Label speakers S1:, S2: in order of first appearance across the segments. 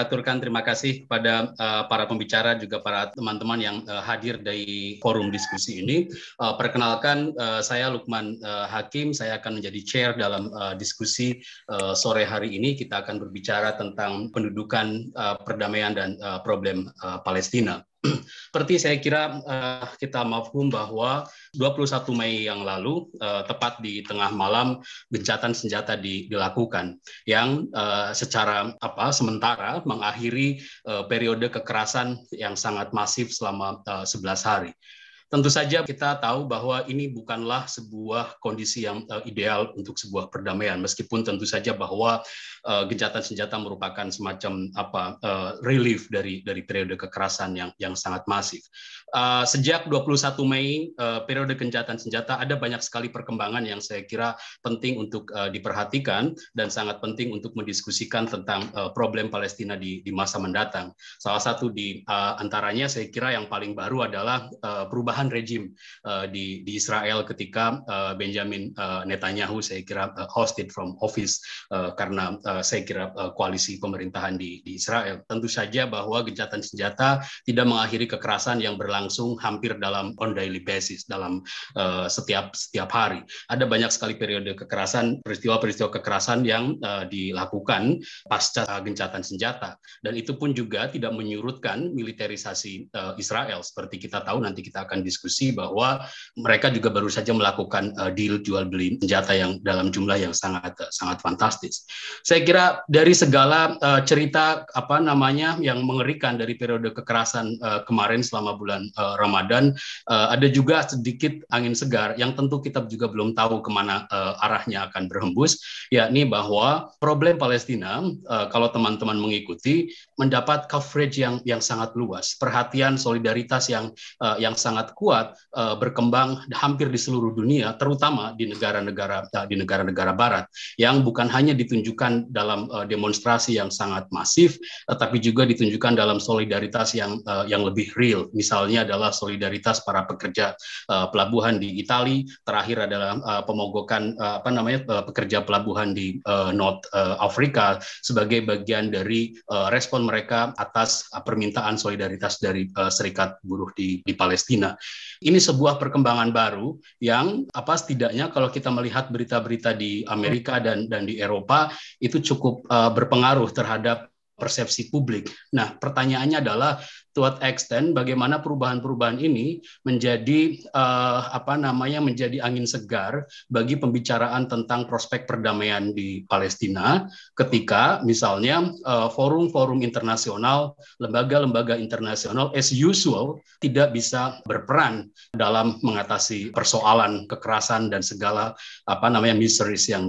S1: saya aturkan terima kasih kepada para pembicara juga para teman-teman yang hadir di forum diskusi ini. Perkenalkan, saya Lukman Hakim, saya akan menjadi chair dalam diskusi sore hari ini. Kita akan berbicara tentang pendudukan, perdamaian dan problem Palestina. Seperti saya kira kita mafhum bahwa 21 Mei yang lalu, tepat di tengah malam, gencatan senjata dilakukan yang secara sementara mengakhiri periode kekerasan yang sangat masif selama 11 hari. Tentu saja kita tahu bahwa ini bukanlah sebuah kondisi yang ideal untuk sebuah perdamaian, meskipun tentu saja bahwa gencatan senjata merupakan semacam relief dari periode kekerasan yang sangat masif. Sejak 21 Mei, periode gencatan senjata, ada banyak sekali perkembangan yang saya kira penting untuk diperhatikan dan sangat penting untuk mendiskusikan tentang problem Palestina di masa mendatang. Salah satu di antaranya saya kira yang paling baru adalah perubahan rejim di Israel ketika Benjamin Netanyahu saya kira ousted from office karena saya kira koalisi pemerintahan di Israel. Tentu saja bahwa gencatan senjata tidak mengakhiri kekerasan yang berlangsung hampir dalam on daily basis, dalam setiap hari. Ada banyak sekali periode kekerasan, peristiwa-peristiwa kekerasan yang dilakukan pasca gencatan senjata, dan itu pun juga tidak menyurutkan militerisasi Israel. Seperti kita tahu, nanti kita akan diskusi bahwa mereka juga baru saja melakukan deal jual beli senjata yang dalam jumlah yang sangat fantastis. Saya kira dari segala cerita yang mengerikan dari periode kekerasan kemarin selama bulan Ramadan, ada juga sedikit angin segar yang tentu kita juga belum tahu kemana arahnya akan berhembus, yakni bahwa problem Palestina, kalau teman-teman mengikuti, mendapat coverage yang sangat luas, perhatian solidaritas yang sangat kuat berkembang hampir di seluruh dunia, terutama di negara-negara Barat, yang bukan hanya ditunjukkan dalam demonstrasi yang sangat masif, tapi juga ditunjukkan dalam solidaritas yang lebih real. Misalnya adalah solidaritas para pekerja pelabuhan di Italia, terakhir adalah pemogokan pekerja pelabuhan di North Afrika sebagai bagian dari respon mereka atas permintaan solidaritas dari Serikat Buruh di Palestina. Ini sebuah perkembangan baru yang setidaknya kalau kita melihat berita-berita di Amerika dan di Eropa itu cukup berpengaruh terhadap persepsi publik. Nah, pertanyaannya adalah to what extent bagaimana perubahan-perubahan ini menjadi menjadi angin segar bagi pembicaraan tentang prospek perdamaian di Palestina ketika misalnya forum-forum internasional, lembaga-lembaga internasional as usual tidak bisa berperan dalam mengatasi persoalan kekerasan dan segala miseries yang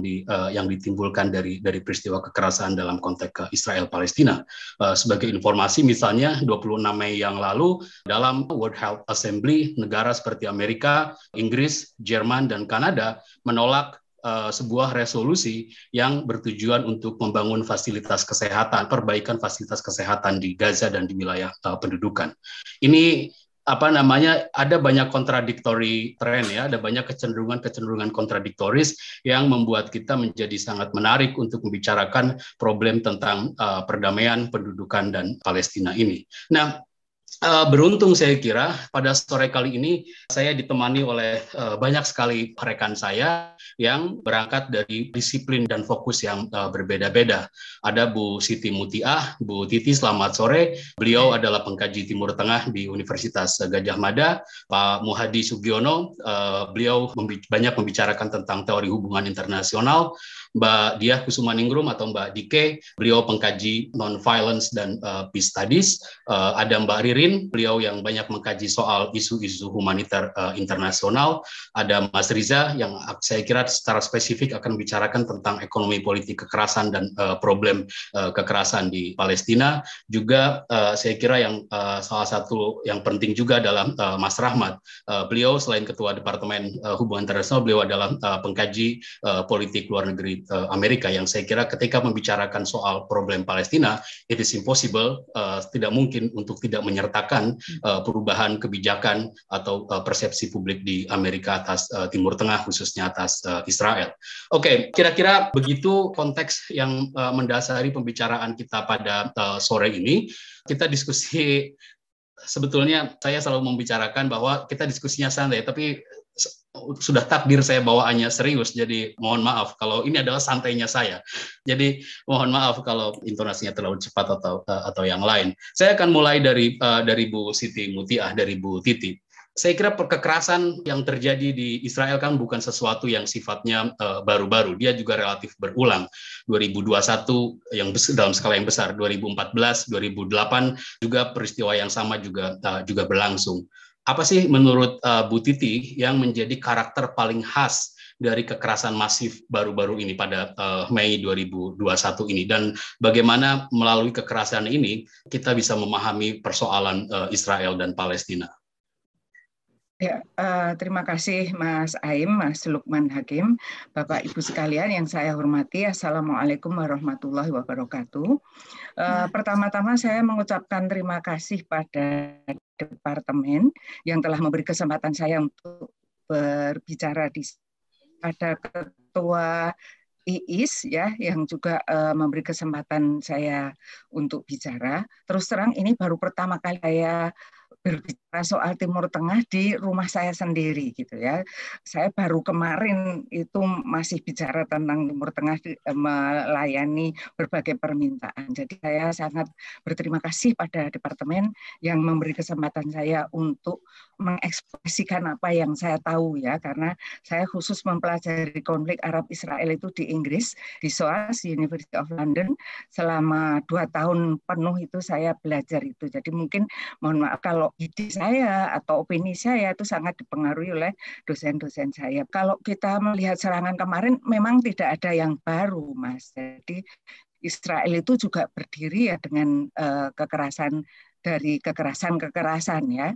S1: ditimbulkan dari peristiwa kekerasan dalam konteks Israel Palestina. Sebagai informasi, misalnya 26 Mei yang lalu dalam World Health Assembly, negara seperti Amerika, Inggris, Jerman, dan Kanada menolak sebuah resolusi yang bertujuan untuk membangun fasilitas kesehatan, perbaikan fasilitas kesehatan di Gaza dan di wilayah pendudukan. Ini ada banyak kontradiktori tren ya, ada banyak kecenderungan kontradiktoris yang membuat kita menjadi sangat menarik untuk membicarakan problem tentang perdamaian, pendudukan, dan Palestina ini. Nah, beruntung saya kira pada sore kali ini saya ditemani oleh banyak sekali rekan saya yang berangkat dari disiplin dan fokus yang berbeda-beda. Ada Bu Siti Mutiah, Bu Titi, selamat sore. Beliau adalah pengkaji Timur Tengah di Universitas Gadjah Mada. Pak Muhadi Sugiono, beliau banyak membicarakan tentang teori hubungan internasional. Mbak Diah Kusumaningrum atau Mbak Dike, beliau pengkaji non-violence dan peace studies. Ada Mbak Ririn, beliau yang banyak mengkaji soal isu-isu humaniter internasional. Ada Mas Riza yang saya kira secara spesifik akan membicarakan tentang ekonomi politik kekerasan dan problem kekerasan di Palestina. Juga saya kira yang salah satu yang penting juga adalah Mas Rahmat. Beliau selain Ketua Departemen Hubungan Internasional, beliau adalah pengkaji politik luar negeri Amerika, yang saya kira ketika membicarakan soal problem Palestina, it is impossible, tidak mungkin untuk tidak menyertakan perubahan kebijakan atau persepsi publik di Amerika atas Timur Tengah, khususnya atas Israel. Oke, kira-kira begitu konteks yang mendasari pembicaraan kita pada sore ini. Kita diskusi, sebetulnya saya selalu membicarakan bahwa kita diskusinya santai, tapi sudah takdir saya bawaannya serius, jadi mohon maaf kalau ini adalah santainya saya. Jadi mohon maaf kalau intonasinya terlalu cepat atau yang lain. Saya akan mulai dari Bu Siti Mutiah, dari Bu Titi. Saya kira kekerasan yang terjadi di Israel kan bukan sesuatu yang sifatnya baru-baru, dia juga relatif berulang. 2021 yang dalam skala yang besar, 2014, 2008 juga peristiwa yang sama juga berlangsung. Apa sih menurut Bu Titi yang menjadi karakter paling khas dari kekerasan masif baru-baru ini pada Mei 2021 ini, dan bagaimana melalui kekerasan ini kita bisa memahami persoalan Israel dan Palestina?
S2: Ya, terima kasih Mas Aim, Mas Lukman Hakim, Bapak Ibu sekalian yang saya hormati. Assalamualaikum warahmatullahi wabarakatuh. Pertama-tama saya mengucapkan terima kasih pada departemen yang telah memberi kesempatan saya untuk berbicara pada Ketua IIS ya, yang juga memberi kesempatan saya untuk bicara. Terus terang ini baru pertama kali saya berbicara soal Timur Tengah di rumah saya sendiri gitu ya. Saya baru kemarin itu masih bicara tentang Timur Tengah, melayani berbagai permintaan. Jadi saya sangat berterima kasih pada departemen yang memberi kesempatan saya untuk mengekspresikan apa yang saya tahu ya, karena saya khusus mempelajari konflik Arab Israel itu di Inggris, di SOAS, University of London, selama 2 tahun penuh itu saya belajar itu. Jadi mungkin mohon maaf kalau ide saya atau opini saya itu sangat dipengaruhi oleh dosen-dosen saya. Kalau kita melihat serangan kemarin memang tidak ada yang baru, Mas. Jadi Israel itu juga berdiri ya dengan kekerasan ya.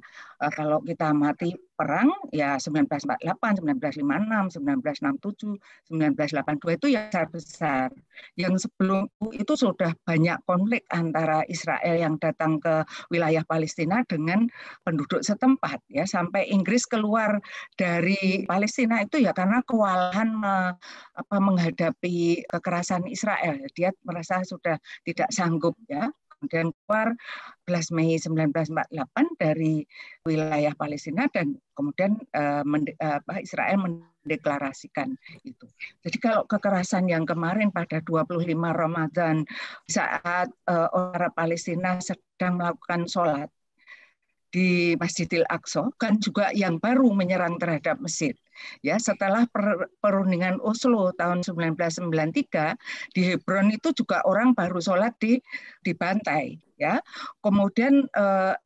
S2: Kalau kita mati perang ya 1948, 1956, 1967, 1982 itu yang besar. Yang sebelum itu sudah banyak konflik antara Israel yang datang ke wilayah Palestina dengan penduduk setempat ya, sampai Inggris keluar dari Palestina itu ya karena kewalahan menghadapi kekerasan Israel. Dia merasa sudah tidak sanggup ya. Kemudian keluar 11 Mei 1948 dari wilayah Palestina dan kemudian Israel mendeklarasikan itu. Jadi kalau kekerasan yang kemarin pada 25 Ramadan saat orang Palestina sedang melakukan sholat di Masjidil Aqsa kan juga yang baru menyerang terhadap Mesir. Ya, setelah perundingan Oslo tahun 1993 di Hebron itu juga orang baru sholat dibantai. Ya, kemudian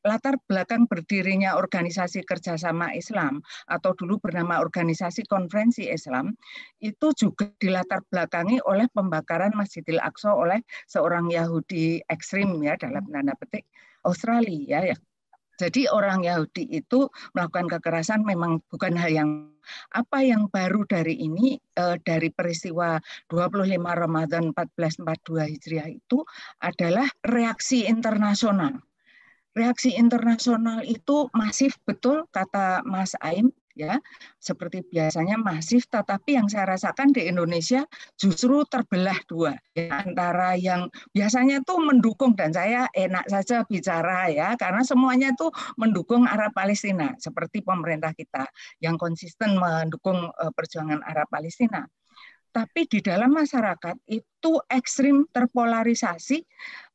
S2: latar belakang berdirinya Organisasi Kerjasama Islam atau dulu bernama Organisasi Konferensi Islam itu juga dilatar belakangi oleh pembakaran Masjidil Aqsa oleh seorang Yahudi ekstrim ya dalam tanda petik Australia ya. Jadi orang Yahudi itu melakukan kekerasan memang bukan hal yang baru dari ini, dari peristiwa 25 Ramadan 1442 Hijriah itu adalah reaksi internasional. Reaksi internasional itu masif betul kata Mas Aim ya, seperti biasanya masif, tetapi yang saya rasakan di Indonesia justru terbelah dua ya, antara yang biasanya tuh mendukung, dan saya enak saja bicara ya karena semuanya tuh mendukung Arab Palestina seperti pemerintah kita yang konsisten mendukung perjuangan Arab Palestina. Tapi di dalam masyarakat itu ekstrim terpolarisasi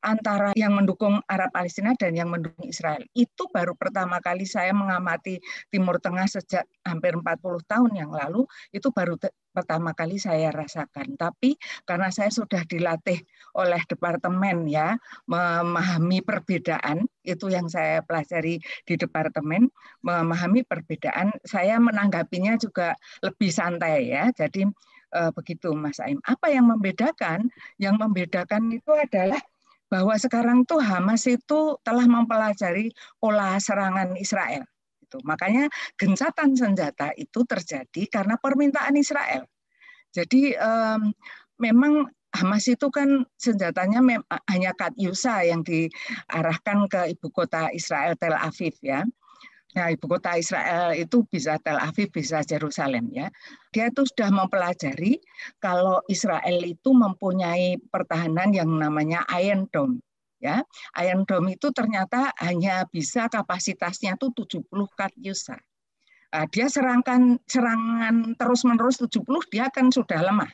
S2: antara yang mendukung Arab Palestina dan yang mendukung Israel. Itu baru pertama kali saya mengamati Timur Tengah sejak hampir 40 tahun yang lalu, itu baru pertama kali saya rasakan. Tapi karena saya sudah dilatih oleh departemen ya, memahami perbedaan, itu yang saya pelajari di departemen, memahami perbedaan, saya menanggapinya juga lebih santai ya. Jadi begitu Mas Aim. Apa yang membedakan? Yang membedakan itu adalah bahwa sekarang tuh Hamas itu telah mempelajari pola serangan Israel. Makanya gencatan senjata itu terjadi karena permintaan Israel. Jadi memang Hamas itu kan senjatanya hanya Katyusha yang diarahkan ke ibu kota Israel, Tel Aviv ya. Nah, ibu kota Israel itu bisa Tel Aviv, bisa Yerusalem ya. Dia itu sudah mempelajari kalau Israel itu mempunyai pertahanan yang namanya Iron Dome. Ya, Iron Dome itu ternyata hanya bisa kapasitasnya itu 70 Katyusha. Dia serangan terus-menerus 70, dia kan sudah lemah.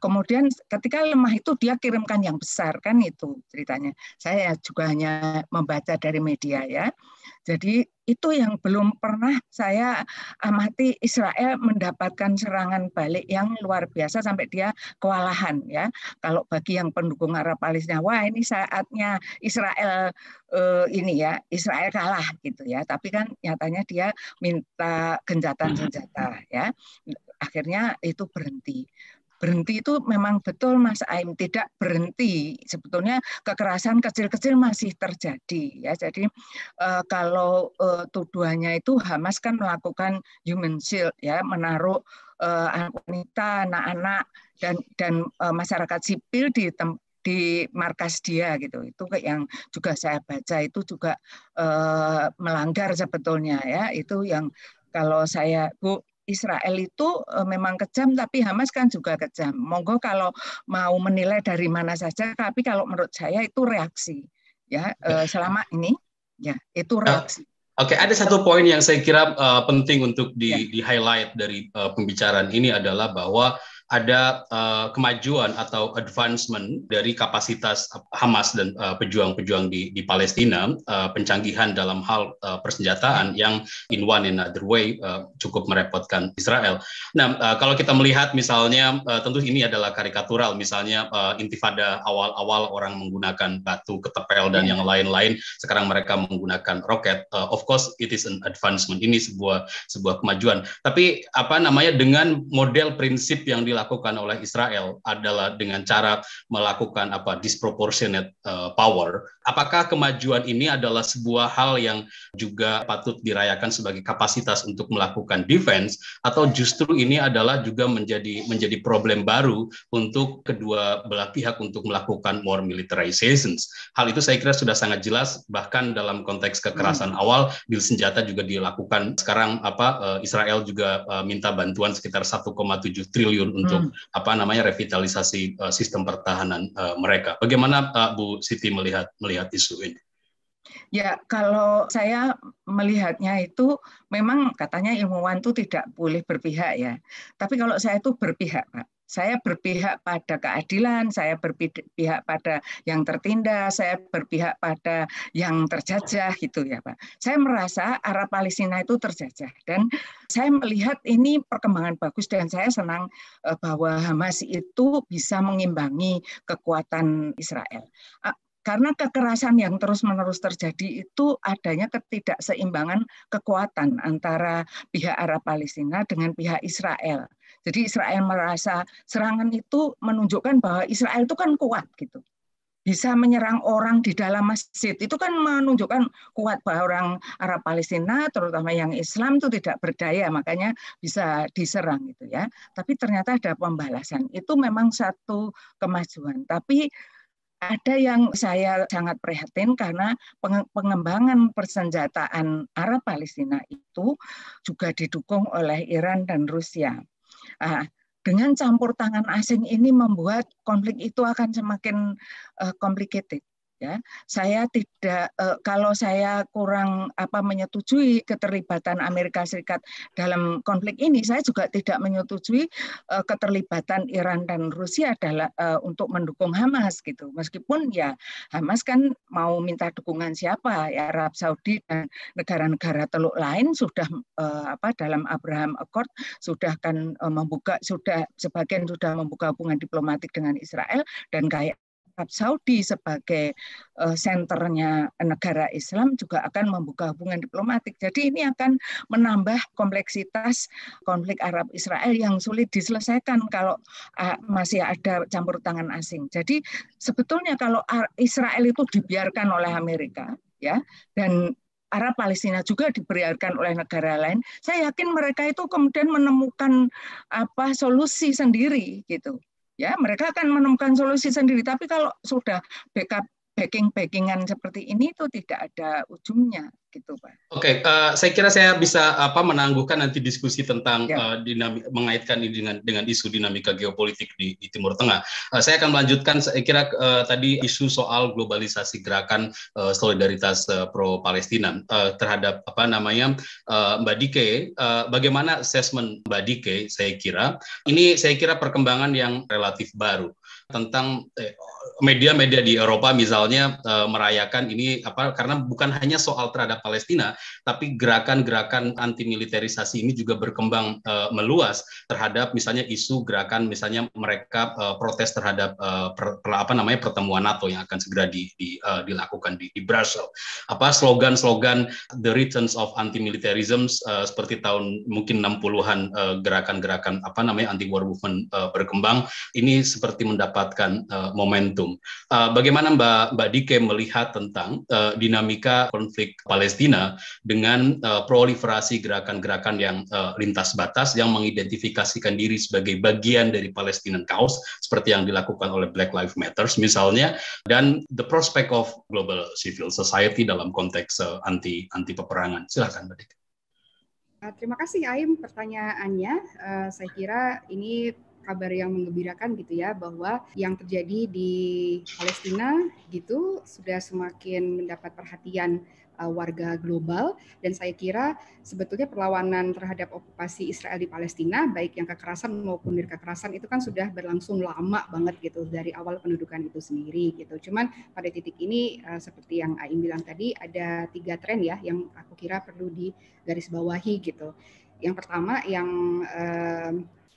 S2: Kemudian ketika lemah itu dia kirimkan yang besar, kan itu ceritanya. Saya juga hanya membaca dari media ya. Jadi itu yang belum pernah saya amati, Israel mendapatkan serangan balik yang luar biasa sampai dia kewalahan ya. Kalau bagi yang pendukung Arab Palestina, wah ini saatnya Israel ini ya, Israel kalah gitu ya. Tapi kan nyatanya dia minta gencatan senjata ya. Akhirnya itu berhenti. Berhenti itu memang betul Mas Aim, tidak berhenti. Sebetulnya kekerasan kecil-kecil masih terjadi ya. Jadi kalau tuduhannya itu Hamas kan melakukan human shield ya, menaruh wanita, anak-anak dan masyarakat sipil di markas dia gitu. Itu yang juga saya baca itu juga melanggar sebetulnya ya. Itu yang kalau saya Israel itu memang kejam, tapi Hamas kan juga kejam. Monggo kalau mau menilai dari mana saja, tapi kalau menurut saya itu reaksi. Ya, selama ini ya itu reaksi.
S1: Oke, ada satu poin yang saya kira penting untuk di-highlight dari pembicaraan ini adalah bahwa ada kemajuan atau advancement dari kapasitas Hamas dan pejuang-pejuang di Palestina, pencanggihan dalam hal persenjataan yang in one another way cukup merepotkan Israel. Nah, kalau kita melihat misalnya, tentu ini adalah karikatural, misalnya intifada awal-awal orang menggunakan batu, ketepel, dan yang lain-lain, sekarang mereka menggunakan roket. Of course, it is an advancement. Ini sebuah kemajuan. Tapi dengan model prinsip yang dilakukan oleh Israel adalah dengan cara melakukan disproportionate power. Apakah kemajuan ini adalah sebuah hal yang juga patut dirayakan sebagai kapasitas untuk melakukan defense, atau justru ini adalah juga menjadi problem baru untuk kedua belah pihak untuk melakukan more militarizations? Hal itu saya kira sudah sangat jelas, bahkan dalam konteks kekerasan awal deal senjata juga dilakukan. Sekarang Israel juga minta bantuan sekitar 1,7 triliun untuk revitalisasi sistem pertahanan mereka. Bagaimana Bu Siti melihat isu ini?
S2: Ya, kalau saya melihatnya itu memang katanya ilmuwan itu tidak boleh berpihak ya. Tapi kalau saya itu berpihak, Pak. Saya berpihak pada keadilan, saya berpihak pada yang tertindas, saya berpihak pada yang terjajah gitu ya, Pak. Saya merasa Arab Palestina itu terjajah dan saya melihat ini perkembangan bagus dan saya senang bahwa Hamas itu bisa mengimbangi kekuatan Israel. Karena kekerasan yang terus-menerus terjadi itu adanya ketidakseimbangan kekuatan antara pihak Arab Palestina dengan pihak Israel. Jadi Israel merasa serangan itu menunjukkan bahwa Israel itu kan kuat gitu. Bisa menyerang orang di dalam masjid. Itu kan menunjukkan kuat bahwa orang Arab Palestina, terutama yang Islam itu tidak berdaya, makanya bisa diserang gitu ya. Tapi ternyata ada pembalasan. Itu memang satu kemajuan. Tapi ada yang saya sangat prihatin karena pengembangan persenjataan Arab Palestina itu juga didukung oleh Iran dan Rusia. Dengan campur tangan asing ini membuat konflik itu akan semakin complicated. Ya, saya tidak kalau saya kurang menyetujui keterlibatan Amerika Serikat dalam konflik ini, saya juga tidak menyetujui keterlibatan Iran dan Rusia adalah untuk mendukung Hamas gitu. Meskipun ya Hamas kan mau minta dukungan siapa ya, Arab Saudi dan negara-negara Teluk lain sudah dalam Abraham Accord sudah sebagian sudah membuka hubungan diplomatik dengan Israel, dan kayak Arab Saudi sebagai senternya negara Islam juga akan membuka hubungan diplomatik. Jadi ini akan menambah kompleksitas konflik Arab Israel yang sulit diselesaikan kalau masih ada campur tangan asing. Jadi sebetulnya kalau Israel itu dibiarkan oleh Amerika ya, dan Arab Palestina juga dibiarkan oleh negara lain, saya yakin mereka itu kemudian menemukan solusi sendiri gitu. ya mereka akan menemukan solusi sendiri. Tapi kalau sudah backing-backingan seperti ini itu tidak ada ujungnya gitu, Pak.
S1: Oke, saya kira saya bisa menangguhkan nanti diskusi tentang
S2: Ya.
S1: mengaitkan ini dengan isu dinamika geopolitik di Timur Tengah. Saya akan melanjutkan, saya kira tadi isu soal globalisasi gerakan solidaritas pro Palestina terhadap Mbak Dike. Bagaimana assessment Mbak Dike? Saya kira perkembangan yang relatif baru tentang media-media di Eropa misalnya merayakan ini karena bukan hanya soal terhadap Palestina, tapi gerakan-gerakan anti militerisasi ini juga berkembang meluas terhadap misalnya isu gerakan misalnya mereka protes terhadap pertemuan NATO yang akan segera dilakukan di Brussels. Slogan-slogan the returns of anti-militarism seperti tahun mungkin 60-an gerakan-gerakan anti war movement berkembang, ini seperti mendapatkan momentum. Bagaimana Mbak Dike melihat tentang dinamika konflik Palestina dengan proliferasi gerakan-gerakan yang lintas batas yang mengidentifikasikan diri sebagai bagian dari Palestinian cause seperti yang dilakukan oleh Black Lives Matter misalnya, dan the prospect of global civil society dalam konteks anti peperangan. Silakan Mbak Dike.
S3: Terima kasih Aim pertanyaannya. Saya kira ini kabar yang menggembirakan gitu ya, bahwa yang terjadi di Palestina gitu sudah semakin mendapat perhatian warga global, dan saya kira sebetulnya perlawanan terhadap okupasi Israel di Palestina, baik yang kekerasan maupun nirkekerasan itu kan sudah berlangsung lama banget gitu dari awal pendudukan itu sendiri gitu. Cuman pada titik ini seperti yang Aim bilang tadi, ada 3 tren ya yang aku kira perlu digarisbawahi gitu. Yang pertama yang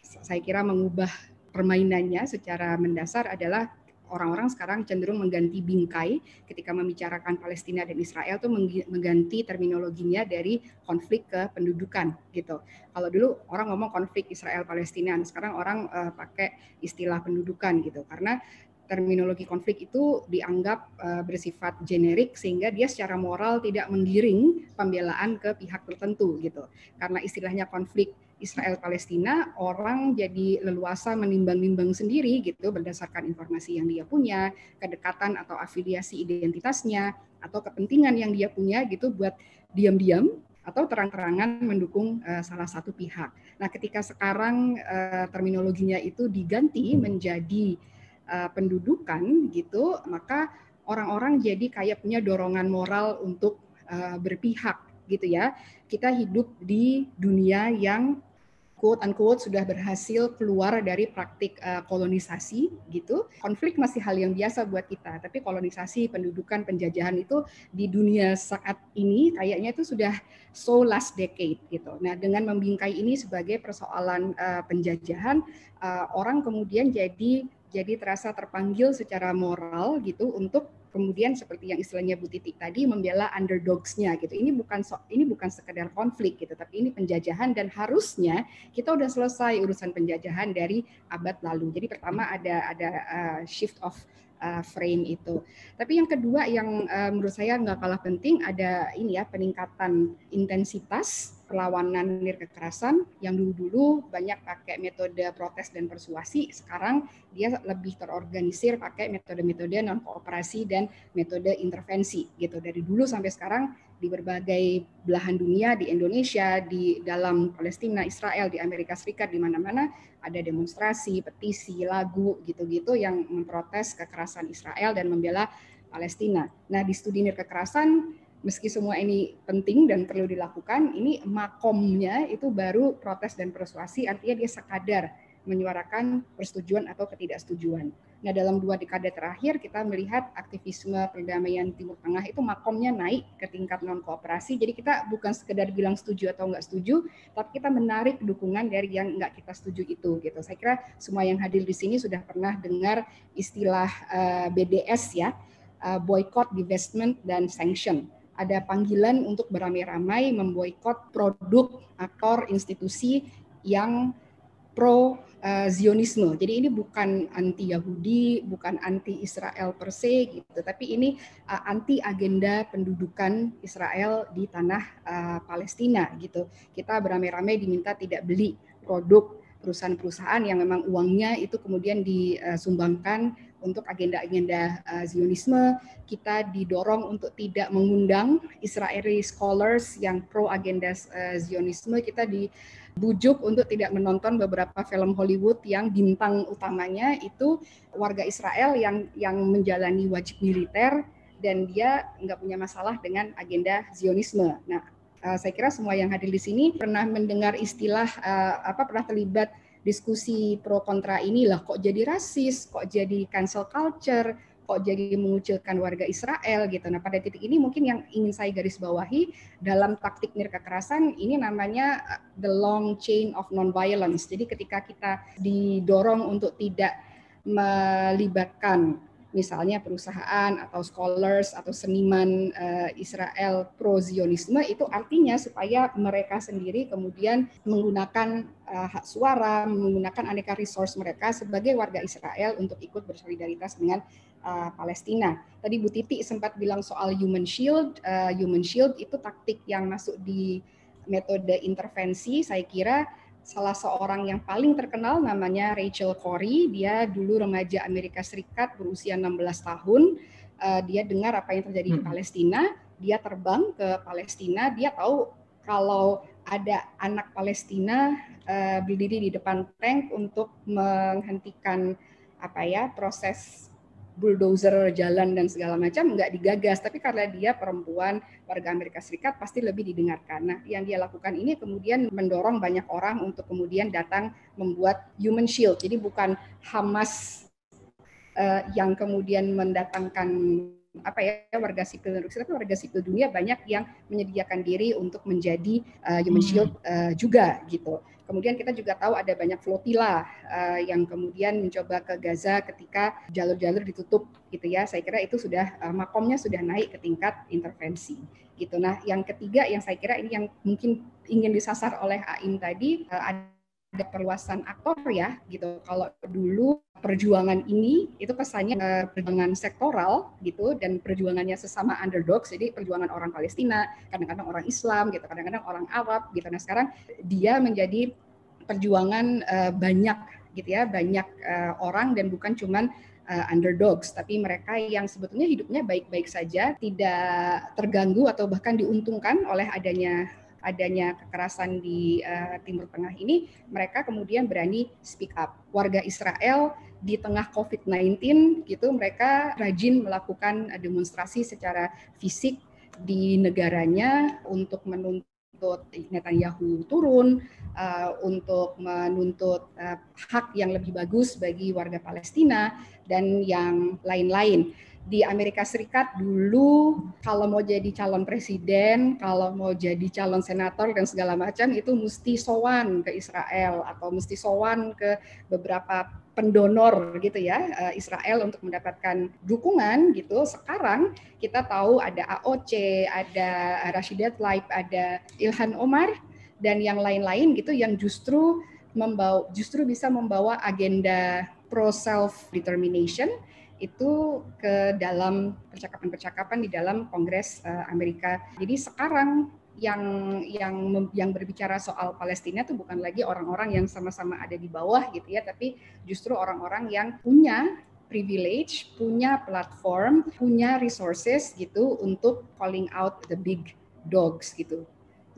S3: saya kira mengubah permainannya secara mendasar adalah orang-orang sekarang cenderung mengganti bingkai ketika membicarakan Palestina dan Israel, tuh mengganti terminologinya dari konflik ke pendudukan gitu. Kalau dulu orang ngomong konflik Israel Palestina, sekarang orang pakai istilah pendudukan gitu, karena terminologi konflik itu dianggap bersifat generik sehingga dia secara moral tidak menggiring pembelaan ke pihak tertentu gitu. Karena istilahnya konflik Israel Palestina, orang jadi leluasa menimbang-nimbang sendiri gitu berdasarkan informasi yang dia punya, kedekatan atau afiliasi identitasnya, atau kepentingan yang dia punya gitu buat diam-diam atau terang-terangan mendukung salah satu pihak. Nah, ketika sekarang terminologinya itu diganti menjadi pendudukan gitu, maka orang-orang jadi kayak punya dorongan moral untuk berpihak gitu ya. Kita hidup di dunia yang quote-unquote sudah berhasil keluar dari praktik kolonisasi gitu. Konflik masih hal yang biasa buat kita, tapi kolonisasi, pendudukan, penjajahan itu di dunia saat ini kayaknya itu sudah so last decade gitu. Nah, dengan membingkai ini sebagai persoalan penjajahan, orang kemudian jadi terasa terpanggil secara moral gitu untuk kemudian seperti yang istilahnya Bu Titik tadi membela underdogs-nya gitu. Ini bukan sekedar konflik gitu, tapi ini penjajahan, dan harusnya kita udah selesai urusan penjajahan dari abad lalu. Jadi pertama ada shift of frame itu. Tapi yang kedua yang menurut saya nggak kalah penting, ada ini ya, peningkatan intensitas perlawanan nirkekerasan yang dulu-dulu banyak pakai metode protes dan persuasi, sekarang dia lebih terorganisir pakai metode-metode non-kooperasi dan metode intervensi gitu. Dari dulu sampai sekarang di berbagai belahan dunia, di Indonesia, di dalam Palestina, Israel, di Amerika Serikat, di mana-mana ada demonstrasi, petisi, lagu gitu-gitu yang memprotes kekerasan Israel dan membela Palestina. Nah, di studi nirkekerasan, meski semua ini penting dan perlu dilakukan, ini makomnya itu baru protes dan persuasi, artinya dia sekadar menyuarakan persetujuan atau ketidaksetujuan. Nah, dalam 2 dekade terakhir kita melihat aktivisme perdamaian Timur Tengah itu makomnya naik ke tingkat non-kooperasi. Jadi kita bukan sekedar bilang setuju atau nggak setuju, tapi kita menarik dukungan dari yang nggak kita setuju itu. Gitu. Saya kira semua yang hadir di sini sudah pernah dengar istilah BDS ya, boycott, divestment, dan sanction. Ada panggilan untuk beramai-ramai memboikot produk aktor institusi yang pro Zionisme. Jadi ini bukan anti Yahudi, bukan anti Israel per se gitu, tapi ini anti agenda pendudukan Israel di tanah Palestina gitu. Kita beramai-ramai diminta tidak beli produk perusahaan-perusahaan yang memang uangnya itu kemudian disumbangkan untuk agenda-agenda Zionisme. Kita didorong untuk tidak mengundang Israeli scholars yang pro agenda Zionisme. Kita dibujuk untuk tidak menonton beberapa film Hollywood yang bintang utamanya itu warga Israel yang menjalani wajib militer dan dia nggak punya masalah dengan agenda Zionisme. Nah, saya kira semua yang hadir di sini pernah mendengar istilah pernah terlibat diskusi pro kontra inilah, kok jadi rasis, kok jadi cancel culture, kok jadi mengucilkan warga Israel gitu. Nah, pada titik ini mungkin yang ingin saya garis bawahi dalam taktik kekerasan ini namanya the long chain of non-violence. Jadi ketika kita didorong untuk tidak melibatkan misalnya perusahaan atau scholars atau seniman Israel pro-Zionisme, itu artinya supaya mereka sendiri kemudian menggunakan hak suara, menggunakan aneka resource mereka sebagai warga Israel untuk ikut bersolidaritas dengan Palestina. Tadi Bu Titi sempat bilang soal human shield. Human shield itu taktik yang masuk di metode intervensi. Saya kira salah seorang yang paling terkenal namanya Rachel Corrie. Dia dulu remaja Amerika Serikat berusia 16 tahun. Dia dengar apa yang terjadi di Palestina. Dia terbang ke Palestina. Dia tahu kalau ada anak Palestina berdiri di depan tank untuk menghentikan proses bulldozer jalan dan segala macam, nggak digagas, tapi karena dia perempuan warga Amerika Serikat pasti lebih didengarkan. Nah, yang dia lakukan ini kemudian mendorong banyak orang untuk kemudian datang membuat human shield. Jadi bukan Hamas yang kemudian mendatangkan warga sipil Indonesia, tapi warga sipil dunia banyak yang menyediakan diri untuk menjadi human shield juga gitu. Kemudian kita juga tahu ada banyak flotila yang kemudian mencoba ke Gaza ketika jalur-jalur ditutup gitu ya. Saya kira itu sudah makomnya sudah naik ke tingkat intervensi gitu. Nah, yang ketiga yang saya kira ini yang mungkin ingin disasar oleh Aim tadi, ada perluasan aktor ya gitu. Kalau dulu perjuangan ini itu kesannya perjuangan sektoral gitu dan perjuangannya sesama underdogs, jadi perjuangan orang Palestina, kadang-kadang orang Islam gitu, kadang-kadang orang Arab gitu. Nah, sekarang dia menjadi perjuangan banyak gitu ya, banyak orang dan bukan cuman underdogs, tapi mereka yang sebetulnya hidupnya baik-baik saja, tidak terganggu atau bahkan diuntungkan oleh adanya kekerasan di Timur Tengah ini, mereka kemudian berani speak up. Warga Israel di tengah COVID-19 gitu, mereka rajin melakukan demonstrasi secara fisik di negaranya untuk menuntut Netanyahu turun, untuk menuntut hak yang lebih bagus bagi warga Palestina dan yang lain-lain. Di Amerika Serikat dulu kalau mau jadi calon presiden, kalau mau jadi calon senator dan segala macam itu mesti sowan ke Israel atau mesti sowan ke beberapa pendonor gitu ya Israel untuk mendapatkan dukungan gitu. Sekarang kita tahu ada AOC, ada Rashida Tlaib, ada Ilhan Omar dan yang lain-lain gitu yang justru bisa membawa agenda pro self determination itu ke dalam percakapan-percakapan di dalam Kongres Amerika. Jadi sekarang yang berbicara soal Palestina itu bukan lagi orang-orang yang sama-sama ada di bawah gitu ya, tapi justru orang-orang yang punya privilege, punya platform, punya resources gitu untuk calling out the big dogs gitu.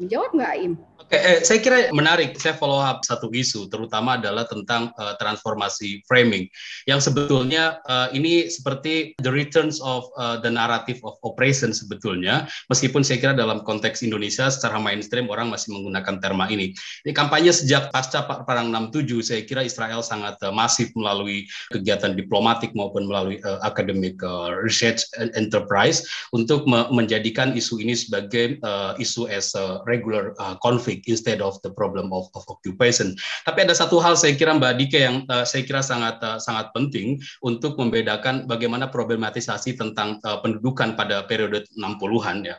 S3: Menjawab nggak, Aim?
S1: Oke, saya kira menarik. Saya follow up satu isu, terutama adalah tentang transformasi framing, yang sebetulnya ini seperti the returns of the narrative of oppression sebetulnya, meskipun saya kira dalam konteks Indonesia secara mainstream orang masih menggunakan terma ini. Ini kampanye sejak pasca Perang 67, saya kira Israel sangat masif melalui kegiatan diplomatik maupun melalui academic research enterprise untuk menjadikan isu ini sebagai isu as a regular conflict instead of the problem of occupation. Tapi ada satu hal saya kira Mbak Dike yang saya kira sangat penting untuk membedakan bagaimana problematisasi tentang pendudukan pada periode 60-an ya.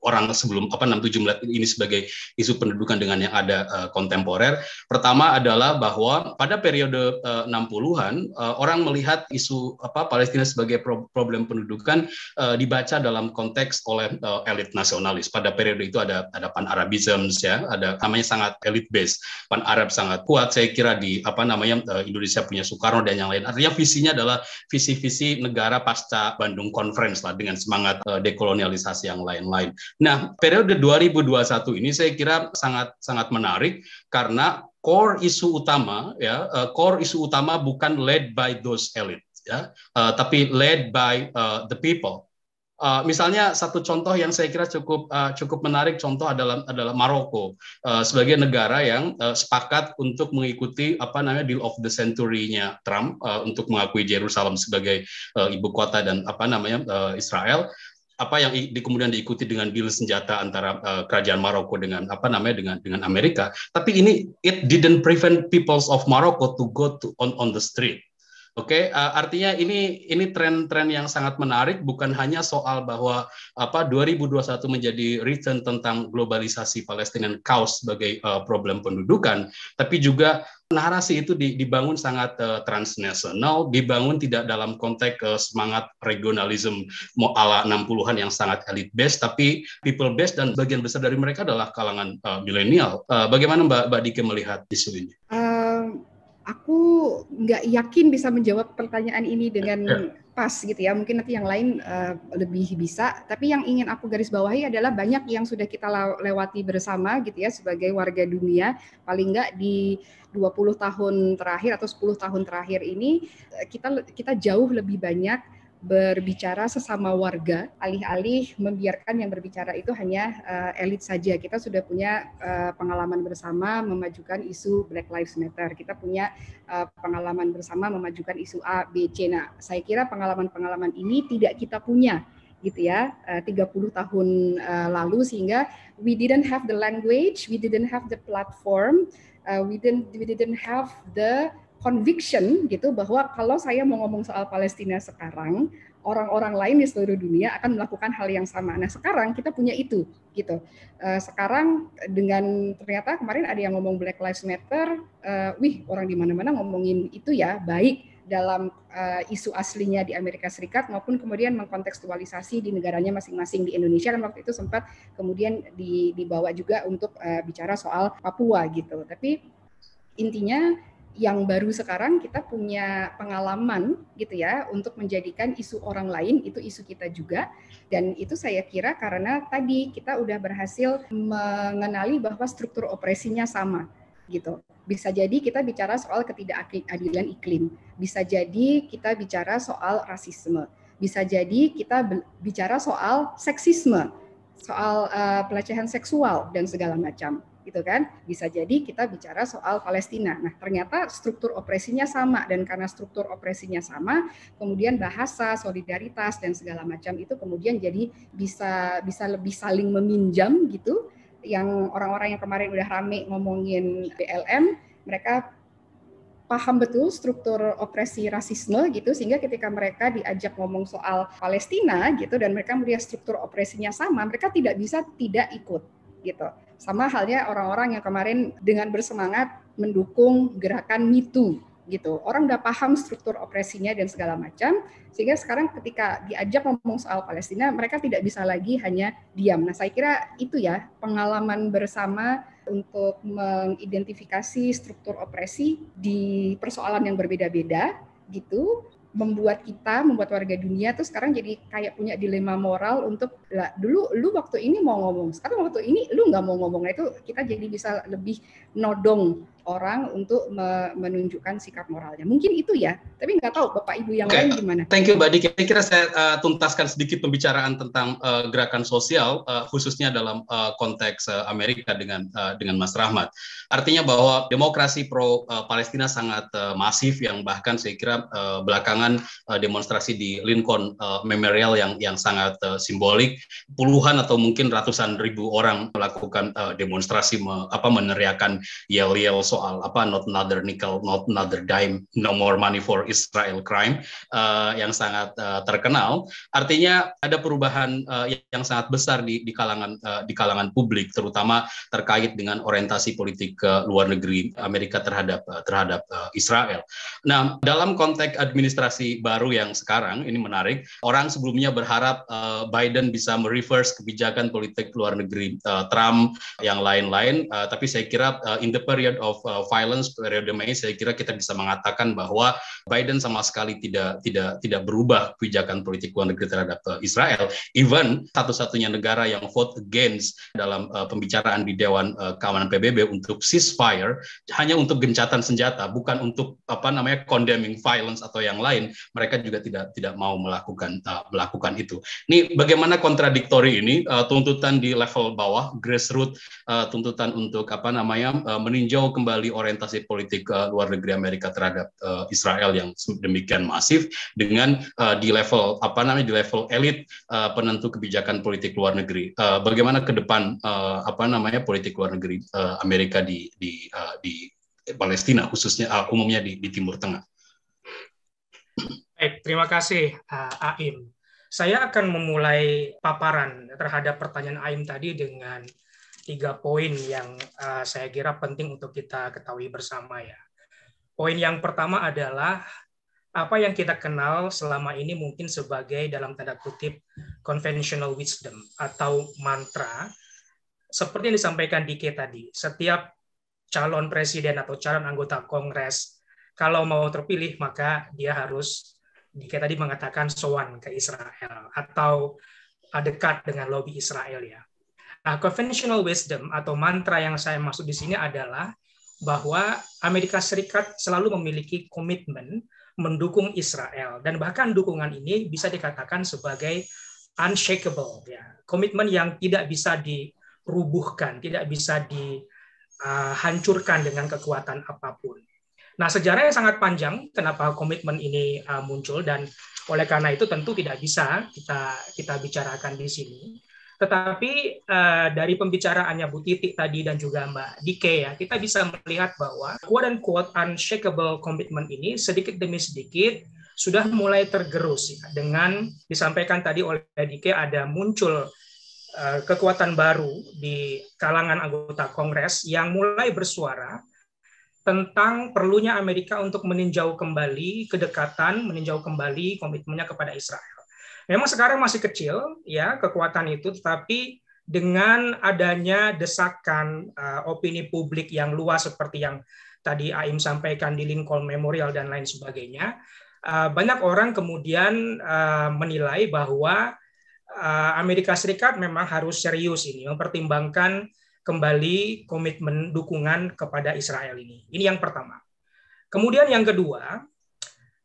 S1: Orang sebelum 67 melihat ini sebagai isu pendudukan dengan yang ada kontemporer. Pertama adalah bahwa pada periode 60-an orang melihat isu Palestina sebagai problem pendudukan dibaca dalam konteks oleh elit nasionalis. Pada periode itu ada pan-Arabisms ya, ada namanya sangat elite base, pan-Arab sangat kuat. Saya kira di Indonesia punya Soekarno dan yang lain. Artinya visinya adalah visi-visi negara pasca Bandung Conference lah dengan semangat dekolonialisasi yang lain-lain. Nah, periode 2021 ini saya kira sangat menarik karena core isu utama bukan led by those elites ya, tapi led by the people. Misalnya satu contoh yang saya kira cukup menarik contoh adalah Maroko sebagai negara yang sepakat untuk mengikuti deal of the century-nya Trump untuk mengakui Yerusalem sebagai ibu kota dan Israel. Yang kemudian diikuti dengan deal senjata antara kerajaan Maroko dengan dengan Amerika. Tapi ini it didn't prevent peoples of Morocco to go on the street. Oke, artinya ini tren-tren yang sangat menarik, bukan hanya soal bahwa 2021 menjadi return tentang globalisasi Palestina cause sebagai problem pendudukan, tapi juga narasi itu dibangun sangat transnasional, dibangun tidak dalam konteks semangat regionalisme ala 60-an yang sangat elite based, tapi people based, dan bagian besar dari mereka adalah kalangan milenial. Bagaimana Mbak Dike melihat isu ini?
S3: Aku nggak yakin bisa menjawab pertanyaan ini dengan pas gitu ya. Mungkin nanti yang lain lebih bisa. Tapi yang ingin aku garis bawahi adalah banyak yang sudah kita lewati bersama gitu ya sebagai warga dunia. Paling nggak di 20 tahun terakhir atau 10 tahun terakhir ini kita jauh lebih banyak berbicara sesama warga, alih-alih membiarkan yang berbicara itu hanya elit saja. Kita sudah punya pengalaman bersama memajukan isu Black Lives Matter. Kita punya pengalaman bersama memajukan isu A, B, C. Nah, saya kira pengalaman-pengalaman ini tidak kita punya gitu ya 30 tahun lalu, sehingga we didn't have the language, we didn't have the platform, we didn't have the conviction gitu bahwa kalau saya mau ngomong soal Palestina sekarang, orang-orang lain di seluruh dunia akan melakukan hal yang sama. Nah, sekarang kita punya itu gitu. Sekarang dengan ternyata kemarin ada yang ngomong Black Lives Matter, orang di mana-mana ngomongin itu ya, baik dalam isu aslinya di Amerika Serikat maupun kemudian mengkontekstualisasi di negaranya masing-masing. Di Indonesia kan waktu itu sempat kemudian dibawa juga untuk bicara soal Papua gitu. Tapi intinya yang baru sekarang kita punya pengalaman gitu ya untuk menjadikan isu orang lain itu isu kita juga, dan itu saya kira karena tadi kita udah berhasil mengenali bahwa struktur opresinya sama gitu. Bisa jadi kita bicara soal ketidakadilan iklim, bisa jadi kita bicara soal rasisme, bisa jadi kita bicara soal seksisme, soal pelecehan seksual dan segala macam. Gitu kan, bisa jadi kita bicara soal Palestina. Nah, ternyata struktur opresinya sama, dan karena struktur opresinya sama, kemudian bahasa, solidaritas dan segala macam itu kemudian jadi bisa lebih saling meminjam gitu. Yang orang-orang yang kemarin udah rame ngomongin BLM, mereka paham betul struktur opresi rasisme gitu, sehingga ketika mereka diajak ngomong soal Palestina gitu dan mereka melihat struktur opresinya sama, mereka tidak bisa tidak ikut gitu. Sama halnya orang-orang yang kemarin dengan bersemangat mendukung gerakan Me Too gitu. Orang udah paham struktur opresinya dan segala macam, sehingga sekarang ketika diajak ngomong soal Palestina, mereka tidak bisa lagi hanya diam. Nah, saya kira itu ya pengalaman bersama untuk mengidentifikasi struktur opresi di persoalan yang berbeda-beda gitu, membuat warga dunia tuh sekarang jadi kayak punya dilema moral untuk dulu lu waktu ini mau ngomong, sekarang waktu ini lu nggak mau ngomong. Nah, itu kita jadi bisa lebih nodong orang untuk menunjukkan sikap moralnya. Mungkin itu ya, tapi nggak tahu Bapak Ibu yang lain gimana.
S1: Thank you Mbak Dike. Saya kira saya tuntaskan sedikit pembicaraan tentang gerakan sosial, khususnya dalam konteks Amerika dengan Mas Rahmat. Artinya bahwa demokrasi pro Palestina sangat masif, yang bahkan saya kira belakangan demonstrasi di Lincoln Memorial yang sangat simbolik, puluhan atau mungkin ratusan ribu orang melakukan demonstrasi meneriakan yel-yel soal soal not another nickel, not another dime, no more money for Israel crime yang sangat terkenal. Artinya ada perubahan yang sangat besar di kalangan publik, terutama terkait dengan orientasi politik luar negeri Amerika terhadap Israel. Nah, dalam konteks administrasi baru yang sekarang ini menarik. Orang sebelumnya berharap Biden bisa mereverse kebijakan politik luar negeri Trump yang lain-lain, tapi saya kira in the period of violence, periode Mei, saya kira kita bisa mengatakan bahwa Biden sama sekali tidak berubah kebijakan politik luar negeri terhadap Israel. Even satu-satunya negara yang vote against dalam pembicaraan di Dewan Keamanan PBB untuk ceasefire hanya untuk gencatan senjata, bukan untuk condemning violence atau yang lain. Mereka juga tidak mau melakukan itu. Ini bagaimana kontradiktori ini, tuntutan di level bawah, grassroots, tuntutan untuk meninjau kembali orientasi politik luar negeri Amerika terhadap Israel yang demikian masif, dengan di level elit penentu kebijakan politik luar negeri. Bagaimana ke depan politik luar negeri Amerika di Palestina, khususnya umumnya di Timur Tengah.
S4: Baik, terima kasih Aim. Saya akan memulai paparan terhadap pertanyaan Aim tadi dengan 3 poin yang saya kira penting untuk kita ketahui bersama ya. Poin yang pertama adalah apa yang kita kenal selama ini mungkin sebagai dalam tanda kutip conventional wisdom atau mantra, seperti yang disampaikan Dike tadi. Setiap calon presiden atau calon anggota Kongres kalau mau terpilih maka dia harus, Dike tadi mengatakan, sowan ke Israel atau dekat dengan lobi Israel ya. Nah, conventional wisdom atau mantra yang saya maksud di sini adalah bahwa Amerika Serikat selalu memiliki komitmen mendukung Israel, dan bahkan dukungan ini bisa dikatakan sebagai unshakable ya. Komitmen yang tidak bisa dirubuhkan, tidak bisa dihancurkan dengan kekuatan apapun. Nah, sejarahnya sangat panjang kenapa komitmen ini muncul, dan oleh karena itu tentu tidak bisa kita bicarakan di sini. Tetapi dari pembicaraannya Bu Titik tadi dan juga Mbak Dike ya, kita bisa melihat bahwa quote-unquote unshakable commitment ini sedikit demi sedikit sudah mulai tergerus ya, dengan disampaikan tadi oleh Dike ada muncul kekuatan baru di kalangan anggota Kongres yang mulai bersuara tentang perlunya Amerika untuk meninjau kembali kedekatan, meninjau kembali komitmennya kepada Israel. Memang sekarang masih kecil ya kekuatan itu, tetapi dengan adanya desakan opini publik yang luas seperti yang tadi Aim sampaikan di Lincoln Memorial dan lain sebagainya, banyak orang kemudian menilai bahwa Amerika Serikat memang harus serius ini mempertimbangkan kembali komitmen dukungan kepada Israel ini. Ini yang pertama. Kemudian yang kedua,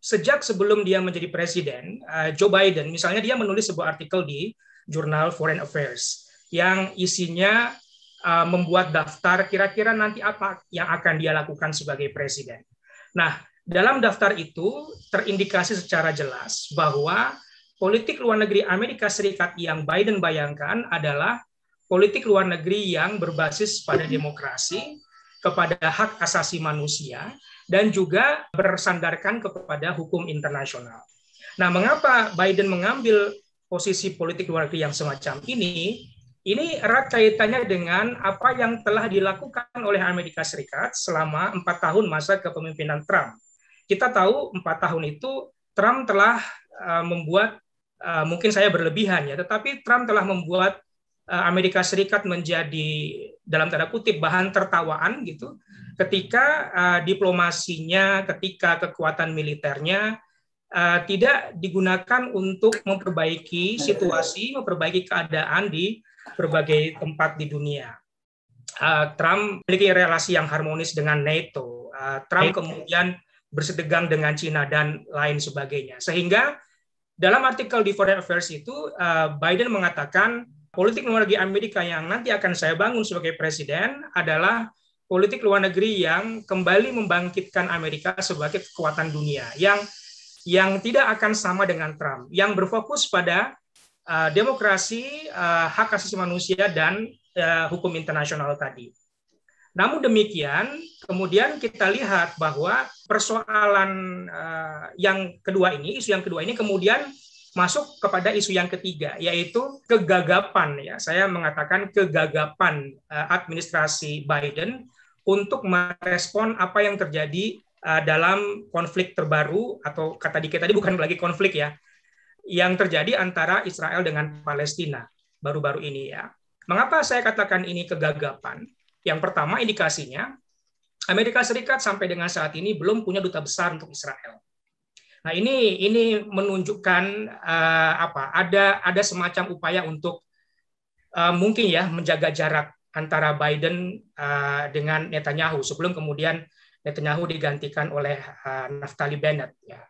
S4: sejak sebelum dia menjadi presiden, Joe Biden, misalnya dia menulis sebuah artikel di jurnal Foreign Affairs yang isinya membuat daftar kira-kira nanti apa yang akan dia lakukan sebagai presiden. Nah, dalam daftar itu terindikasi secara jelas bahwa politik luar negeri Amerika Serikat yang Biden bayangkan adalah politik luar negeri yang berbasis pada demokrasi, kepada hak asasi manusia, dan juga bersandarkan kepada hukum internasional. Nah, mengapa Biden mengambil posisi politik luar negeri yang semacam ini? Ini erat kaitannya dengan apa yang telah dilakukan oleh Amerika Serikat selama 4 tahun masa kepemimpinan Trump. Kita tahu 4 tahun itu Trump telah membuat, mungkin saya berlebihan ya, tetapi Trump telah membuat Amerika Serikat menjadi dalam tanda kutip bahan tertawaan gitu, ketika diplomasinya, ketika kekuatan militernya tidak digunakan untuk memperbaiki situasi, memperbaiki keadaan di berbagai tempat di dunia. Trump memiliki relasi yang harmonis dengan NATO. Trump kemudian bersetegang dengan Cina dan lain sebagainya. Sehingga dalam artikel di Foreign Affairs itu Biden mengatakan politik luar negeri Amerika yang nanti akan saya bangun sebagai presiden adalah politik luar negeri yang kembali membangkitkan Amerika sebagai kekuatan dunia yang tidak akan sama dengan Trump, yang berfokus pada demokrasi, hak asasi manusia, dan hukum internasional tadi. Namun demikian, kemudian kita lihat bahwa persoalan yang kedua ini, isu yang kedua ini kemudian masuk kepada isu yang ketiga, yaitu kegagapan. Ya, saya mengatakan kegagapan administrasi Biden untuk merespon apa yang terjadi dalam konflik terbaru, atau kata dikit tadi bukan lagi konflik ya, yang terjadi antara Israel dengan Palestina baru-baru ini ya. Mengapa saya katakan ini kegagapan? Yang pertama, indikasinya Amerika Serikat sampai dengan saat ini belum punya duta besar untuk Israel. Nah, ini menunjukkan ada semacam upaya untuk mungkin ya menjaga jarak antara Biden dengan Netanyahu sebelum kemudian Netanyahu digantikan oleh Naftali Bennett ya.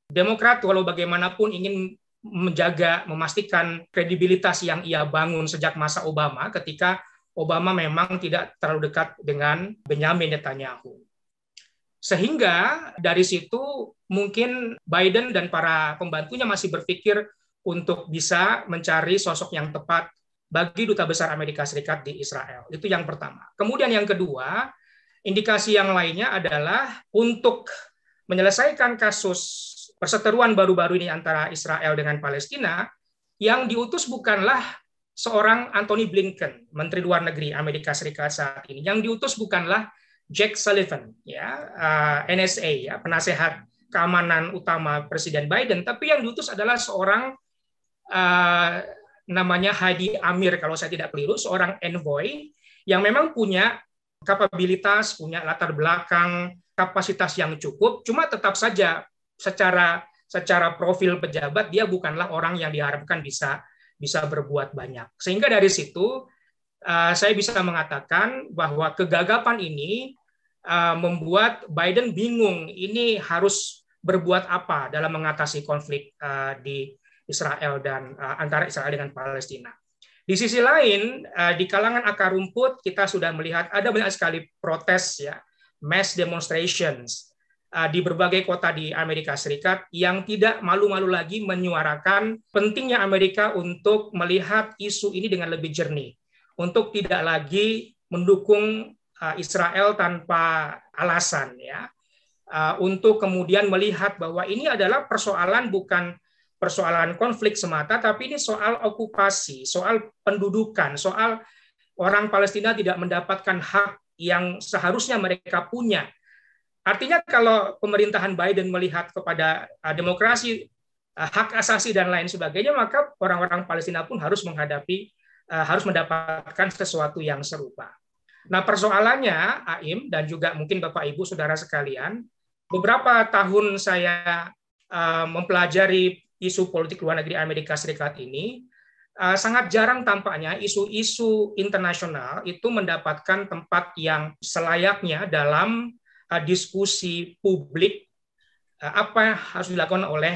S4: Demokrat walau bagaimanapun ingin memastikan kredibilitas yang ia bangun sejak masa Obama, ketika Obama memang tidak terlalu dekat dengan Benjamin Netanyahu. Sehingga dari situ mungkin Biden dan para pembantunya masih berpikir untuk bisa mencari sosok yang tepat bagi duta besar Amerika Serikat di Israel. Itu yang pertama. Kemudian yang kedua, indikasi yang lainnya adalah untuk menyelesaikan kasus perseteruan baru-baru ini antara Israel dengan Palestina, yang diutus bukanlah seorang Antony Blinken, Menteri Luar Negeri Amerika Serikat saat ini. Yang diutus bukanlah Jake Sullivan, ya, NSA, ya, penasehat keamanan utama Presiden Biden, tapi yang diutus adalah seorang namanya Hadi Amir, kalau saya tidak keliru, seorang envoy yang memang punya kapabilitas, punya latar belakang, kapasitas yang cukup, cuma tetap saja secara profil pejabat dia bukanlah orang yang diharapkan bisa berbuat banyak. Sehingga dari situ saya bisa mengatakan bahwa kegagapan ini membuat Biden bingung ini harus berbuat apa dalam mengatasi konflik di Israel dan antara Israel dengan Palestina. Di sisi lain, di kalangan akar rumput kita sudah melihat ada banyak sekali protes ya, mass demonstrations di berbagai kota di Amerika Serikat yang tidak malu-malu lagi menyuarakan pentingnya Amerika untuk melihat isu ini dengan lebih jernih, untuk tidak lagi mendukung Israel tanpa alasan ya, untuk kemudian melihat bahwa ini adalah persoalan bukan persoalan konflik semata, tapi ini soal okupasi, soal pendudukan, soal orang Palestina tidak mendapatkan hak yang seharusnya mereka punya. Artinya kalau pemerintahan Biden melihat kepada demokrasi, hak asasi dan lain sebagainya, maka orang-orang Palestina pun harus mendapatkan sesuatu yang serupa. Nah, persoalannya, Aim dan juga mungkin Bapak Ibu Saudara sekalian, beberapa tahun saya mempelajari isu politik luar negeri Amerika Serikat ini, sangat jarang tampaknya isu-isu internasional itu mendapatkan tempat yang selayaknya dalam diskusi publik apa yang harus dilakukan oleh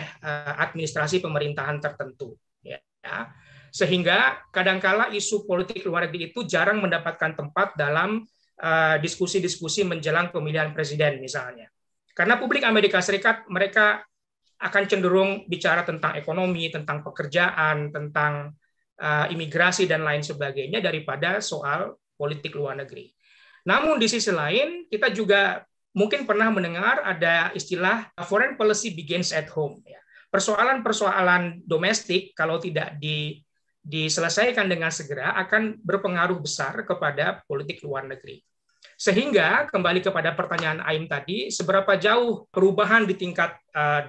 S4: administrasi pemerintahan tertentu, ya. Sehingga kadangkala isu politik luar negeri itu jarang mendapatkan tempat dalam diskusi-diskusi menjelang pemilihan presiden misalnya, karena publik Amerika Serikat mereka akan cenderung bicara tentang ekonomi, tentang pekerjaan, tentang imigrasi dan lain sebagainya daripada soal politik luar negeri. Namun di sisi lain kita juga mungkin pernah mendengar ada istilah foreign policy begins at home. Persoalan-persoalan domestik kalau tidak diselesaikan dengan segera akan berpengaruh besar kepada politik luar negeri. Sehingga kembali kepada pertanyaan Aim tadi, seberapa jauh perubahan di tingkat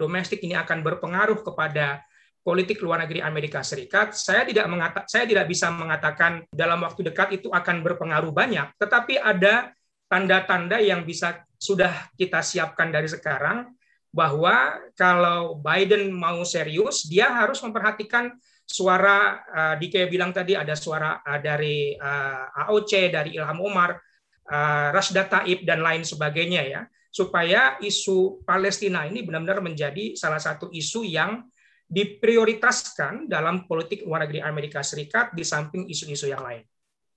S4: domestik ini akan berpengaruh kepada politik luar negeri Amerika Serikat, saya tidak bisa mengatakan dalam waktu dekat itu akan berpengaruh banyak, tetapi ada tanda-tanda yang sudah kita siapkan dari sekarang, bahwa kalau Biden mau serius, dia harus memperhatikan suara, Dike bilang tadi ada suara dari AOC, dari Ilham Omar, Rashida Tlaib, dan lain sebagainya ya, supaya isu Palestina ini benar-benar menjadi salah satu isu yang diprioritaskan dalam politik luar negeri Amerika Serikat di samping isu-isu yang lain.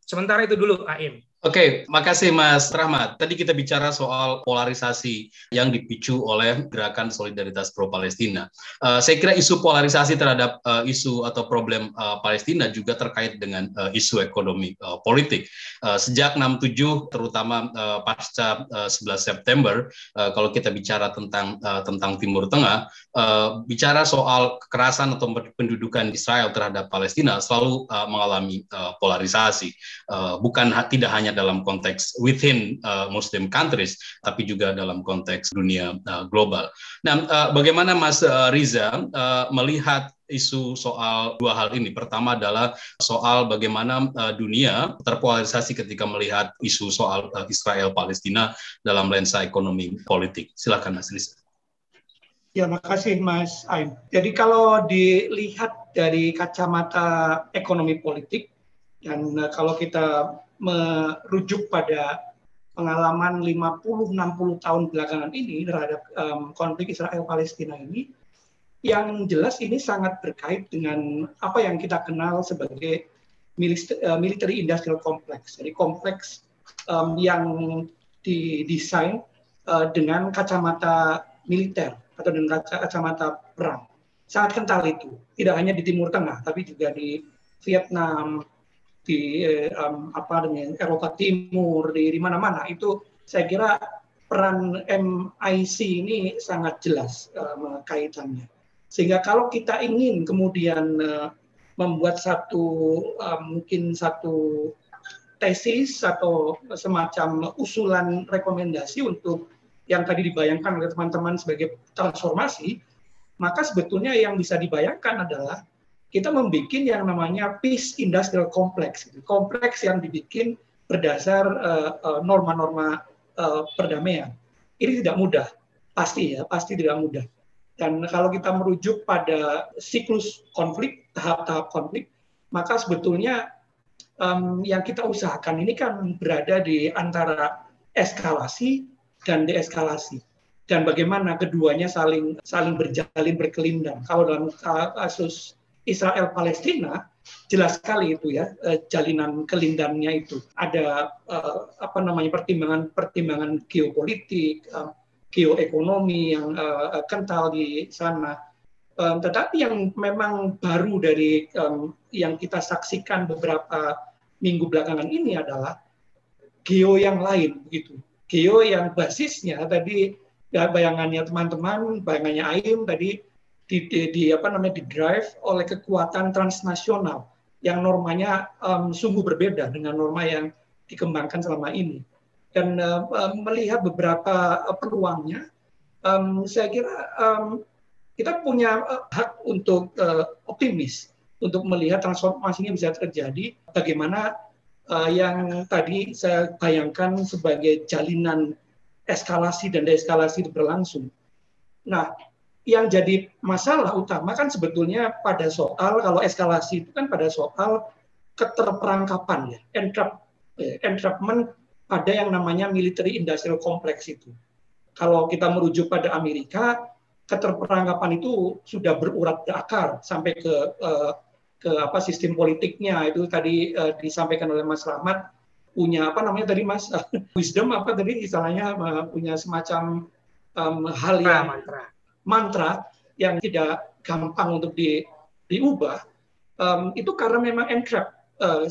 S4: Sementara itu dulu, Aim.
S1: Oke, makasih Mas Rahmat. Tadi kita bicara soal polarisasi yang dipicu oleh gerakan solidaritas pro-Palestina. Saya kira isu polarisasi terhadap isu atau problem Palestina juga terkait dengan isu ekonomi politik. Sejak 67, terutama pasca 11 September, kalau kita bicara tentang Timur Tengah, bicara soal kekerasan atau pendudukan Israel terhadap Palestina selalu mengalami polarisasi. Bukan tidak hanya dalam konteks within Muslim countries, tapi juga dalam konteks dunia global. Nah, bagaimana Mas Riza melihat isu soal dua hal ini? Pertama adalah soal bagaimana dunia terpolarisasi ketika melihat isu soal Israel-Palestina dalam lensa ekonomi politik. Silakan Mas Riza.
S5: Ya, makasih Mas Aim. Jadi kalau dilihat dari kacamata ekonomi politik, dan kalau kita merujuk pada pengalaman 50-60 tahun belakangan ini terhadap konflik Israel-Palestina ini, yang jelas ini sangat terkait dengan apa yang kita kenal sebagai military industrial complex. Jadi kompleks yang didesain dengan kacamata militer atau dengan kacamata perang. Sangat kental itu. Tidak hanya di Timur Tengah, tapi juga di Vietnam, di Eropa Timur, di mana-mana. Itu saya kira peran MIC ini sangat jelas kaitannya. Sehingga kalau kita ingin kemudian membuat mungkin satu tesis atau semacam usulan rekomendasi untuk yang tadi dibayangkan oleh teman-teman sebagai transformasi, maka sebetulnya yang bisa dibayangkan adalah kita membuat yang namanya peace industrial complex, kompleks yang dibikin berdasar norma-norma perdamaian. Ini tidak mudah, pasti tidak mudah. Dan kalau kita merujuk pada siklus konflik, tahap-tahap konflik, maka sebetulnya yang kita usahakan ini kan berada di antara eskalasi dan deeskalasi. Dan bagaimana keduanya saling berjalin berkelindan. Kalau dalam kasus Israel-Palestina, jelas sekali itu ya, jalinan kelindannya itu. Ada pertimbangan geopolitik, geoekonomi yang kental di sana. Tetapi yang memang baru dari yang kita saksikan beberapa minggu belakangan ini adalah geo yang lain, begitu. Geo yang basisnya tadi ya, bayangannya teman-teman, bayangannya Aim tadi di-drive oleh kekuatan transnasional yang normanya sungguh berbeda dengan norma yang dikembangkan selama ini. Dan melihat beberapa peluangnya, saya kira kita punya hak untuk optimis, untuk melihat transformasi ini bisa terjadi, bagaimana yang tadi saya bayangkan sebagai jalinan eskalasi dan deeskalasi itu berlangsung. Nah, yang jadi masalah utama kan sebetulnya pada soal, kalau eskalasi itu kan pada soal keterperangkapan, ya, entrapment pada yang namanya military industrial complex itu. Kalau kita merujuk pada Amerika, keterperangkapan itu sudah berurat ke akar sampai ke sistem politiknya. Itu tadi disampaikan oleh Mas Rahmat, punya tadi Mas wisdom istilahnya, punya semacam hal yang mantra yang tidak gampang untuk diubah, itu karena memang entrap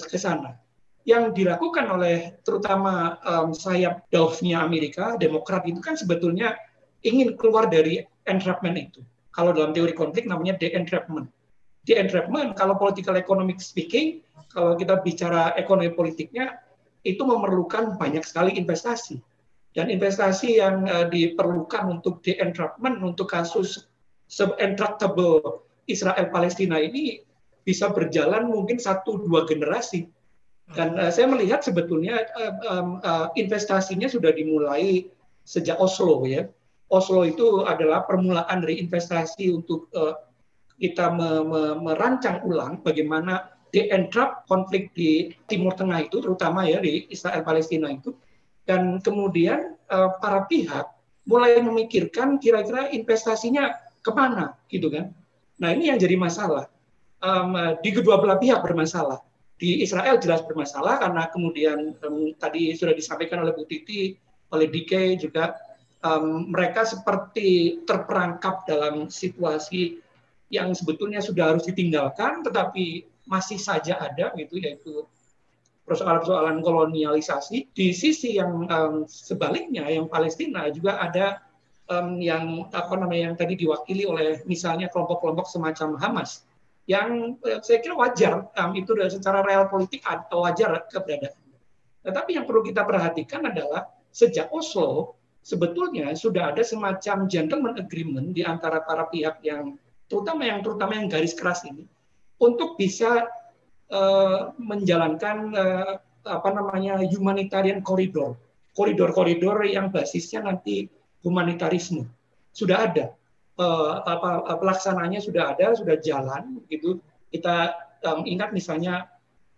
S5: ke sana. Yang dilakukan oleh terutama sayap Dauf-nya Amerika, Demokrat itu kan sebetulnya ingin keluar dari entrapment itu. Kalau dalam teori konflik namanya de-entrapment. De-entrapment, kalau political economic speaking, kalau kita bicara ekonomi politiknya, itu memerlukan banyak sekali investasi. Dan investasi yang diperlukan untuk de-entrapment, untuk kasus sub-entractable Israel-Palestina ini bisa berjalan mungkin 1-2 generasi. Dan saya melihat sebetulnya investasinya sudah dimulai sejak Oslo, ya. Oslo itu adalah permulaan dari investasi untuk kita merancang ulang bagaimana de-entrap konflik di Timur Tengah itu, terutama ya di Israel-Palestina itu. Dan kemudian para pihak mulai memikirkan kira-kira investasinya kemana, gitu kan. Nah, ini yang jadi masalah. Di kedua belah pihak bermasalah. Di Israel jelas bermasalah karena kemudian tadi sudah disampaikan oleh Bu Titi, oleh Dike juga, mereka seperti terperangkap dalam situasi yang sebetulnya sudah harus ditinggalkan, tetapi masih saja ada, gitu, yaitu persoalan-persoalan kolonialisasi. Di sisi yang sebaliknya, yang Palestina juga ada yang yang tadi diwakili oleh misalnya kelompok-kelompok semacam Hamas, yang saya kira wajar, itu secara real politik atau wajar keberadaan. Tetapi yang perlu kita perhatikan adalah sejak Oslo sebetulnya sudah ada semacam gentleman agreement di antara para pihak yang terutama yang garis keras ini untuk bisa menjalankan humanitarian koridor yang basisnya nanti humanitarisme. Sudah ada. Pelaksananya sudah ada, sudah jalan, gitu. Kita ingat misalnya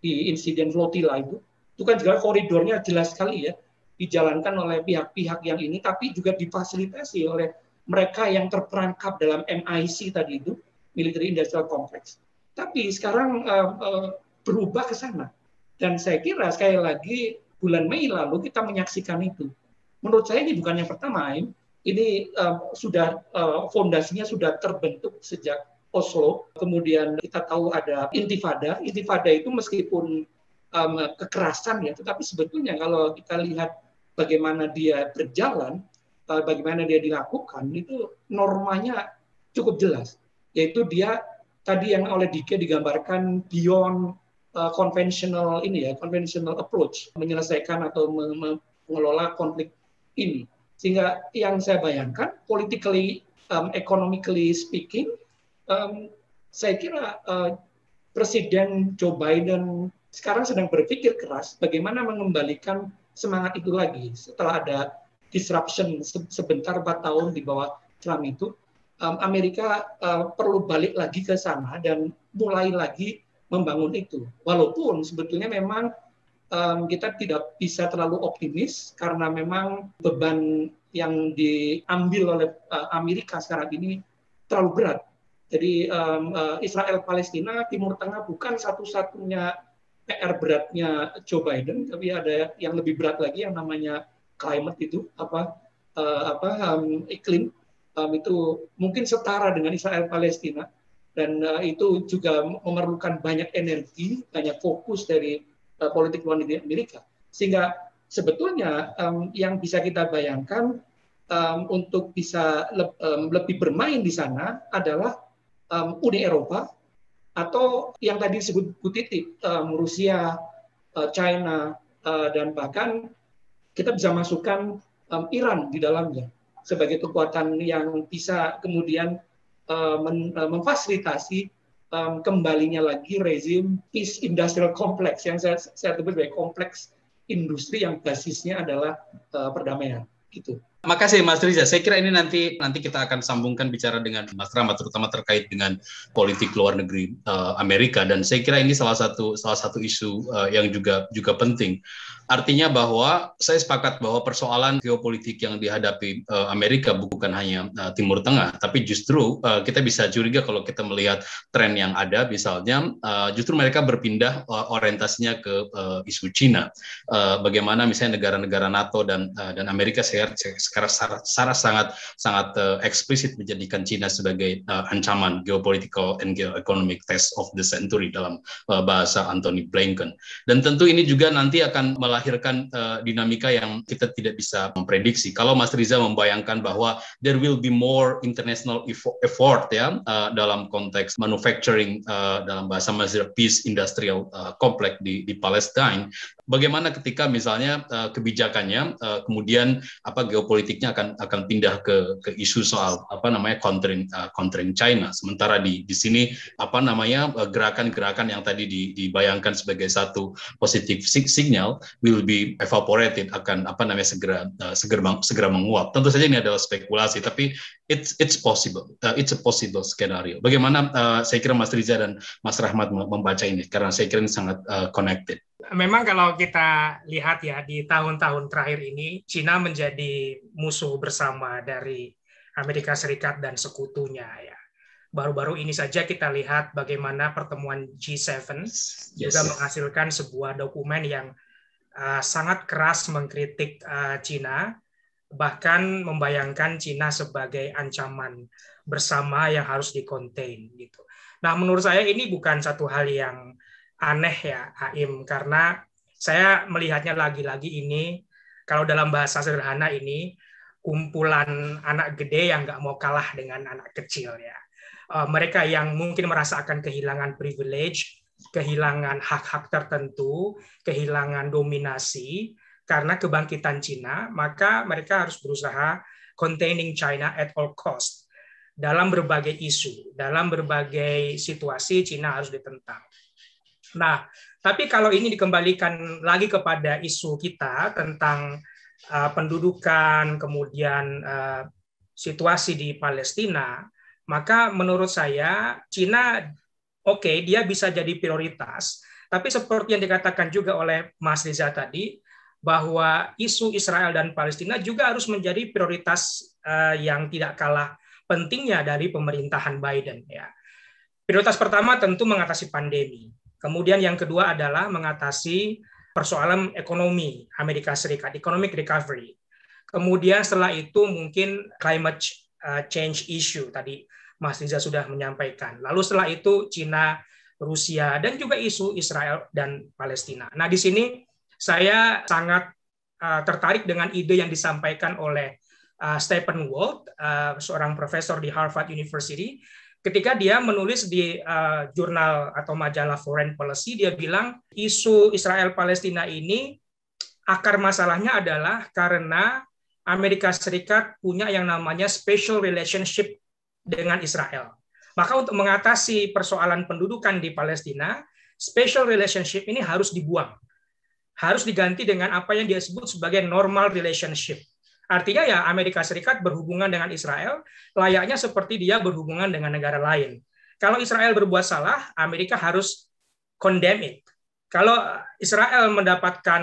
S5: di insiden flotilla itu kan juga koridornya jelas sekali ya, dijalankan oleh pihak-pihak yang ini, tapi juga difasilitasi oleh mereka yang terperangkap dalam MIC tadi itu, Military Industrial Complex. Tapi sekarang berubah ke sana, dan saya kira sekali lagi bulan Mei lalu kita menyaksikan itu. Menurut saya ini bukan yang pertama, ini sudah fondasinya sudah terbentuk sejak Oslo. Kemudian kita tahu ada intifada. Intifada itu meskipun kekerasan ya, tetapi sebetulnya kalau kita lihat bagaimana dia berjalan, bagaimana dia dilakukan, itu normanya cukup jelas. Yaitu dia tadi yang oleh Dike digambarkan beyond conventional approach menyelesaikan atau mengelola konflik ini. Sehingga yang saya bayangkan, politically, economically speaking, saya kira Presiden Joe Biden sekarang sedang berpikir keras bagaimana mengembalikan semangat itu lagi. Setelah ada disruption sebentar 4 tahun di bawah Trump itu, Amerika perlu balik lagi ke sana dan mulai lagi membangun itu. Walaupun sebetulnya memang kita tidak bisa terlalu optimis karena memang beban yang diambil oleh Amerika sekarang ini terlalu berat. Jadi Israel Palestina Timur Tengah bukan satu-satunya PR beratnya Joe Biden, tapi ada yang lebih berat lagi yang namanya climate itu iklim, itu mungkin setara dengan Israel Palestina, dan itu juga memerlukan banyak energi, banyak fokus dari politik luar negeri Amerika. Sehingga sebetulnya yang bisa kita bayangkan untuk bisa lebih bermain di sana adalah Uni Eropa, atau yang tadi disebut Bu Titi, Rusia, China, dan bahkan kita bisa masukkan Iran di dalamnya sebagai kekuatan yang bisa kemudian memfasilitasi kembalinya lagi rezim Peace Industrial Complex yang saya sebut sebagai kompleks industri yang basisnya adalah perdamaian, gitu.
S1: Makasih Mas Riza. Saya kira ini nanti kita akan sambungkan bicara dengan Mas Rahmat, terutama terkait dengan politik luar negeri Amerika, dan saya kira ini salah satu isu yang juga penting. Artinya bahwa saya sepakat bahwa persoalan geopolitik yang dihadapi Amerika bukan hanya Timur Tengah, tapi justru kita bisa curiga kalau kita melihat tren yang ada, misalnya justru mereka berpindah orientasinya ke isu Cina. Bagaimana misalnya negara-negara NATO dan Amerika sekarang secara sangat eksplisit menjadikan Cina sebagai ancaman geopolitical and geoeconomic test of the century dalam bahasa Antony Blinken. Dan tentu ini juga nanti akan melahirkan dinamika yang kita tidak bisa memprediksi. Kalau Mas Riza membayangkan bahwa there will be more international effort ya dalam konteks manufacturing, dalam bahasa Mesir Peace Industrial Complex di Palestine, bagaimana ketika misalnya kebijakannya kemudian geopolitiknya akan pindah ke isu soal countering China, sementara di sini gerakan-gerakan yang tadi dibayangkan sebagai satu positive signal will be evaporated, akan segera menguap. Tentu saja ini adalah spekulasi, tapi it's possible, it's a possible scenario. Bagaimana saya kira Mas Riza dan Mas Rahmat membaca ini, karena saya kira ini sangat connected.
S4: Memang kalau kita lihat ya, di tahun-tahun terakhir ini Cina menjadi musuh bersama dari Amerika Serikat dan sekutunya ya. baru-baru ini saja kita lihat bagaimana pertemuan G7 juga menghasilkan sebuah dokumen yang sangat keras mengkritik Cina, bahkan membayangkan Cina sebagai ancaman bersama yang harus di-contain gitu. Nah, menurut saya ini bukan satu hal yang aneh ya, Aim, karena saya melihatnya lagi-lagi ini, kalau dalam bahasa sederhana ini, kumpulan anak gede yang nggak mau kalah dengan anak kecil ya. Mereka yang mungkin merasa akan kehilangan privilege, kehilangan hak-hak tertentu, kehilangan dominasi karena kebangkitan Cina, maka mereka harus berusaha containing China at all cost. Dalam berbagai isu, dalam berbagai situasi, Cina harus ditentang. Nah, tapi kalau ini dikembalikan lagi kepada isu kita tentang pendudukan, kemudian situasi di Palestina, maka menurut saya Cina dia bisa jadi prioritas, tapi seperti yang dikatakan juga oleh Mas Riza tadi, bahwa isu Israel dan Palestina juga harus menjadi prioritas yang tidak kalah pentingnya dari pemerintahan Biden ya. Prioritas pertama tentu mengatasi pandemi. Kemudian yang kedua adalah mengatasi persoalan ekonomi Amerika Serikat, economic recovery. Kemudian setelah itu mungkin climate change issue tadi Mas Riza sudah menyampaikan. Lalu setelah itu Cina, Rusia, dan juga isu Israel dan Palestina. Nah, di sini saya sangat tertarik dengan ide yang disampaikan oleh Stephen Walt, seorang profesor di Harvard University. Ketika dia menulis di jurnal atau majalah Foreign Policy, dia bilang isu Israel-Palestina ini akar masalahnya adalah karena Amerika Serikat punya yang namanya special relationship dengan Israel. Maka untuk mengatasi persoalan pendudukan di Palestina, special relationship ini harus dibuang. Harus diganti dengan apa yang dia sebut sebagai normal relationship. Artinya ya Amerika Serikat berhubungan dengan Israel layaknya seperti dia berhubungan dengan negara lain. Kalau Israel berbuat salah, Amerika harus condemn it. Kalau Israel mendapatkan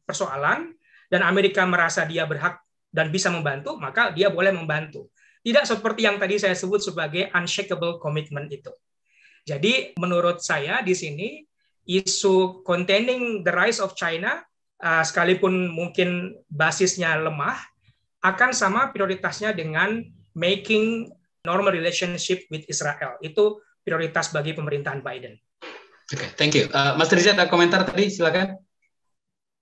S4: persoalan dan Amerika merasa dia berhak dan bisa membantu, maka dia boleh membantu. Tidak seperti yang tadi saya sebut sebagai unshakable commitment itu. Jadi menurut saya di sini isu containing the rise of China, sekalipun mungkin basisnya lemah, akan sama prioritasnya dengan making normal relationship with Israel. Itu prioritas bagi pemerintahan Biden.
S1: Oke, thank you. Mas Riza ada komentar tadi, silakan.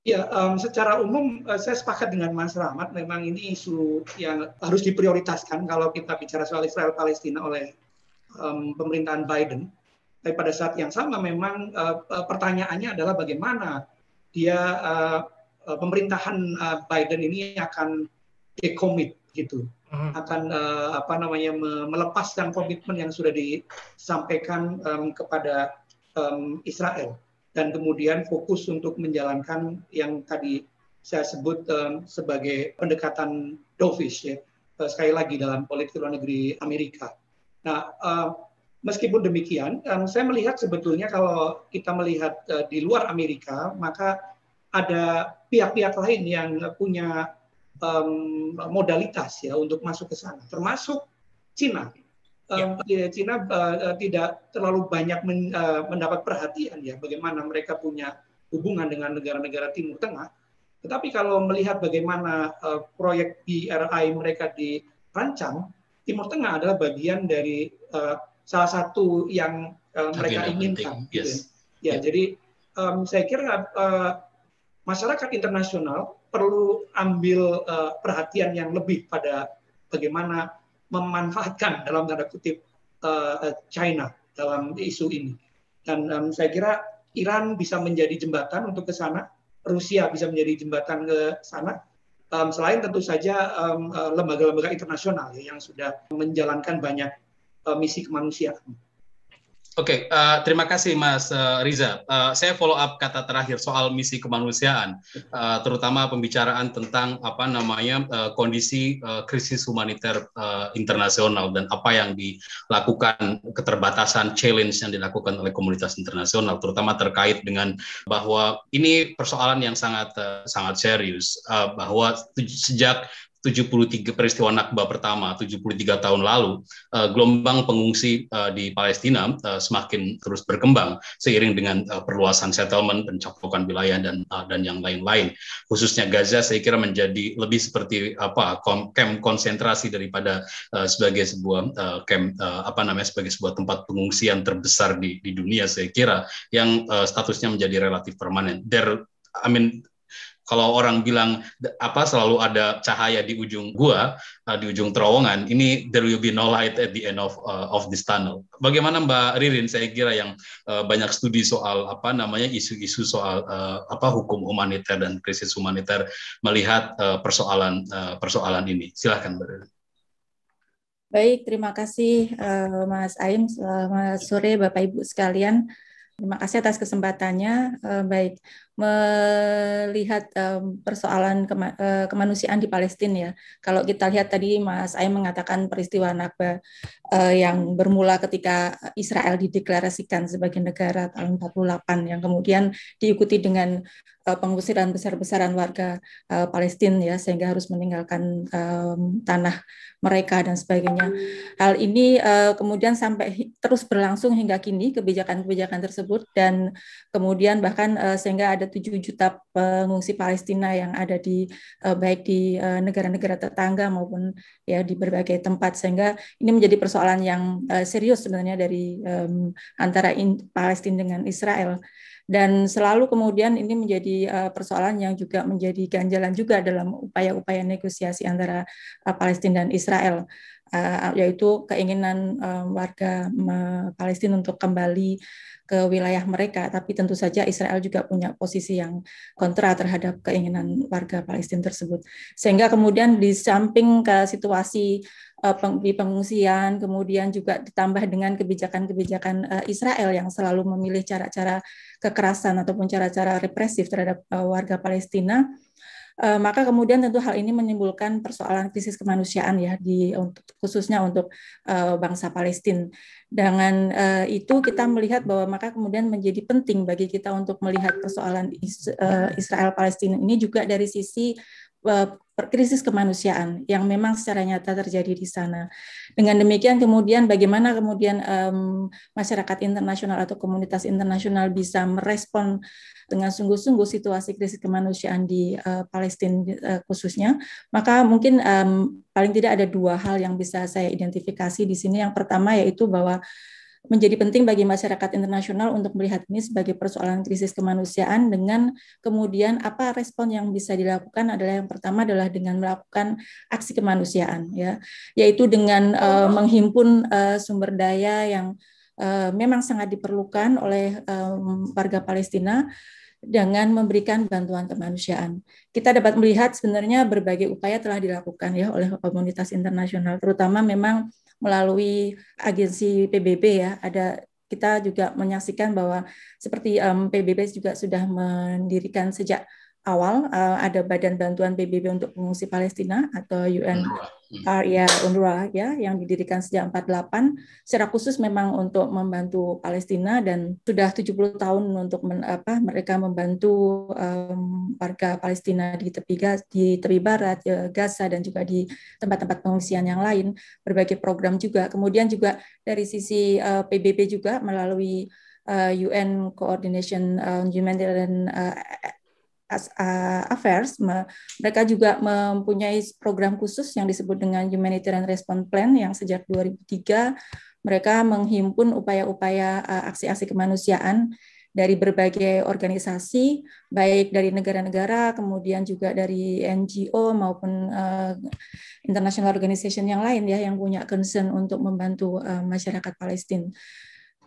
S5: Ya, secara umum saya sepakat dengan Mas Rahmat. Memang ini isu yang harus diprioritaskan kalau kita bicara soal Israel Palestina oleh pemerintahan Biden. Tapi pada saat yang sama memang pertanyaannya adalah bagaimana dia pemerintahan Biden ini akan decommit gitu, akan melepaskan komitmen yang sudah disampaikan kepada Israel. Dan kemudian fokus untuk menjalankan yang tadi saya sebut sebagai pendekatan dovish ya, sekali lagi dalam politik luar negeri Amerika. Nah, meskipun demikian, saya melihat sebetulnya kalau kita melihat di luar Amerika, maka ada pihak-pihak lain yang punya modalitas ya untuk masuk ke sana, termasuk Cina. Cina tidak terlalu banyak mendapat perhatian ya bagaimana mereka punya hubungan dengan negara-negara Timur Tengah. Tetapi kalau melihat bagaimana proyek BRI mereka dirancang, Timur Tengah adalah bagian dari salah satu yang mereka inginkan. Gitu. Ya, jadi saya kira masyarakat internasional perlu ambil perhatian yang lebih pada bagaimana memanfaatkan dalam tanda kutip China dalam isu ini. Dan saya kira Iran bisa menjadi jembatan untuk ke sana, Rusia bisa menjadi jembatan ke sana, selain tentu saja lembaga-lembaga internasional yang sudah menjalankan banyak misi kemanusiaan.
S1: Oke, terima kasih Mas Riza. Saya follow up kata terakhir soal misi kemanusiaan, terutama pembicaraan tentang kondisi krisis humaniter internasional dan apa yang dilakukan, keterbatasan challenge yang dilakukan oleh komunitas internasional, terutama terkait dengan bahwa ini persoalan yang sangat serius, bahwa sejak 73 peristiwa Nakba pertama 73 tahun lalu, gelombang pengungsi di Palestina semakin terus berkembang seiring dengan perluasan settlement, pencaplokan wilayah dan yang lain-lain. Khususnya Gaza saya kira menjadi lebih seperti kamp konsentrasi daripada sebagai sebuah sebagai sebuah tempat pengungsian terbesar di dunia, saya kira, yang statusnya menjadi relatif permanen. Kalau orang bilang selalu ada cahaya di ujung gua, di ujung terowongan, ini there will be no light at the end of this tunnel. Bagaimana Mbak Ririn? Saya kira yang banyak studi soal isu-isu soal hukum humaniter dan krisis humaniter melihat persoalan ini. Silakan Mbak Ririn.
S6: Baik, terima kasih Mas Aim. Selamat sore Bapak Ibu sekalian. Terima kasih atas kesempatannya. Baik, melihat persoalan kemanusiaan di Palestina ya. Kalau kita lihat tadi Mas Aim mengatakan peristiwa Nakba yang bermula ketika Israel dideklarasikan sebagai negara tahun 48, yang kemudian diikuti dengan pengusiran besar-besaran warga Palestina ya, sehingga harus meninggalkan tanah mereka dan sebagainya. Hal ini kemudian sampai terus berlangsung hingga kini kebijakan-kebijakan tersebut, dan kemudian bahkan sehingga ada 7 juta pengungsi Palestina yang ada di baik di negara-negara tetangga maupun ya di berbagai tempat, sehingga ini menjadi persoalan yang serius sebenarnya dari antara Palestina dengan Israel. Dan selalu kemudian ini menjadi persoalan yang juga menjadi ganjalan juga dalam upaya-upaya negosiasi antara Palestina dan Israel, yaitu keinginan warga Palestina untuk kembali ke wilayah mereka, tapi tentu saja Israel juga punya posisi yang kontra terhadap keinginan warga Palestina tersebut. Sehingga kemudian di samping ke situasi di pengungsian, kemudian juga ditambah dengan kebijakan-kebijakan Israel yang selalu memilih cara-cara kekerasan ataupun cara-cara represif terhadap warga Palestina, maka kemudian tentu hal ini menimbulkan persoalan krisis kemanusiaan ya khususnya untuk bangsa Palestina. Dengan itu kita melihat bahwa maka kemudian menjadi penting bagi kita untuk melihat persoalan Israel Palestina ini juga dari sisi krisis kemanusiaan yang memang secara nyata terjadi di sana. Dengan demikian kemudian bagaimana kemudian masyarakat internasional atau komunitas internasional bisa merespon dengan sungguh-sungguh situasi krisis kemanusiaan di Palestina khususnya, maka mungkin paling tidak ada 2 hal yang bisa saya identifikasi di sini. Yang pertama yaitu bahwa menjadi penting bagi masyarakat internasional untuk melihat ini sebagai persoalan krisis kemanusiaan, dengan kemudian apa respon yang bisa dilakukan adalah yang pertama adalah dengan melakukan aksi kemanusiaan ya, yaitu dengan menghimpun sumber daya yang memang sangat diperlukan oleh warga Palestina dengan memberikan bantuan kemanusiaan. Kita dapat melihat sebenarnya berbagai upaya telah dilakukan ya oleh komunitas internasional, terutama memang melalui agensi PBB ya. Kita juga menyaksikan bahwa seperti PBB juga sudah mendirikan sejak awal ada Badan Bantuan PBB untuk Pengungsi Palestina atau UNRWA ya, yang didirikan sejak 48 secara khusus memang untuk membantu Palestina, dan sudah 70 tahun untuk mereka membantu warga Palestina di tepi barat, Gaza, dan juga di tempat-tempat pengungsian yang lain, berbagai program juga. Kemudian juga dari sisi PBB juga melalui UN Coordination on Humanitarian Affairs, mereka juga mempunyai program khusus yang disebut dengan Humanitarian Response Plan yang sejak 2003 mereka menghimpun upaya-upaya aksi-aksi kemanusiaan dari berbagai organisasi, baik dari negara-negara, kemudian juga dari NGO maupun international organization yang lain ya, yang punya concern untuk membantu masyarakat Palestina.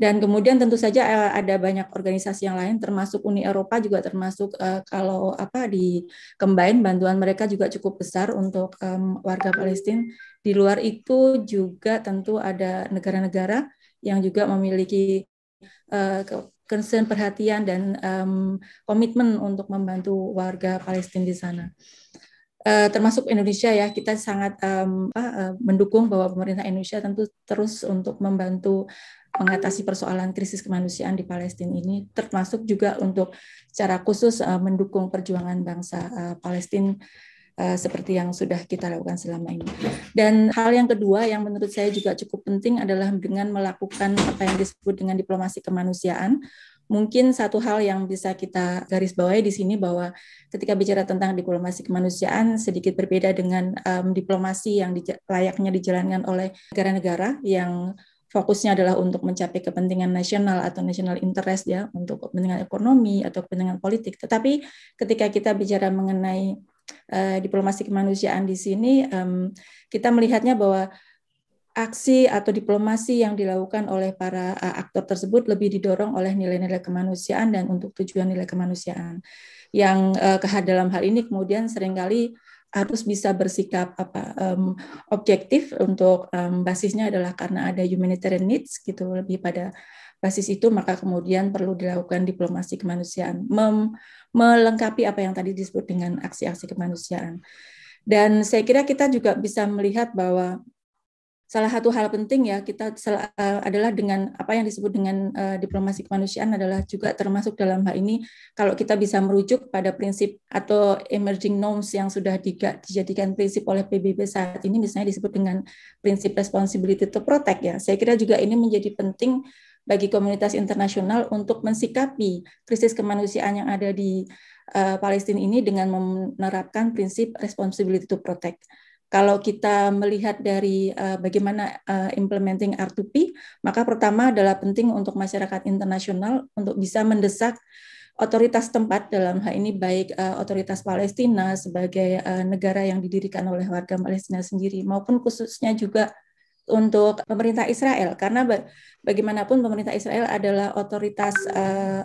S6: Dan kemudian tentu saja ada banyak organisasi yang lain, termasuk Uni Eropa juga termasuk kalau di combine bantuan mereka juga cukup besar untuk warga Palestina. Di luar itu juga tentu ada negara-negara yang juga memiliki concern, perhatian, dan komitmen untuk membantu warga Palestina di sana. Termasuk Indonesia ya, kita sangat mendukung bahwa pemerintah Indonesia tentu terus untuk membantu mengatasi persoalan krisis kemanusiaan di Palestina ini, termasuk juga untuk secara khusus mendukung perjuangan bangsa Palestina seperti yang sudah kita lakukan selama ini. Dan hal yang kedua yang menurut saya juga cukup penting adalah dengan melakukan apa yang disebut dengan diplomasi kemanusiaan. Mungkin satu hal yang bisa kita garis bawahi di sini bahwa ketika bicara tentang diplomasi kemanusiaan sedikit berbeda dengan diplomasi yang layaknya dijalankan oleh negara-negara yang fokusnya adalah untuk mencapai kepentingan nasional atau national interest ya, untuk kepentingan ekonomi atau kepentingan politik. Tetapi ketika kita bicara mengenai diplomasi kemanusiaan di sini, kita melihatnya bahwa aksi atau diplomasi yang dilakukan oleh para aktor tersebut lebih didorong oleh nilai-nilai kemanusiaan dan untuk tujuan nilai kemanusiaan. Yang dalam hal ini kemudian seringkali harus bisa bersikap objektif untuk basisnya adalah karena ada humanitarian needs gitu, lebih pada basis itu maka kemudian perlu dilakukan diplomasi kemanusiaan, melengkapi apa yang tadi disebut dengan aksi-aksi kemanusiaan. Dan saya kira kita juga bisa melihat bahwa salah satu hal penting ya kita adalah dengan apa yang disebut dengan diplomasi kemanusiaan adalah juga termasuk dalam hal ini kalau kita bisa merujuk pada prinsip atau emerging norms yang sudah dijadikan prinsip oleh PBB saat ini, misalnya disebut dengan prinsip responsibility to protect ya. Saya kira juga ini menjadi penting bagi komunitas internasional untuk mensikapi krisis kemanusiaan yang ada di Palestina ini dengan menerapkan prinsip responsibility to protect. Kalau kita melihat dari bagaimana implementing R2P, maka pertama adalah penting untuk masyarakat internasional untuk bisa mendesak otoritas tempat, dalam hal ini baik otoritas Palestina sebagai negara yang didirikan oleh warga Palestina sendiri, maupun khususnya juga untuk pemerintah Israel, karena bagaimanapun pemerintah Israel adalah otoritas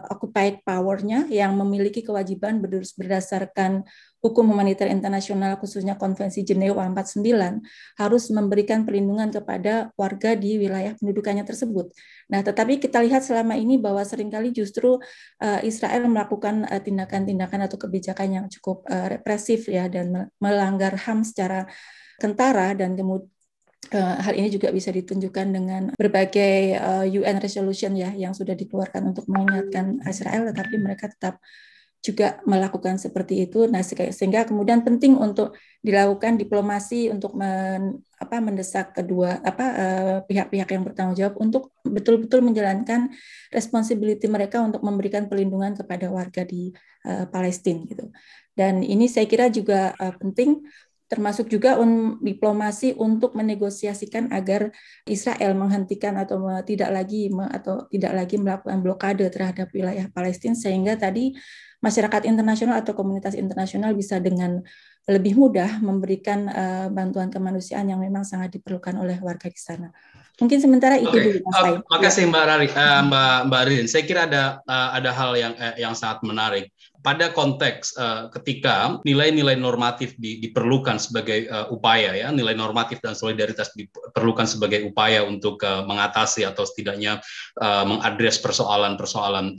S6: occupied power-nya yang memiliki kewajiban berdasarkan hukum humaniter internasional, khususnya Konvensi Jenewa 49, harus memberikan perlindungan kepada warga di wilayah pendudukannya tersebut. Nah, tetapi kita lihat selama ini bahwa seringkali justru Israel melakukan tindakan-tindakan atau kebijakan yang cukup represif ya, dan melanggar HAM secara kentara, dan kemudian hal ini juga bisa ditunjukkan dengan berbagai UN resolution ya yang sudah dikeluarkan untuk mengingatkan Israel, tetapi mereka tetap juga melakukan seperti itu. Nah, sehingga kemudian penting untuk dilakukan diplomasi untuk mendesak kedua pihak-pihak yang bertanggung jawab untuk betul-betul menjalankan responsibility mereka untuk memberikan perlindungan kepada warga di Palestina gitu. Dan ini saya kira juga penting, termasuk juga diplomasi untuk menegosiasikan agar Israel menghentikan atau tidak lagi melakukan blokade terhadap wilayah Palestina, sehingga tadi masyarakat internasional atau komunitas internasional bisa dengan lebih mudah memberikan bantuan kemanusiaan yang memang sangat diperlukan oleh warga di sana. Mungkin sementara itu dulu, Mas Aim.
S1: Makasih Mbak Ririn. Saya kira ada hal yang sangat menarik. Pada konteks ketika nilai-nilai normatif diperlukan sebagai upaya ya, nilai normatif dan solidaritas diperlukan sebagai upaya untuk mengatasi atau setidaknya mengadres persoalan-persoalan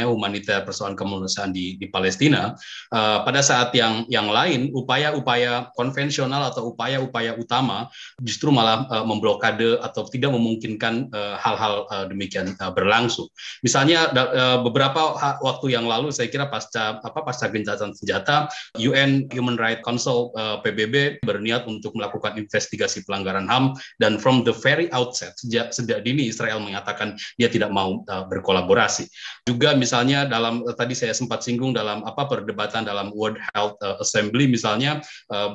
S1: humaniter, persoalan kemanusiaan di Palestina. Pada saat yang lain, upaya-upaya konvensional atau upaya-upaya utama justru malah memblokade atau tidak memungkinkan hal-hal demikian berlangsung. Misalnya beberapa waktu yang lalu, saya kira pasca gencatan senjata, UN Human Rights Council PBB berniat untuk melakukan investigasi pelanggaran HAM, dan from the very outset, sejak dini Israel mengatakan dia tidak mau berkolaborasi. Juga misalnya tadi saya sempat singgung dalam perdebatan dalam World Health Assembly misalnya,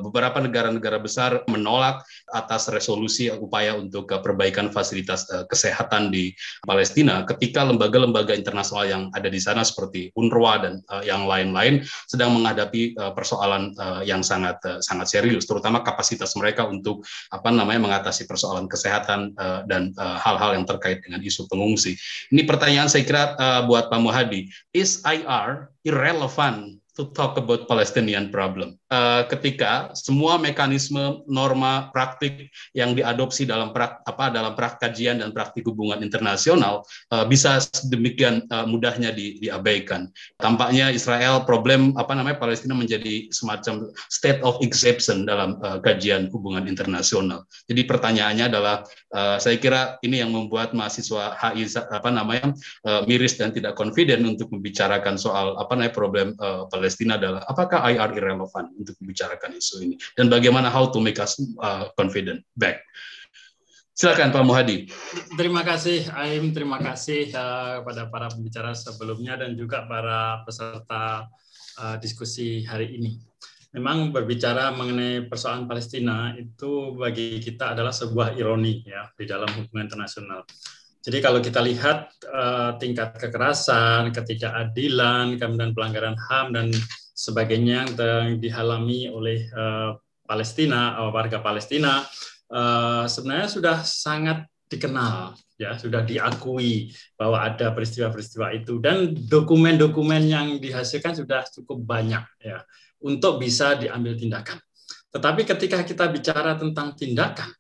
S1: beberapa negara-negara besar menolak atas resolusi upaya untuk perbaikan fasilitas kesehatan di Palestina ketika lembaga-lembaga internasional yang ada di sana seperti UNRWA dan yang lain-lain sedang menghadapi persoalan yang sangat serius, terutama kapasitas mereka untuk mengatasi persoalan kesehatan dan hal-hal yang terkait dengan isu pengungsi. Ini pertanyaan saya kira buat Pak Muhadi, is IR irrelevant to talk about Palestinian problem? Ketika semua mekanisme, norma, praktik yang diadopsi dalam kajian dan praktik hubungan internasional bisa sedemikian mudahnya diabaikan. Tampaknya Israel problem Palestina menjadi semacam state of exception dalam kajian hubungan internasional. Jadi pertanyaannya adalah saya kira ini yang membuat mahasiswa HI miris dan tidak confident untuk membicarakan soal problem Palestina Palestina adalah apakah IR irrelevant untuk membicarakan isu ini dan bagaimana how to make us confident back. Silakan Pak Muhadi.
S7: Terima kasih Aim, terima kasih kepada para pembicara sebelumnya dan juga para peserta diskusi hari ini. Memang berbicara mengenai persoalan Palestina itu bagi kita adalah sebuah ironi ya di dalam hubungan internasional. Jadi kalau kita lihat tingkat kekerasan, ketidakadilan, kemudian pelanggaran HAM dan sebagainya yang dialami oleh Palestina, warga Palestina, sebenarnya sudah sangat dikenal, ya sudah diakui bahwa ada peristiwa-peristiwa itu dan dokumen-dokumen yang dihasilkan sudah cukup banyak ya untuk bisa diambil tindakan. Tetapi ketika kita bicara tentang tindakan,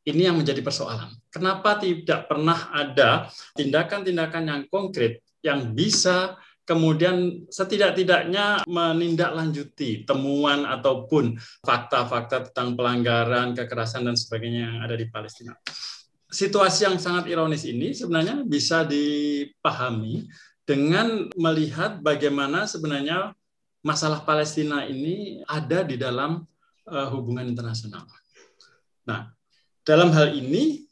S7: ini yang menjadi persoalan. Kenapa tidak pernah ada tindakan-tindakan yang konkret yang bisa kemudian setidak-tidaknya menindaklanjuti temuan ataupun fakta-fakta tentang pelanggaran, kekerasan, dan sebagainya yang ada di Palestina. Situasi yang sangat ironis ini sebenarnya bisa dipahami dengan melihat bagaimana sebenarnya masalah Palestina ini ada di dalam hubungan internasional. Nah, dalam hal ini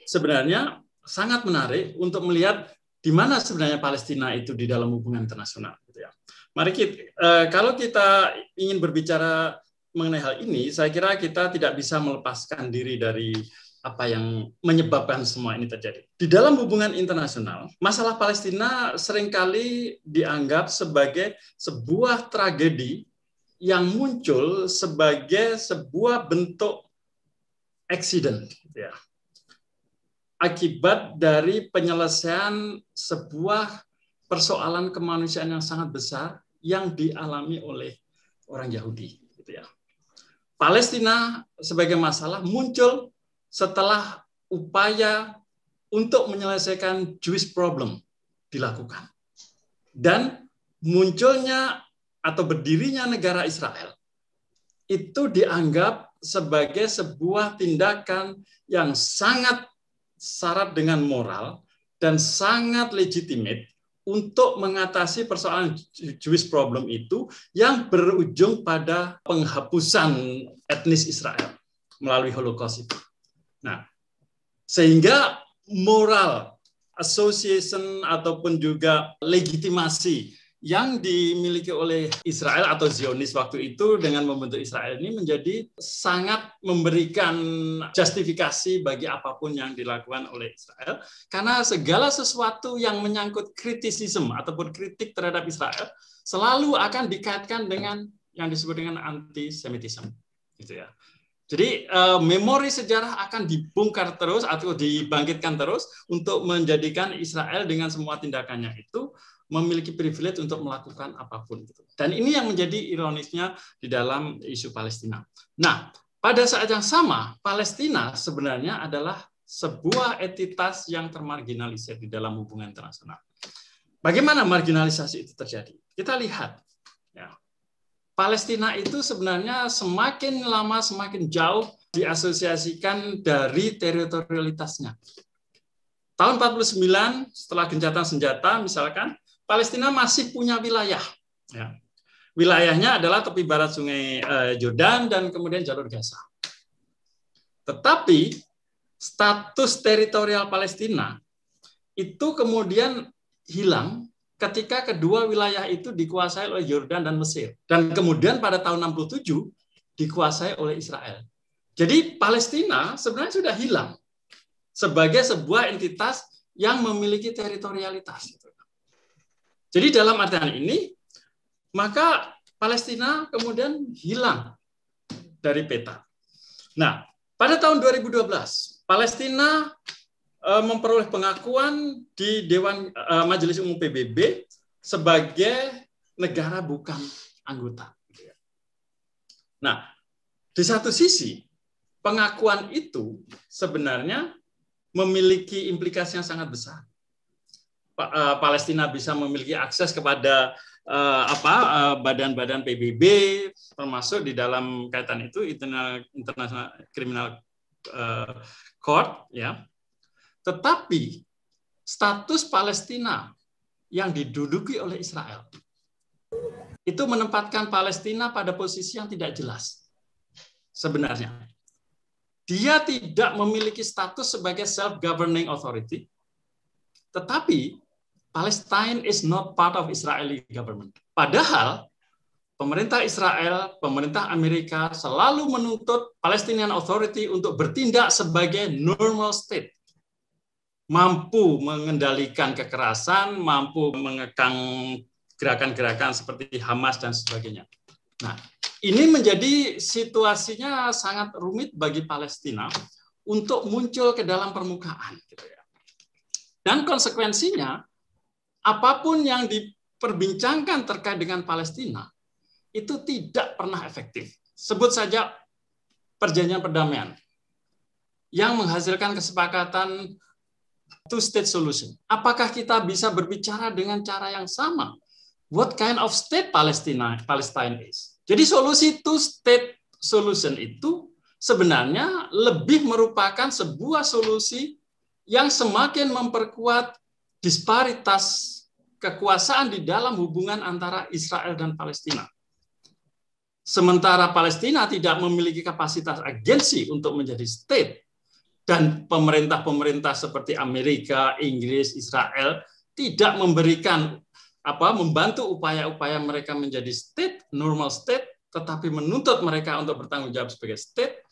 S7: sebenarnya sangat menarik untuk melihat di mana sebenarnya Palestina itu di dalam hubungan internasional. Mari kalau kita ingin berbicara mengenai hal ini, saya kira kita tidak bisa melepaskan diri dari apa yang menyebabkan semua ini terjadi. Di dalam hubungan internasional, masalah Palestina seringkali dianggap sebagai sebuah tragedi yang muncul sebagai sebuah bentuk accident, ya. Akibat dari penyelesaian sebuah persoalan kemanusiaan yang sangat besar yang dialami oleh orang Yahudi. Gitu ya. Palestina sebagai masalah muncul setelah upaya untuk menyelesaikan Jewish problem dilakukan. Dan munculnya atau berdirinya negara Israel itu dianggap sebagai sebuah tindakan yang sangat syarat dengan moral dan sangat legitimate untuk mengatasi persoalan Jewish problem itu yang berujung pada penghapusan etnis Israel melalui Holocaust itu. Nah, sehingga moral association ataupun juga legitimasi yang dimiliki oleh Israel atau Zionis waktu itu dengan membentuk Israel ini menjadi sangat memberikan justifikasi bagi apapun yang dilakukan oleh Israel, karena segala sesuatu yang menyangkut kritisisme ataupun kritik terhadap Israel selalu akan dikaitkan dengan yang disebut dengan antisemitisme, gitu ya. Jadi memori sejarah akan dibongkar terus atau dibangkitkan terus untuk menjadikan Israel dengan semua tindakannya itu memiliki privilege untuk melakukan apapun. Dan ini yang menjadi ironisnya di dalam isu Palestina. Nah, pada saat yang sama, Palestina sebenarnya adalah sebuah entitas yang termarginalisir di dalam hubungan internasional. Bagaimana marginalisasi itu terjadi? Kita lihat. Ya. Palestina itu sebenarnya semakin lama semakin jauh diasosiasikan dari teritorialitasnya. Tahun 49 setelah gencatan senjata misalkan Palestina masih punya wilayah. Ya. Wilayahnya adalah tepi barat Sungai Yordan dan kemudian jalur Gaza. Tetapi status teritorial Palestina itu kemudian hilang ketika kedua wilayah itu dikuasai oleh Yordan dan Mesir. Dan kemudian pada tahun 67 dikuasai oleh Israel. Jadi Palestina sebenarnya sudah hilang sebagai sebuah entitas yang memiliki teritorialitas. Jadi dalam artian ini, maka Palestina kemudian hilang dari peta. Nah, pada tahun 2012, Palestina memperoleh pengakuan di Dewan Majelis Umum PBB sebagai negara bukan anggota. Nah, di satu sisi, pengakuan itu sebenarnya memiliki implikasi yang sangat besar. Palestina bisa memiliki akses kepada badan-badan PBB, termasuk di dalam kaitan itu International Criminal Court, ya. Tetapi status Palestina yang diduduki oleh Israel itu menempatkan Palestina pada posisi yang tidak jelas. Sebenarnya, dia tidak memiliki status sebagai self-governing authority, tetapi Palestine is not part of Israeli government. Padahal pemerintah Israel, pemerintah Amerika selalu menuntut Palestinian Authority untuk bertindak sebagai normal state. Mampu mengendalikan kekerasan, mampu mengekang gerakan-gerakan seperti Hamas dan sebagainya. Nah, ini menjadi situasinya sangat rumit bagi Palestina untuk muncul ke dalam permukaan. Dan konsekuensinya, apapun yang diperbincangkan terkait dengan Palestina, itu tidak pernah efektif. Sebut saja perjanjian perdamaian yang menghasilkan kesepakatan two-state solution. Apakah kita bisa berbicara dengan cara yang sama? What kind of state Palestine is? Jadi solusi two-state solution itu sebenarnya lebih merupakan sebuah solusi yang semakin memperkuat disparitas kekuasaan di dalam hubungan antara Israel dan Palestina. Sementara Palestina tidak memiliki kapasitas agensi untuk menjadi state, dan pemerintah-pemerintah seperti Amerika, Inggris, Israel tidak memberikan membantu upaya-upaya mereka menjadi state, normal state, tetapi menuntut mereka untuk bertanggung jawab sebagai state.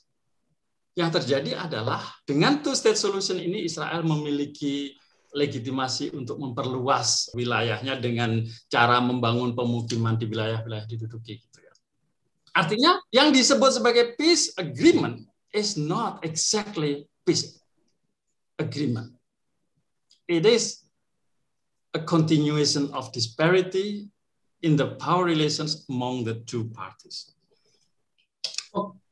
S7: Yang terjadi adalah dengan two-state solution ini Israel memiliki legitimasi untuk memperluas wilayahnya dengan cara membangun pemukiman di wilayah-wilayah diduduki. Artinya yang disebut sebagai peace agreement is not exactly peace agreement. It is a continuation of disparity in the power relations among the two parties.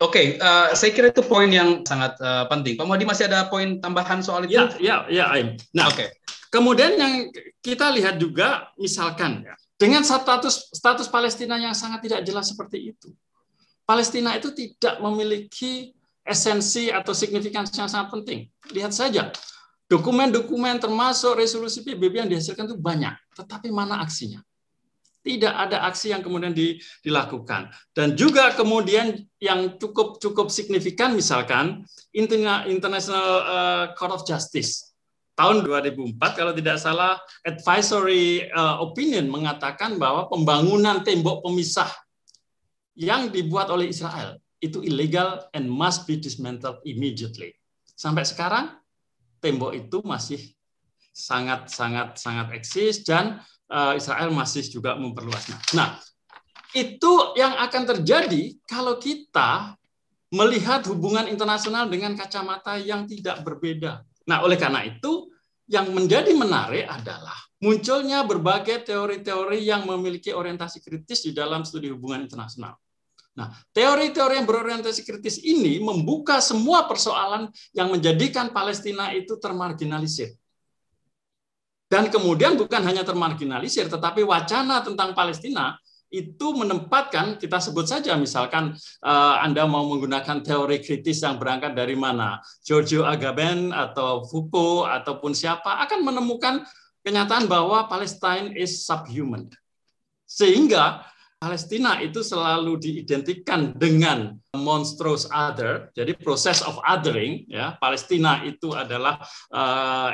S1: Oke, saya kira itu poin yang sangat penting. Pak Muhadi, masih ada poin tambahan soal itu?
S7: Ya, Aim. Nah, kemudian yang kita lihat juga, misalkan dengan status Palestina yang sangat tidak jelas seperti itu, Palestina itu tidak memiliki esensi atau signifikansi yang sangat penting. Lihat saja, dokumen-dokumen termasuk resolusi PBB yang dihasilkan itu banyak, tetapi mana aksinya? Tidak ada aksi yang kemudian dilakukan. Dan juga kemudian yang cukup signifikan, misalkan International Court of Justice tahun 2004 kalau tidak salah, advisory opinion mengatakan bahwa pembangunan tembok pemisah yang dibuat oleh Israel itu illegal and must be dismantled immediately. Sampai sekarang tembok itu masih sangat eksis dan Israel masih juga memperluasnya. Nah, itu yang akan terjadi kalau kita melihat hubungan internasional dengan kacamata yang tidak berbeda. Nah, oleh karena itu, yang menjadi menarik adalah munculnya berbagai teori-teori yang memiliki orientasi kritis di dalam studi hubungan internasional. Nah, teori-teori yang berorientasi kritis ini membuka semua persoalan yang menjadikan Palestina itu termarginalisir. Dan kemudian bukan hanya termarginalisir, tetapi wacana tentang Palestina itu menempatkan, kita sebut saja misalkan Anda mau menggunakan teori kritis yang berangkat dari mana, Giorgio Agamben atau Foucault ataupun siapa, akan menemukan kenyataan bahwa Palestine is subhuman. Sehingga Palestina itu selalu diidentikan dengan monstrous other, jadi proses of othering, ya, Palestina itu adalah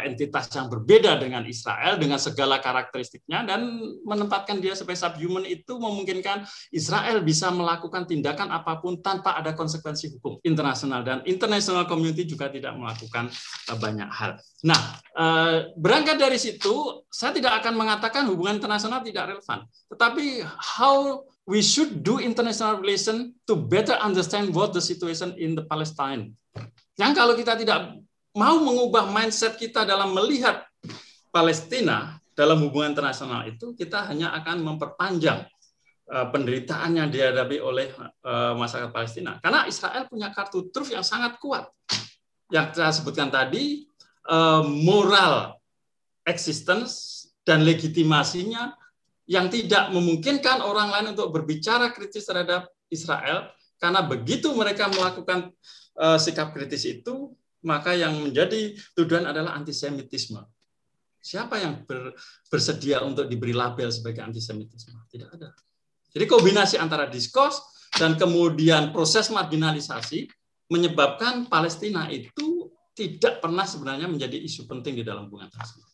S7: entitas yang berbeda dengan Israel dengan segala karakteristiknya, dan menempatkan dia sebagai subhuman itu memungkinkan Israel bisa melakukan tindakan apapun tanpa ada konsekuensi hukum internasional, dan international community juga tidak melakukan banyak hal. Nah, berangkat dari situ, saya tidak akan mengatakan hubungan internasional tidak relevan, tetapi how we should do international relation to better understand what the situation in the Palestine. Yang kalau kita tidak mau mengubah mindset kita dalam melihat Palestina dalam hubungan internasional itu, kita hanya akan memperpanjang penderitaan yang dihadapi oleh masyarakat Palestina. Karena Israel punya kartu truf yang sangat kuat. Yang saya sebutkan tadi, moral existence dan legitimasinya yang tidak memungkinkan orang lain untuk berbicara kritis terhadap Israel, karena begitu mereka melakukan sikap kritis itu, maka yang menjadi tuduhan adalah antisemitisme. Siapa yang bersedia untuk diberi label sebagai antisemitisme? Tidak ada. Jadi kombinasi antara diskors dan kemudian proses marginalisasi menyebabkan Palestina itu tidak pernah sebenarnya menjadi isu penting di dalam hubungan transnasional.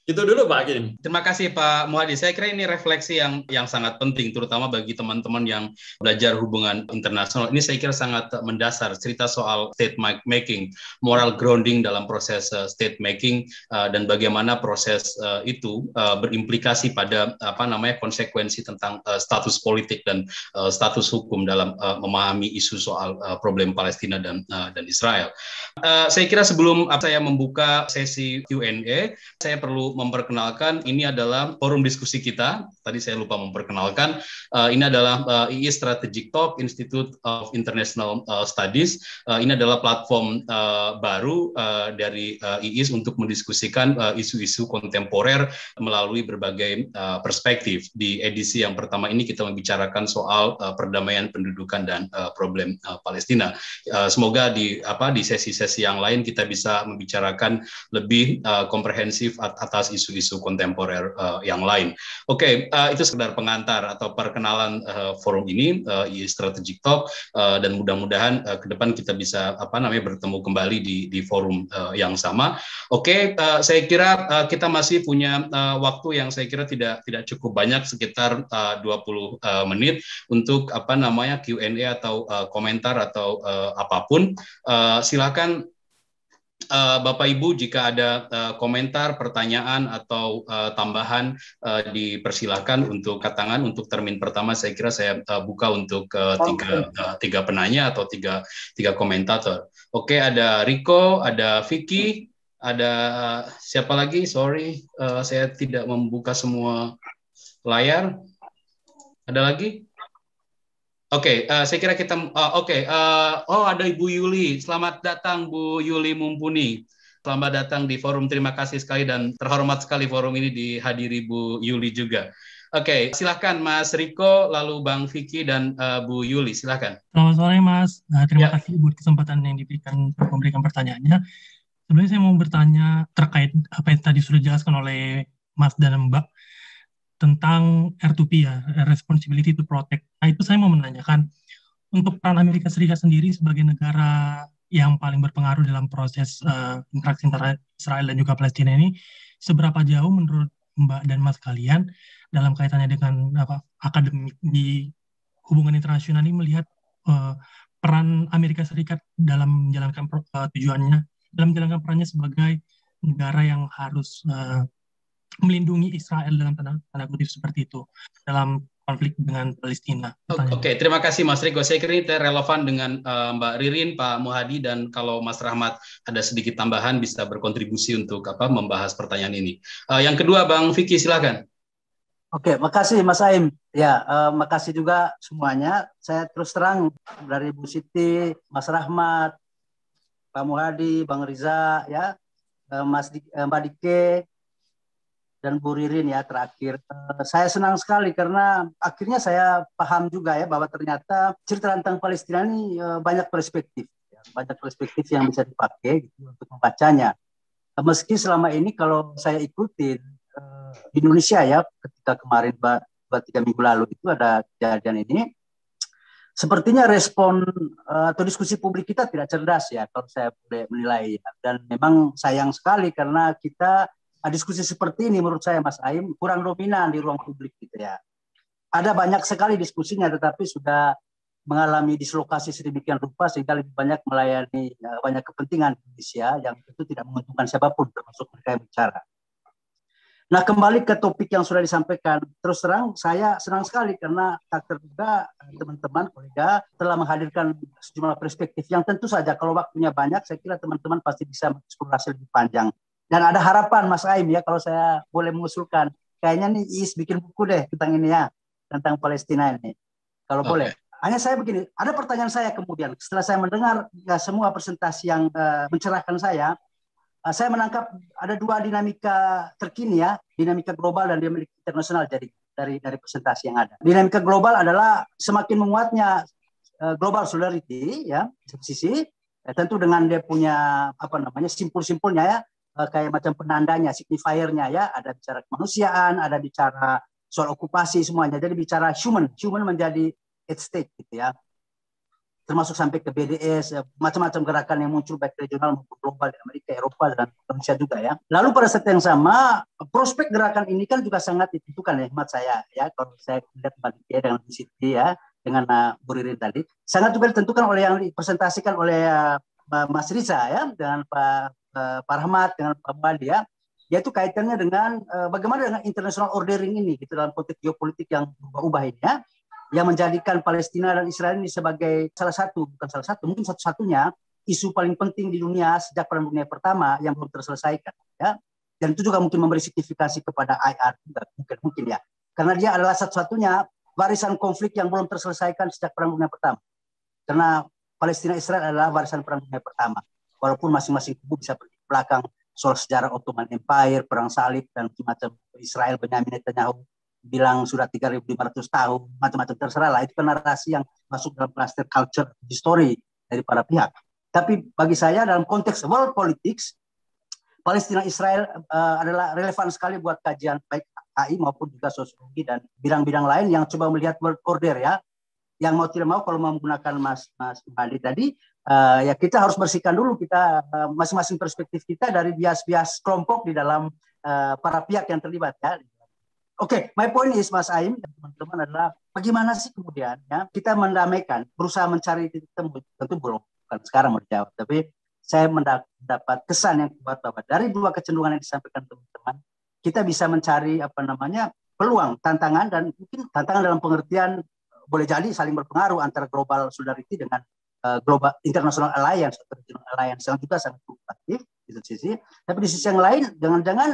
S7: Itu dulu Pak Hakim.
S1: Terima kasih Pak Muhadi. Saya kira ini refleksi yang sangat penting, terutama bagi teman-teman yang belajar hubungan internasional. Ini saya kira sangat mendasar, cerita soal state making, moral grounding dalam proses state making, dan bagaimana proses itu berimplikasi pada konsekuensi tentang status politik dan status hukum dalam memahami isu soal problem Palestina dan Israel. Saya kira sebelum saya membuka sesi Q&A, saya perlu memperkenalkan ini adalah forum diskusi kita. Tadi saya lupa memperkenalkan. Ini adalah IIS Strategic Talk Institute of International Studies. Ini adalah platform baru dari IIS untuk mendiskusikan isu-isu kontemporer melalui berbagai perspektif. Di edisi yang pertama ini kita membicarakan soal perdamaian pendudukan dan problem Palestina. Semoga di sesi-sesi yang lain kita bisa membicarakan lebih komprehensif atas isu-isu kontemporer yang lain. Oke, itu sekedar pengantar atau perkenalan forum ini, Strategic Talk, dan mudah-mudahan ke depan kita bisa bertemu kembali di forum yang sama. Oke, saya kira kita masih punya waktu yang saya kira tidak cukup banyak, sekitar 20 menit untuk Q&A atau komentar atau apapun. Silakan Bapak Ibu, jika ada komentar, pertanyaan atau tambahan, dipersilakan untuk tangan. Untuk termin pertama saya kira saya buka untuk tiga penanya atau tiga komentator. Oke, ada Riko, ada Vicky, ada siapa lagi? Sorry, saya tidak membuka semua layar. Ada lagi? Oke, saya kira kita ada Ibu Yuli. Selamat datang Bu Yuli Mumpuni. Selamat datang di forum. Terima kasih sekali dan terhormat sekali forum ini dihadiri Bu Yuli juga. Oke, silakan Mas Riko, lalu Bang Vicky dan Bu Yuli, silakan.
S8: Selamat sore Mas. Terima kasih buat kesempatan yang diberikan untuk memberikan pertanyaannya. Sebenarnya saya mau bertanya terkait apa yang tadi sudah dijelaskan oleh Mas dan Mbak tentang R2P ya, Responsibility to Protect. Nah, itu saya mau menanyakan, untuk peran Amerika Serikat sendiri sebagai negara yang paling berpengaruh dalam proses interaksi antara Israel dan juga Palestina ini, seberapa jauh menurut Mbak dan Mas kalian dalam kaitannya dengan akademik di hubungan internasional ini melihat peran Amerika Serikat dalam menjalankan tujuannya, dalam menjalankan perannya sebagai negara yang harus melindungi Israel dalam tanda kutip seperti itu dalam konflik dengan Palestina.
S1: Oke, terima kasih Mas Riko. Saya kira ini relevan dengan Mbak Ririn, Pak Muhadi, dan kalau Mas Rahmat ada sedikit tambahan bisa berkontribusi untuk membahas pertanyaan ini. Yang kedua, Bang Vicky, silakan.
S9: Oke, makasih Mas Aim. Ya, makasih juga semuanya. Saya terus terang dari Bu Siti, Mas Rahmat, Pak Muhadi, Bang Riza, ya, Mbak Dike, dan Bu Ririn ya terakhir. Saya senang sekali karena akhirnya saya paham juga ya bahwa ternyata cerita tentang Palestina ini banyak perspektif. Ya, banyak perspektif yang bisa dipakai gitu, untuk membacanya. Meski selama ini kalau saya ikutin di Indonesia ya, ketika kemarin 3 minggu lalu itu ada kejadian ini, sepertinya respon atau diskusi publik kita tidak cerdas ya kalau saya boleh menilai. Ya. Dan memang sayang sekali karena kita diskusi seperti ini menurut saya Mas Aim kurang dominan di ruang publik gitu ya. Ada banyak sekali diskusinya tetapi sudah mengalami dislokasi sedemikian rupa sehingga lebih banyak melayani banyak kepentingan Indonesia yang tentu tidak menguntungkan siapapun termasuk mereka yang bicara. Nah, kembali ke topik yang sudah disampaikan, terus terang saya senang sekali karena tak terduga teman-teman kolega telah menghadirkan sejumlah perspektif yang tentu saja kalau waktunya banyak saya kira teman-teman pasti bisa mengeksplorasi lebih panjang. Dan ada harapan Mas Aim ya kalau saya boleh mengusulkan. Kayaknya nih IIS bikin buku deh tentang ini ya. Tentang Palestina ini. Kalau boleh. Hanya saya begini, ada pertanyaan saya kemudian. Setelah saya mendengar ya, semua presentasi yang mencerahkan saya menangkap ada dua dinamika terkini ya. Dinamika global dan dinamika internasional dari presentasi yang ada. Dinamika global adalah semakin menguatnya global solidarity ya. Satu sisi. Tentu dengan dia punya simpul-simpulnya ya. Kayak macam penandanya, signifiernya ya, ada bicara kemanusiaan, ada bicara soal okupasi semuanya. Jadi bicara human menjadi at stake gitu ya. Termasuk sampai ke BDS, macam-macam gerakan yang muncul baik regional maupun global di Amerika, Eropa, dan Indonesia juga ya. Lalu pada saat yang sama, prospek gerakan ini kan juga sangat ditentukan ya, hemat saya ya. Kalau saya lihat Mbak Ditia dengan Bu Siti ya, dengan Bu Ririn tadi, sangat juga ditentukan oleh yang dipresentasikan oleh Mas Riza ya, dengan Pak Rahmat, dengan Pak Badi ya, yaitu kaitannya dengan bagaimana dengan international ordering ini gitu dalam konteks geopolitik yang berubah-ubah ini ya, yang menjadikan Palestina dan Israel ini sebagai mungkin satu-satunya isu paling penting di dunia sejak Perang Dunia Pertama yang belum terselesaikan ya. Dan itu juga mungkin memberi signifikansi kepada IR juga mungkin ya, karena dia adalah satu-satunya warisan konflik yang belum terselesaikan sejak Perang Dunia Pertama, karena Palestina Israel adalah warisan Perang Dunia Pertama, walaupun masing-masing kubu bisa pergi ke belakang soal sejarah Ottoman Empire, perang salib, dan macam Israel Benyamin Netanyahu bilang sudah 3.500 tahun, macam-macam, terserah lah. Itu kan narasi yang masuk dalam cluster culture history dari para pihak. Tapi bagi saya dalam konteks world politics, Palestina Israel adalah relevan sekali buat kajian baik AI maupun juga sosiologi dan bidang-bidang lain yang coba melihat world order ya. Yang mau tidak mau kalau mau menggunakan Mas Badi tadi, ya kita harus bersihkan dulu kita masing-masing perspektif kita dari bias-bias kelompok di dalam para pihak yang terlibat ya. Oke, my point is Mas Aim dan teman-teman adalah bagaimana sih kemudian ya kita mendamaikan, berusaha mencari titik temu. Tentu belum bukan sekarang mau dijawab, tapi saya mendapat kesan yang kuat bahwa dari dua kecenderungan yang disampaikan teman-teman, kita bisa mencari peluang, tantangan, dan mungkin tantangan dalam pengertian boleh jadi saling berpengaruh antara global solidarity dengan global international alliance atau regional alliance yang juga sangat fluktuatif di satu sisi. Tapi di sisi yang lain, jangan-jangan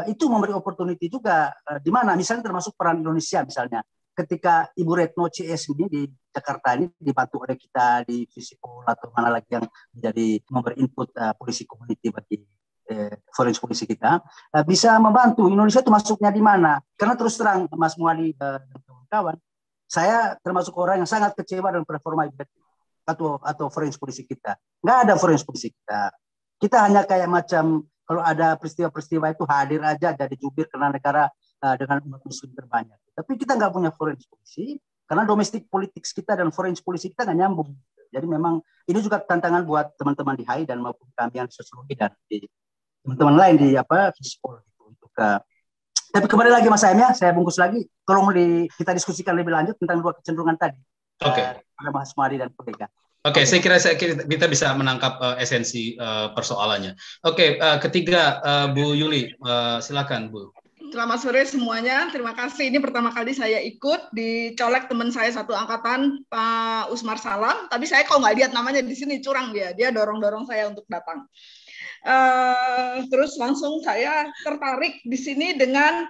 S9: itu memberi opportunity juga di mana misalnya termasuk peran Indonesia misalnya ketika Ibu Retno CS ini di Jakarta ini dibantu oleh kita di Visipol atau mana lagi yang menjadi memberi input polisi community bagi forensik polisi kita bisa membantu Indonesia itu masuknya di mana, karena terus terang Mas Muadi dan kawan-kawan, saya termasuk orang yang sangat kecewa dengan performa atau forensik polisi kita. Nggak ada forensik polisi kita hanya kayak macam kalau ada peristiwa-peristiwa itu hadir aja jadi jubir karena negara dengan umat muslim terbanyak. Tapi kita nggak punya forensik polisi karena domestik politik kita dan forensik polisi kita nggak nyambung. Jadi memang ini juga tantangan buat teman-teman di HI dan maupun kami yang sosiologi dan di teman-teman lain di Visipol untuk tapi kembali lagi Mas Aim ya, saya bungkus lagi. Tolong kita diskusikan lebih lanjut tentang dua kecenderungan tadi. Oke. Mas Muadi dan kolega.
S1: Oke, saya kira kita bisa menangkap esensi persoalannya. Oke, ketiga Bu Yuli, silakan Bu.
S10: Selamat sore semuanya, terima kasih. Ini pertama kali saya ikut, dicolek teman saya satu angkatan, Pak Usmar Salam. Tapi saya kok nggak lihat namanya di sini, curang dia dorong-dorong saya untuk datang. Terus langsung saya tertarik di sini dengan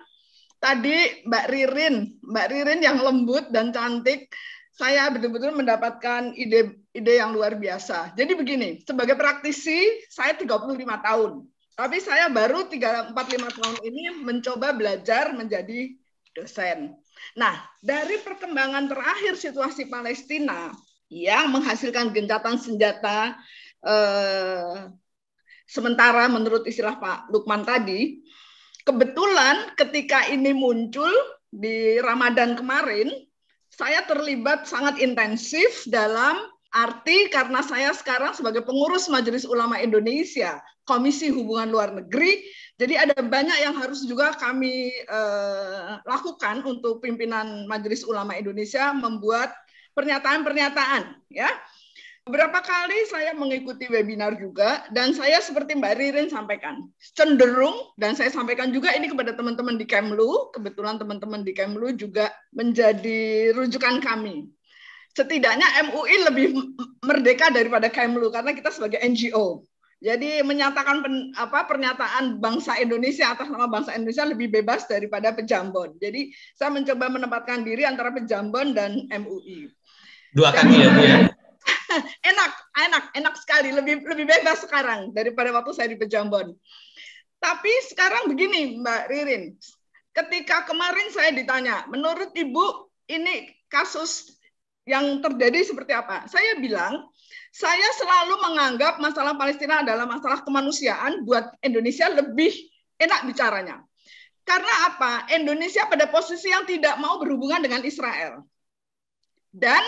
S10: tadi Mbak Ririn yang lembut dan cantik. Saya betul-betul mendapatkan ide yang luar biasa. Jadi begini, sebagai praktisi saya 35 tahun. Tapi saya baru 45 tahun ini mencoba belajar menjadi dosen. Nah, dari perkembangan terakhir situasi Palestina yang menghasilkan gencatan senjata sementara menurut istilah Pak Lukman tadi, kebetulan ketika ini muncul di Ramadan kemarin, saya terlibat sangat intensif dalam arti karena saya sekarang sebagai pengurus Majelis Ulama Indonesia, Komisi Hubungan Luar Negeri, jadi ada banyak yang harus juga kami lakukan untuk pimpinan Majelis Ulama Indonesia membuat pernyataan-pernyataan. Ya, beberapa kali saya mengikuti webinar juga, dan saya seperti Mbak Ririn sampaikan, cenderung, dan saya sampaikan juga ini kepada teman-teman di Kemlu, kebetulan teman-teman di Kemlu juga menjadi rujukan kami. Setidaknya MUI lebih merdeka daripada Kemlu, karena kita sebagai NGO. Jadi menyatakan pernyataan bangsa Indonesia atas nama bangsa Indonesia lebih bebas daripada Pejambon. Jadi saya mencoba menempatkan diri antara Pejambon dan MUI.
S1: Dua kaki ya Bu ya?
S10: enak sekali, lebih bebas sekarang daripada waktu saya di Pejambon. Tapi sekarang begini Mbak Ririn, ketika kemarin saya ditanya, menurut Ibu ini kasus yang terjadi seperti apa? Saya bilang, saya selalu menganggap masalah Palestina adalah masalah kemanusiaan, buat Indonesia lebih enak bicaranya. Karena apa? Indonesia pada posisi yang tidak mau berhubungan dengan Israel. Dan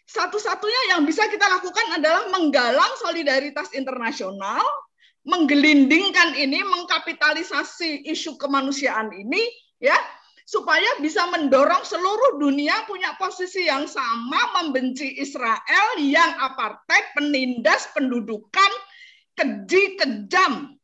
S10: satu-satunya yang bisa kita lakukan adalah menggalang solidaritas internasional, menggelindingkan ini, mengkapitalisasi isu kemanusiaan ini, ya, supaya bisa mendorong seluruh dunia punya posisi yang sama, membenci Israel yang apartheid, penindas pendudukan, keji, kejam.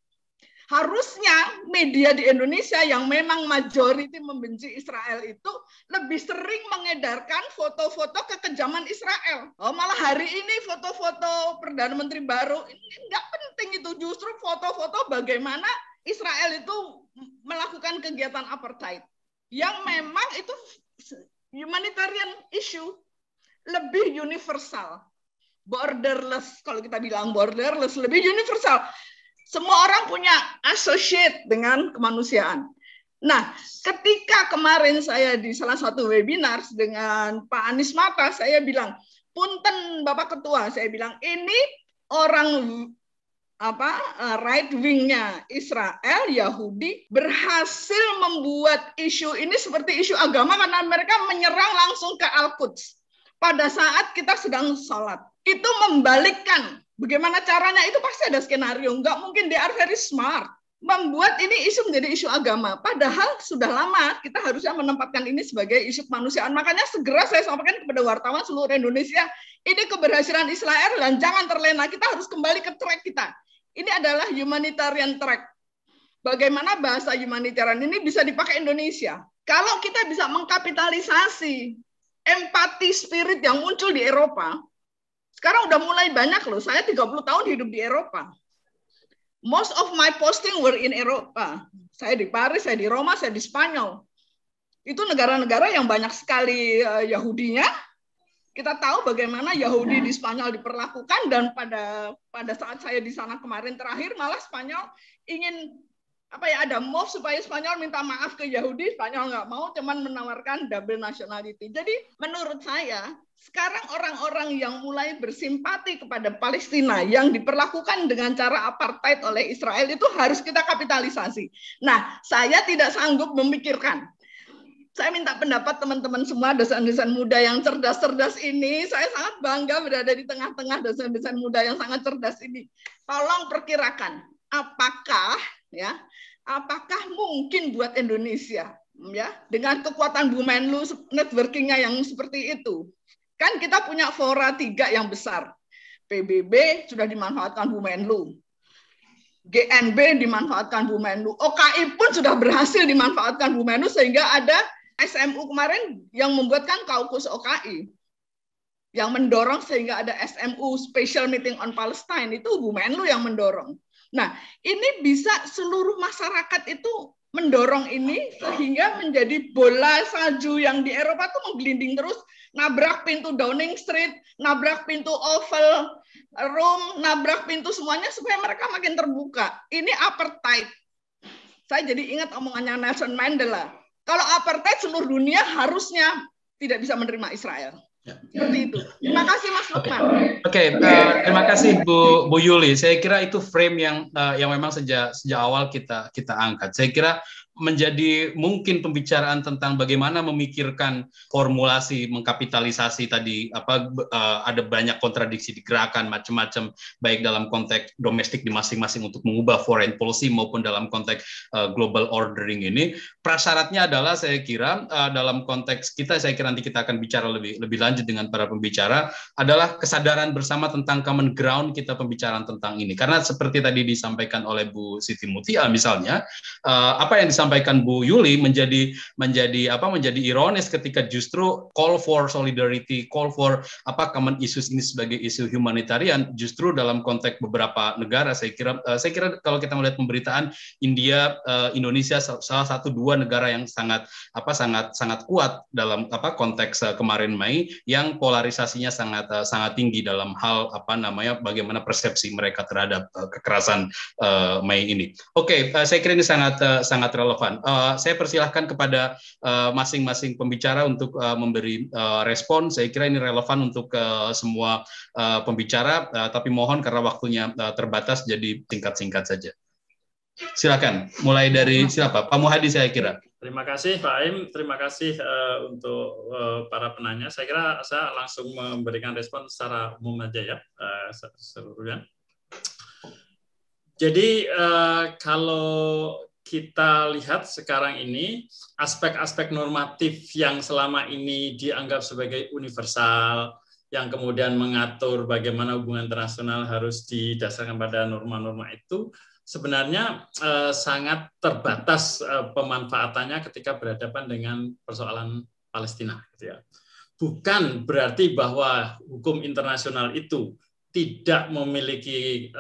S10: Harusnya media di Indonesia yang memang majority membenci Israel itu lebih sering mengedarkan foto-foto kekejaman Israel. Oh, malah hari ini foto-foto Perdana Menteri baru, ini nggak penting itu, justru foto-foto bagaimana Israel itu melakukan kegiatan apartheid. Yang memang itu humanitarian issue, lebih universal. Borderless, kalau kita bilang borderless, lebih universal. Semua orang punya associate dengan kemanusiaan. Nah, ketika kemarin saya di salah satu webinar dengan Pak Anies Mata, saya bilang, punten Bapak Ketua, saya bilang, ini orang right wingnya Israel, Yahudi, berhasil membuat isu ini seperti isu agama karena mereka menyerang langsung ke Al-Quds pada saat kita sedang sholat. Itu membalikkan. Bagaimana caranya? Itu pasti ada skenario. Nggak mungkin, they are very smart. Membuat ini isu menjadi isu agama. Padahal sudah lama kita harusnya menempatkan ini sebagai isu kemanusiaan. Makanya segera saya sampaikan kepada wartawan seluruh Indonesia, ini keberhasilan Israel dan jangan terlena. Kita harus kembali ke track kita. Ini adalah humanitarian track. Bagaimana bahasa humanitarian ini bisa dipakai Indonesia? Kalau kita bisa mengkapitalisasi empati spirit yang muncul di Eropa, sekarang udah mulai banyak loh. Saya 30 tahun hidup di Eropa. Most of my posting were in Eropa. Saya di Paris, saya di Roma, saya di Spanyol. Itu negara-negara yang banyak sekali Yahudinya. Kita tahu bagaimana Yahudi di Spanyol diperlakukan, dan pada saat saya di sana kemarin terakhir, malah Spanyol ingin ada move supaya Spanyol minta maaf ke Yahudi. Spanyol nggak mau, cuman menawarkan double nationality. Jadi menurut saya sekarang orang-orang yang mulai bersimpati kepada Palestina yang diperlakukan dengan cara apartheid oleh Israel itu harus kita kapitalisasi. Nah, saya tidak sanggup memikirkan. Saya minta pendapat teman-teman semua dosen-dosen muda yang cerdas-cerdas ini. Saya sangat bangga berada di tengah-tengah dosen-dosen muda yang sangat cerdas ini. Tolong perkirakan apakah mungkin buat Indonesia ya dengan kekuatan Bu Menlu networking-nya yang seperti itu. Kan kita punya fora 3 yang besar. PBB sudah dimanfaatkan Bu Menlu. GNB dimanfaatkan Bu Menlu. OKI pun sudah berhasil dimanfaatkan Bu Menlu sehingga ada SMU kemarin yang membuatkan kaukus OKI. Yang mendorong sehingga ada SMU Special Meeting on Palestine, itu Bu Menlu yang mendorong. Nah, ini bisa seluruh masyarakat itu mendorong ini sehingga menjadi bola salju yang di Eropa tuh menggelinding terus, nabrak pintu Downing Street, nabrak pintu Oval Room, nabrak pintu semuanya supaya mereka makin terbuka. Ini apartheid. Saya jadi ingat omongannya Nelson Mandela. Kalau apartheid seluruh dunia harusnya tidak bisa menerima Israel. Seperti itu. Terima kasih Mas Lukman.
S1: Oke, terima kasih Bu Yuli. Saya kira itu frame yang memang sejak awal kita angkat. Saya kira menjadi mungkin pembicaraan tentang bagaimana memikirkan formulasi mengkapitalisasi tadi ada banyak kontradiksi di gerakan macam-macam baik dalam konteks domestik di masing-masing untuk mengubah foreign policy maupun dalam konteks global ordering ini. Prasyaratnya adalah saya kira dalam konteks kita, saya kira nanti kita akan bicara lebih lanjut dengan para pembicara, adalah kesadaran bersama tentang common ground kita pembicaraan tentang ini. Karena seperti tadi disampaikan oleh Bu Siti Mutia misalnya, apa yang disampaikan Bu Yuli menjadi ironis ketika justru call for solidarity, call for common issues ini sebagai isu humanitarian, justru dalam konteks beberapa negara saya kira kalau kita melihat pemberitaan Indonesia salah satu 2 negara yang sangat kuat dalam konteks kemarin Mei, yang polarisasinya sangat tinggi dalam hal bagaimana persepsi mereka terhadap kekerasan Mei ini. Oke, saya kira ini sangat relevan. Saya persilahkan kepada masing-masing pembicara untuk memberi respon. Saya kira ini relevan untuk semua pembicara, tapi mohon karena waktunya terbatas jadi singkat-singkat saja. Silakan, mulai dari siapa? Pak Muhadi saya kira.
S7: Terima kasih Pak Aim, terima kasih untuk para penanya. Saya kira saya langsung memberikan respon secara umum aja ya, seluruhnya. Jadi kalau kita lihat sekarang ini, aspek-aspek normatif yang selama ini dianggap sebagai universal, yang kemudian mengatur bagaimana hubungan internasional harus didasarkan pada norma-norma itu, sebenarnya sangat terbatas pemanfaatannya ketika berhadapan dengan persoalan Palestina. Gitu ya. Bukan berarti bahwa hukum internasional itu tidak memiliki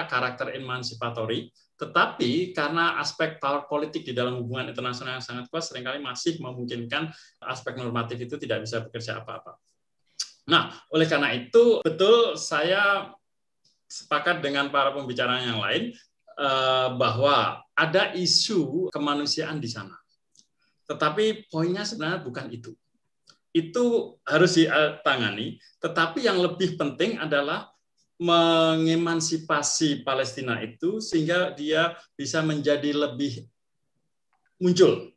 S7: karakter emansipatori, tetapi karena aspek power politik di dalam hubungan internasional yang sangat kuat, seringkali masih memungkinkan aspek normatif itu tidak bisa bekerja apa-apa. Nah, oleh karena itu, betul saya sepakat dengan para pembicara yang lain, bahwa ada isu kemanusiaan di sana. Tetapi poinnya sebenarnya bukan itu. Itu harus ditangani, tetapi yang lebih penting adalah mengemansipasi Palestina itu sehingga dia bisa menjadi lebih muncul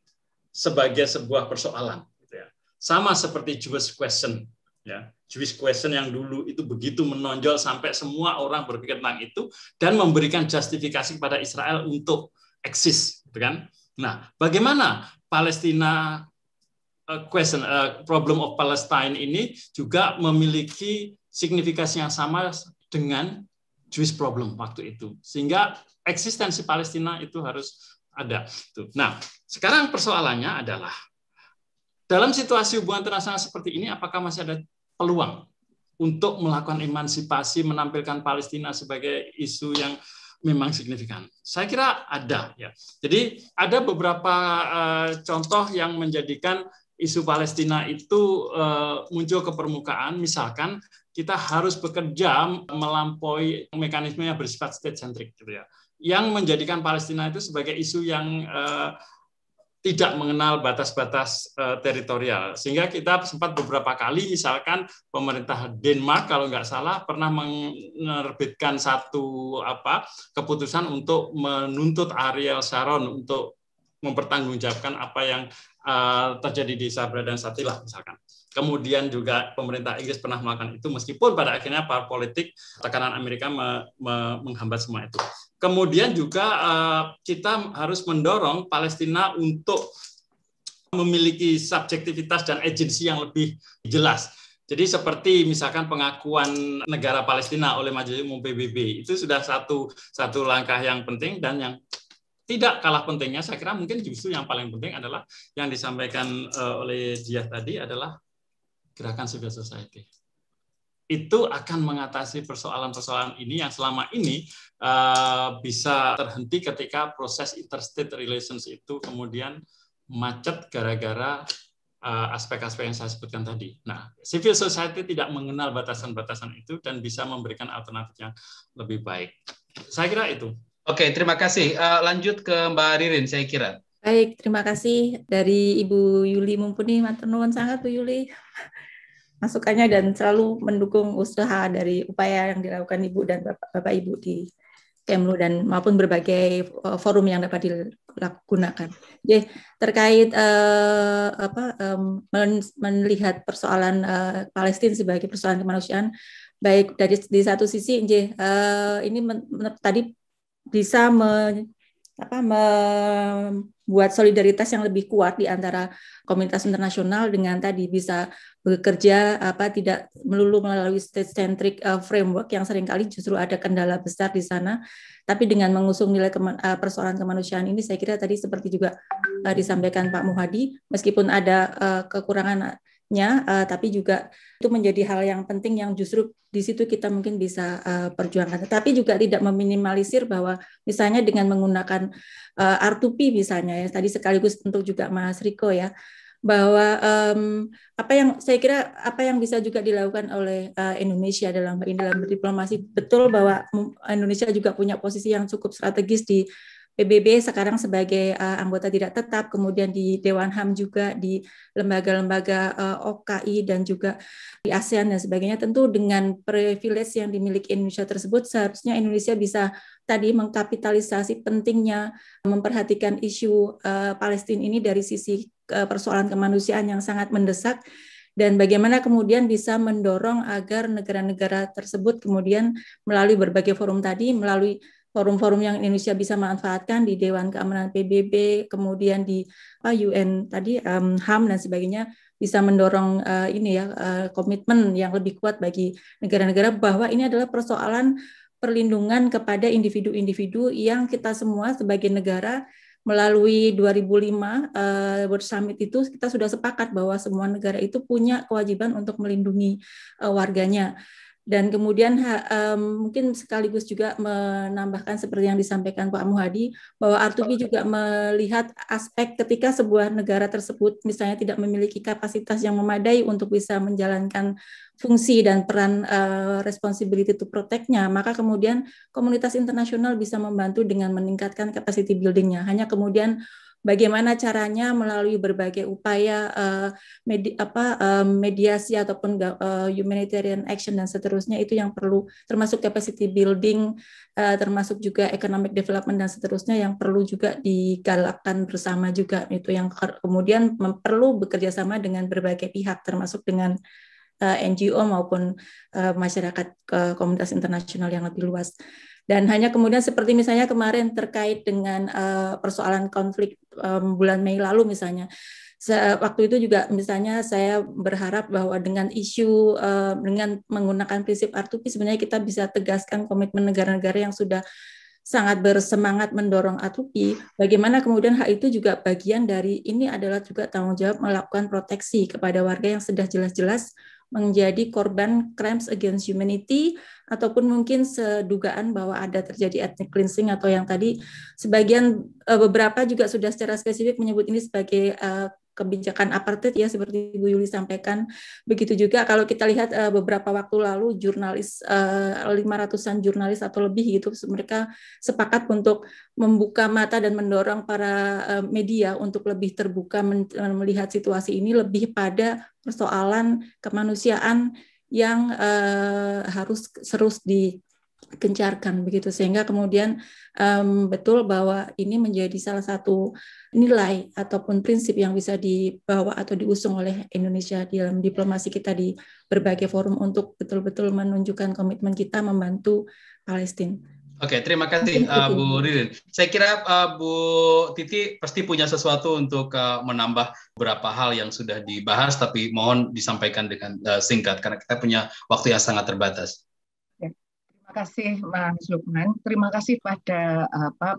S7: sebagai sebuah persoalan. Sama seperti Jewish question. Ya, Jewish question yang dulu itu begitu menonjol sampai semua orang berpikir tentang itu dan memberikan justifikasi kepada Israel untuk eksis, gitu kan? Nah, bagaimana Palestina question, problem of Palestine ini juga memiliki signifikasi yang sama dengan Jewish problem waktu itu, sehingga eksistensi Palestina itu harus ada. Nah, sekarang persoalannya adalah dalam situasi hubungan internasional seperti ini, apakah masih ada peluang untuk melakukan emansipasi, menampilkan Palestina sebagai isu yang memang signifikan? Saya kira ada. Ya. Jadi ada beberapa contoh yang menjadikan isu Palestina itu muncul ke permukaan. Misalkan kita harus bekerja melampaui mekanisme yang bersifat state-centric, gitu ya, yang menjadikan Palestina itu sebagai isu yang tidak mengenal batas-batas teritorial. Sehingga kita sempat beberapa kali, misalkan pemerintah Denmark kalau nggak salah pernah menerbitkan satu keputusan untuk menuntut Ariel Sharon untuk mempertanggungjawabkan apa yang terjadi di Sabra dan Shatila misalkan. Kemudian juga pemerintah Inggris pernah melakukan itu, meskipun pada akhirnya para politik tekanan Amerika menghambat semua itu. Kemudian juga kita harus mendorong Palestina untuk memiliki subjektivitas dan agensi yang lebih jelas. Jadi seperti misalkan pengakuan negara Palestina oleh Majelis Umum PBB, itu sudah satu langkah yang penting, dan yang tidak kalah pentingnya, saya kira mungkin justru yang paling penting adalah yang disampaikan oleh Diah tadi adalah gerakan civil society. Itu akan mengatasi persoalan-persoalan ini yang selama ini bisa terhenti ketika proses interstate relations itu kemudian macet gara-gara aspek-aspek yang saya sebutkan tadi. Nah, civil society tidak mengenal batasan-batasan itu dan bisa memberikan alternatif yang lebih baik. Saya kira itu.
S1: Oke, terima kasih. Lanjut ke Mbak Ririn, saya kira.
S6: Baik, terima kasih dari Ibu Yuli Mumpuni. Matur nuwun sangat Bu Yuli masukannya dan selalu mendukung usaha dari upaya yang dilakukan Ibu dan Bapak Ibu di Kemlu dan maupun berbagai forum yang dapat digunakan. Jadi terkait melihat persoalan Palestina sebagai persoalan kemanusiaan, baik dari di satu sisi ini tadi bisa membuat solidaritas yang lebih kuat di antara komunitas internasional dengan tadi bisa bekerja tidak melulu melalui state-centric framework yang seringkali justru ada kendala besar di sana, tapi dengan mengusung nilai persoalan kemanusiaan ini, saya kira tadi seperti juga disampaikan Pak Muhadi, meskipun ada kekurangannya, tapi juga itu menjadi hal yang penting yang justru di situ kita mungkin bisa perjuangkan. Tapi juga tidak meminimalisir bahwa misalnya dengan menggunakan R2P misalnya ya, tadi sekaligus untuk juga Mas Riko ya, bahwa saya kira apa yang bisa juga dilakukan oleh Indonesia dalam diplomasi, betul bahwa Indonesia juga punya posisi yang cukup strategis di PBB sekarang sebagai anggota tidak tetap, kemudian di Dewan HAM juga, di lembaga-lembaga OKI dan juga di ASEAN dan sebagainya. Tentu dengan privilege yang dimiliki Indonesia tersebut, seharusnya Indonesia bisa tadi mengkapitalisasi pentingnya memperhatikan isu Palestina ini dari sisi persoalan kemanusiaan yang sangat mendesak, dan bagaimana kemudian bisa mendorong agar negara-negara tersebut kemudian melalui berbagai forum tadi, melalui forum-forum yang Indonesia bisa manfaatkan di Dewan Keamanan PBB, kemudian di UN tadi, HAM dan sebagainya, bisa mendorong komitmen yang lebih kuat bagi negara-negara bahwa ini adalah persoalan perlindungan kepada individu-individu yang kita semua sebagai negara melalui 2005 World Summit itu kita sudah sepakat bahwa semua negara itu punya kewajiban untuk melindungi warganya. Dan kemudian mungkin sekaligus juga menambahkan seperti yang disampaikan Pak Muhadi, bahwa R2P juga melihat aspek ketika sebuah negara tersebut misalnya tidak memiliki kapasitas yang memadai untuk bisa menjalankan fungsi dan peran responsibility to protect-nya, maka kemudian komunitas internasional bisa membantu dengan meningkatkan capacity building-nya. Hanya kemudian bagaimana caranya melalui berbagai upaya mediasi ataupun humanitarian action dan seterusnya, itu yang perlu, termasuk capacity building, termasuk juga economic development dan seterusnya yang perlu juga digalakkan bersama juga, itu yang kemudian perlu bekerja sama dengan berbagai pihak termasuk dengan NGO maupun masyarakat komunitas internasional yang lebih luas. Dan hanya kemudian seperti misalnya kemarin terkait dengan persoalan konflik bulan Mei lalu misalnya, waktu itu juga misalnya saya berharap bahwa dengan isu dengan menggunakan prinsip R2P sebenarnya kita bisa tegaskan komitmen negara-negara yang sudah sangat bersemangat mendorong R2P, bagaimana kemudian hal itu juga bagian dari ini adalah juga tanggung jawab melakukan proteksi kepada warga yang sudah jelas-jelas menjadi korban crimes against humanity, ataupun mungkin sedugaan bahwa ada terjadi ethnic cleansing, atau yang tadi sebagian beberapa juga sudah secara spesifik menyebut ini sebagai kebijakan apartheid ya, seperti Bu Yuli sampaikan. Begitu juga kalau kita lihat beberapa waktu lalu jurnalis 500-an jurnalis atau lebih gitu, mereka sepakat untuk membuka mata dan mendorong para media untuk lebih terbuka melihat situasi ini lebih pada persoalan kemanusiaan yang harus terus digencarkan begitu, sehingga kemudian betul bahwa ini menjadi salah satu nilai ataupun prinsip yang bisa dibawa atau diusung oleh Indonesia dalam diplomasi kita di berbagai forum untuk betul-betul menunjukkan komitmen kita membantu Palestina.
S1: Oke, terima kasih Bu Ririn. Saya kira Bu Titi pasti punya sesuatu untuk menambah beberapa hal yang sudah dibahas, tapi mohon disampaikan dengan singkat karena kita punya waktu yang sangat terbatas.
S2: Terima kasih Mas Lukman. Terima kasih pada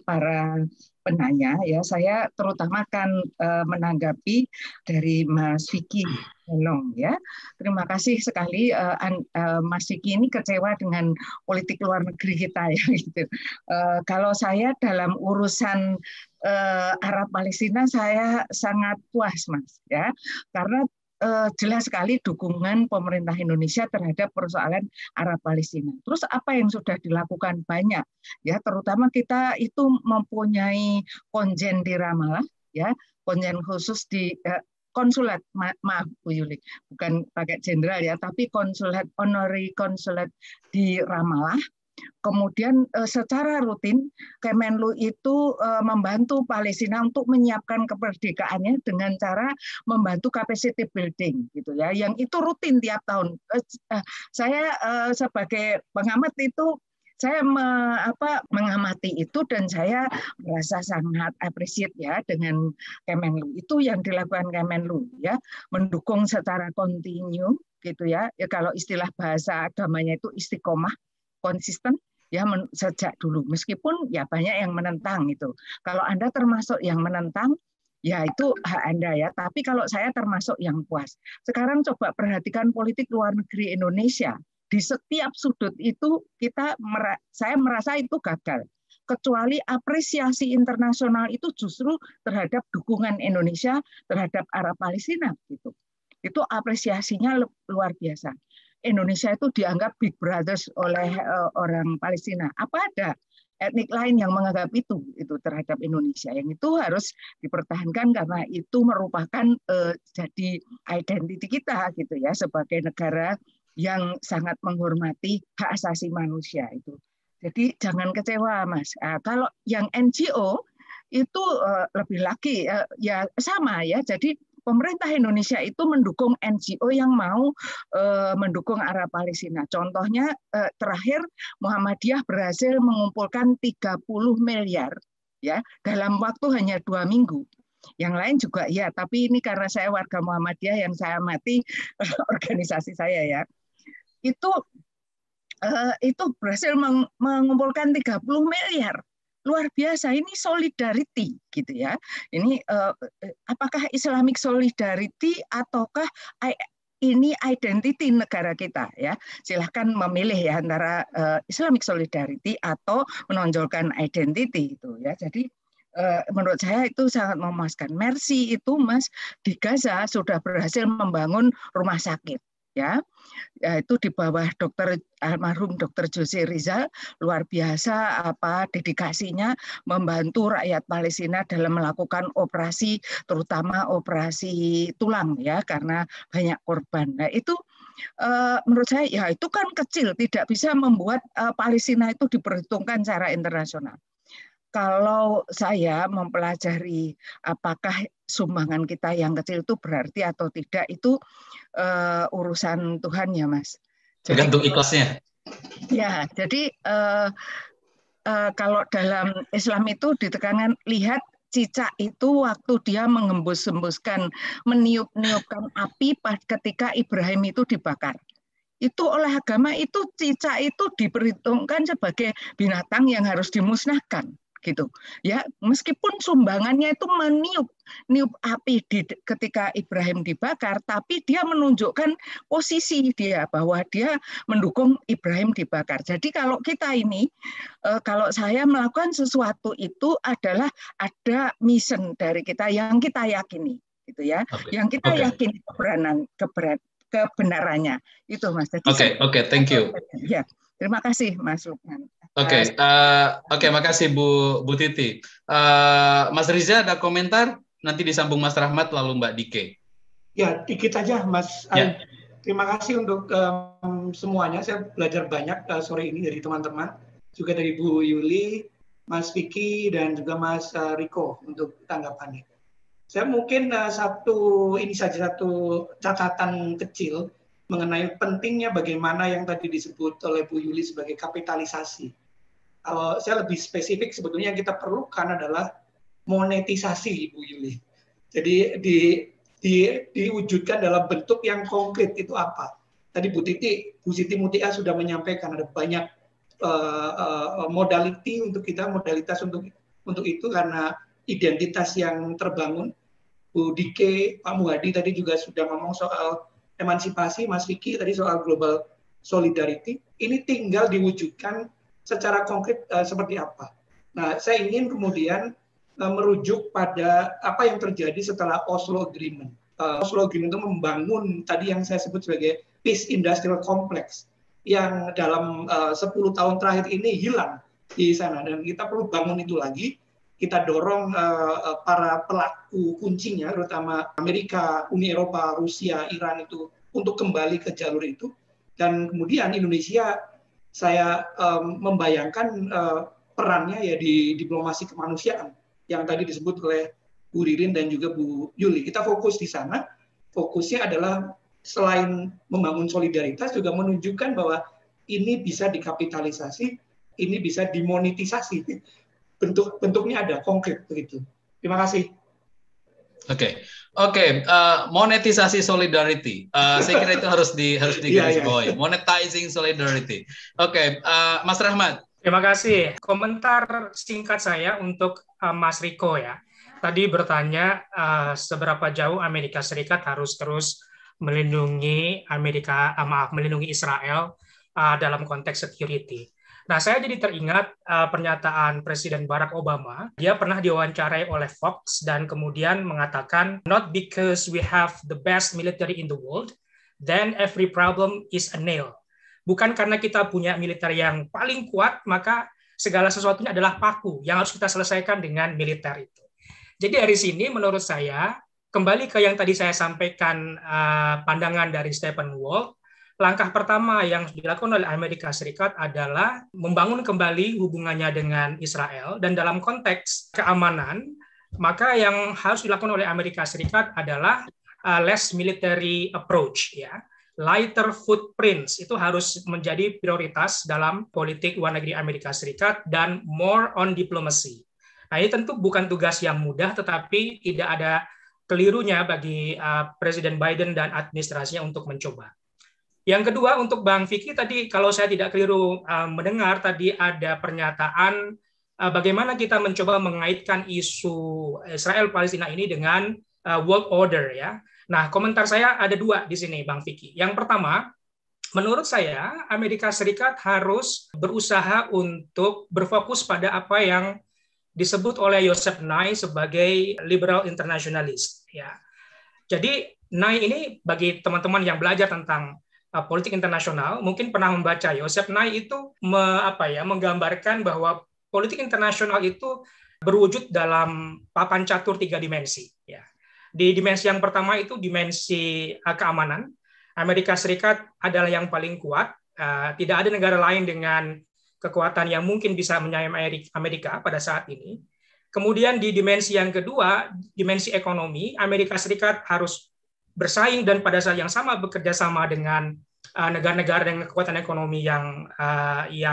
S2: para penanya ya. Saya terutama akan menanggapi dari Mas Vicky Long ya. Terima kasih sekali Mas Vicky ini kecewa dengan politik luar negeri kita ya gitu. Kalau saya dalam urusan Arab Palestina saya sangat puas Mas ya. Karena jelas sekali dukungan pemerintah Indonesia terhadap persoalan Arab Palestina. Terus apa yang sudah dilakukan banyak ya, terutama kita itu mempunyai konjen di Ramallah ya, konjen khusus di konsulat, maaf Bu Yuli, bukan pakai jenderal ya, tapi konsulat, honorary konsulat di Ramallah. Kemudian secara rutin Kemenlu itu membantu Palestina untuk menyiapkan kemerdekaannya dengan cara membantu capacity building gitu ya. Yang itu rutin tiap tahun. Saya sebagai pengamat itu saya mengamati itu dan saya merasa sangat appreciate ya dengan Kemenlu. Itu yang dilakukan Kemenlu ya, mendukung secara kontinu gitu ya. Ya kalau istilah bahasa agamanya itu istiqomah, konsisten ya sejak dulu, meskipun ya banyak yang menentang itu. Kalau Anda termasuk yang menentang ya itu hak Anda ya, tapi kalau saya termasuk yang puas. Sekarang coba perhatikan politik luar negeri Indonesia, di setiap sudut itu saya merasa itu gagal, kecuali apresiasi internasional itu justru terhadap dukungan Indonesia terhadap Arab Palestina gitu. Itu apresiasinya luar biasa. Indonesia itu dianggap big brothers oleh orang Palestina. Apa ada etnik lain yang menganggap itu terhadap Indonesia, yang itu harus dipertahankan karena itu merupakan jadi identiti kita gitu ya, sebagai negara yang sangat menghormati hak asasi manusia itu. Jadi jangan kecewa, Mas. Kalau yang NGO itu lebih lagi ya sama ya. Jadi pemerintah Indonesia itu mendukung NGO yang mau mendukung arah Palestina. Contohnya terakhir Muhammadiyah berhasil mengumpulkan 30 miliar ya dalam waktu hanya 2 minggu. Yang lain juga ya, tapi ini karena saya warga Muhammadiyah yang saya amati organisasi saya ya. Itu berhasil mengumpulkan 30 miliar. Luar biasa, ini solidarity gitu ya. Ini apakah Islamic solidarity ataukah ini identity negara kita ya? Silahkan memilih ya antara Islamic solidarity atau menonjolkan identity itu ya. Jadi menurut saya itu sangat memuaskan. Mercy itu Mas di Gaza sudah berhasil membangun rumah sakit ya, itu di bawah almarhum Dr. Jose Rizal, luar biasa dedikasinya membantu rakyat Palestina dalam melakukan operasi, terutama operasi tulang ya, karena banyak korban. Nah itu menurut saya ya itu kan kecil, tidak bisa membuat Palestina itu diperhitungkan secara internasional. Kalau saya mempelajari apakah sumbangan kita yang kecil itu berarti atau tidak, itu urusan Tuhan ya Mas.
S1: Tergantung ikhlasnya.
S2: Ya, jadi kalau dalam Islam itu ditekankan, lihat cicak itu waktu dia mengembus-embuskan, meniup-niupkan api ketika Ibrahim itu dibakar. Itu oleh agama itu cicak itu diperhitungkan sebagai binatang yang harus dimusnahkan. Gitu ya, meskipun sumbangannya itu meniup api ketika Ibrahim dibakar, tapi dia menunjukkan posisi dia bahwa dia mendukung Ibrahim dibakar. Jadi kalau kita ini, kalau saya melakukan sesuatu itu adalah ada mission dari kita yang kita yakini, gitu ya, yang kita yakini kebenarannya itu Mas.
S1: Oke, thank you.
S2: Ya, terima kasih Mas Lukman.
S1: Oke, makasih Bu Titi. Mas Riza ada komentar? Nanti disambung Mas Rahmat lalu Mbak Dike.
S5: Ya, dikit aja Mas. Ya. Terima kasih untuk semuanya. Saya belajar banyak sore ini dari teman-teman, juga dari Bu Yuli, Mas Vicky, dan juga Mas Riko untuk tanggapannya. Saya mungkin satu catatan kecil mengenai pentingnya bagaimana yang tadi disebut oleh Bu Yuli sebagai kapitalisasi. Kalau saya lebih spesifik, sebetulnya yang kita perlukan adalah monetisasi, Bu Yuli. Jadi diwujudkan dalam bentuk yang konkret itu apa? Tadi Bu Siti Mutia sudah menyampaikan ada banyak modality untuk kita, modalitas untuk itu karena identitas yang terbangun. Bu Dike, Pak Muhadi tadi juga sudah ngomong soal emansipasi, Mas Vicky tadi soal global solidarity. Ini tinggal diwujudkan secara konkret seperti apa. Nah, saya ingin kemudian merujuk pada apa yang terjadi setelah Oslo Agreement. Oslo Agreement itu membangun tadi yang saya sebut sebagai Peace Industrial Complex yang dalam 10 tahun terakhir ini hilang di sana, dan kita perlu bangun itu lagi. Kita dorong para pelaku kuncinya, terutama Amerika, Uni Eropa, Rusia, Iran itu untuk kembali ke jalur itu. Dan kemudian Indonesia, saya membayangkan perannya ya di diplomasi kemanusiaan yang tadi disebut oleh Bu Ririn dan juga Bu Yuli. Kita fokus di sana. Fokusnya adalah selain membangun solidaritas juga menunjukkan bahwa ini bisa dikapitalisasi, ini bisa dimonetisasi. Bentuknya ada konkret begitu. Terima kasih. Oke. Monetisasi solidarity. Saya kira itu harus digarisbawahi. Monetizing solidarity. Oke, Mas Rahmat.
S4: Terima kasih. Komentar singkat saya untuk Mas Riko ya. Tadi bertanya seberapa jauh Amerika Serikat harus terus melindungi Israel dalam konteks security. Nah, saya jadi teringat pernyataan Presiden Barack Obama. Dia pernah diwawancarai oleh Fox dan kemudian mengatakan, not because we have the best military in the world, then every problem is a nail. Bukan karena kita punya militer yang paling kuat, maka segala sesuatunya adalah paku yang harus kita selesaikan dengan militer itu. Jadi dari sini menurut saya, kembali ke yang tadi saya sampaikan pandangan dari Stephen Walt, langkah pertama yang dilakukan oleh Amerika Serikat adalah membangun kembali hubungannya dengan Israel, dan dalam konteks keamanan, maka yang harus dilakukan oleh Amerika Serikat adalah less military approach, ya. Lighter footprints itu harus menjadi prioritas dalam politik luar negeri Amerika Serikat, dan more on diplomacy. Nah, ini tentu bukan tugas yang mudah, tetapi tidak ada kelirunya bagi Presiden Biden dan administrasinya untuk mencoba. Yang kedua, untuk Bang Vicky tadi, kalau saya tidak keliru mendengar, tadi ada pernyataan bagaimana kita mencoba mengaitkan isu Israel-Palestina ini dengan world order, ya. Nah, komentar saya ada dua di sini, Bang Vicky. Yang pertama, menurut saya Amerika Serikat harus berusaha untuk berfokus pada apa yang disebut oleh Joseph Nye sebagai liberal internationalist, ya. Jadi Nye ini, bagi teman-teman yang belajar tentang politik internasional, mungkin pernah membaca Joseph Nye itu menggambarkan bahwa politik internasional itu berwujud dalam papan catur 3 dimensi. Ya. Di dimensi yang pertama itu dimensi keamanan. Amerika Serikat adalah yang paling kuat. Tidak ada negara lain dengan kekuatan yang mungkin bisa menyamai Amerika pada saat ini. Kemudian di dimensi yang kedua, dimensi ekonomi, Amerika Serikat harus bersaing dan pada saat yang sama bekerja sama dengan negara-negara dengan kekuatan ekonomi yang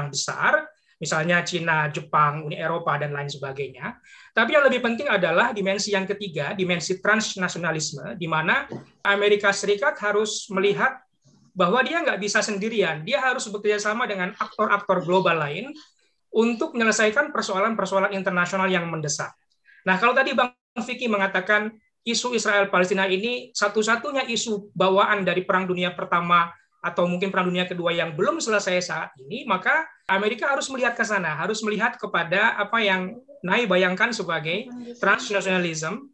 S4: besar, misalnya Cina, Jepang, Uni Eropa, dan lain sebagainya. Tapi yang lebih penting adalah dimensi yang ketiga, dimensi transnasionalisme, di mana Amerika Serikat harus melihat bahwa dia nggak bisa sendirian, dia harus bekerja sama dengan aktor-aktor global lain untuk menyelesaikan persoalan-persoalan internasional yang mendesak. Nah, kalau tadi Bang Vicky mengatakan isu Israel-Palestina ini satu-satunya isu bawaan dari Perang Dunia Pertama atau mungkin Perang Dunia Kedua yang belum selesai saat ini, maka Amerika harus melihat ke sana, harus melihat kepada apa yang Nye bayangkan sebagai transnationalism,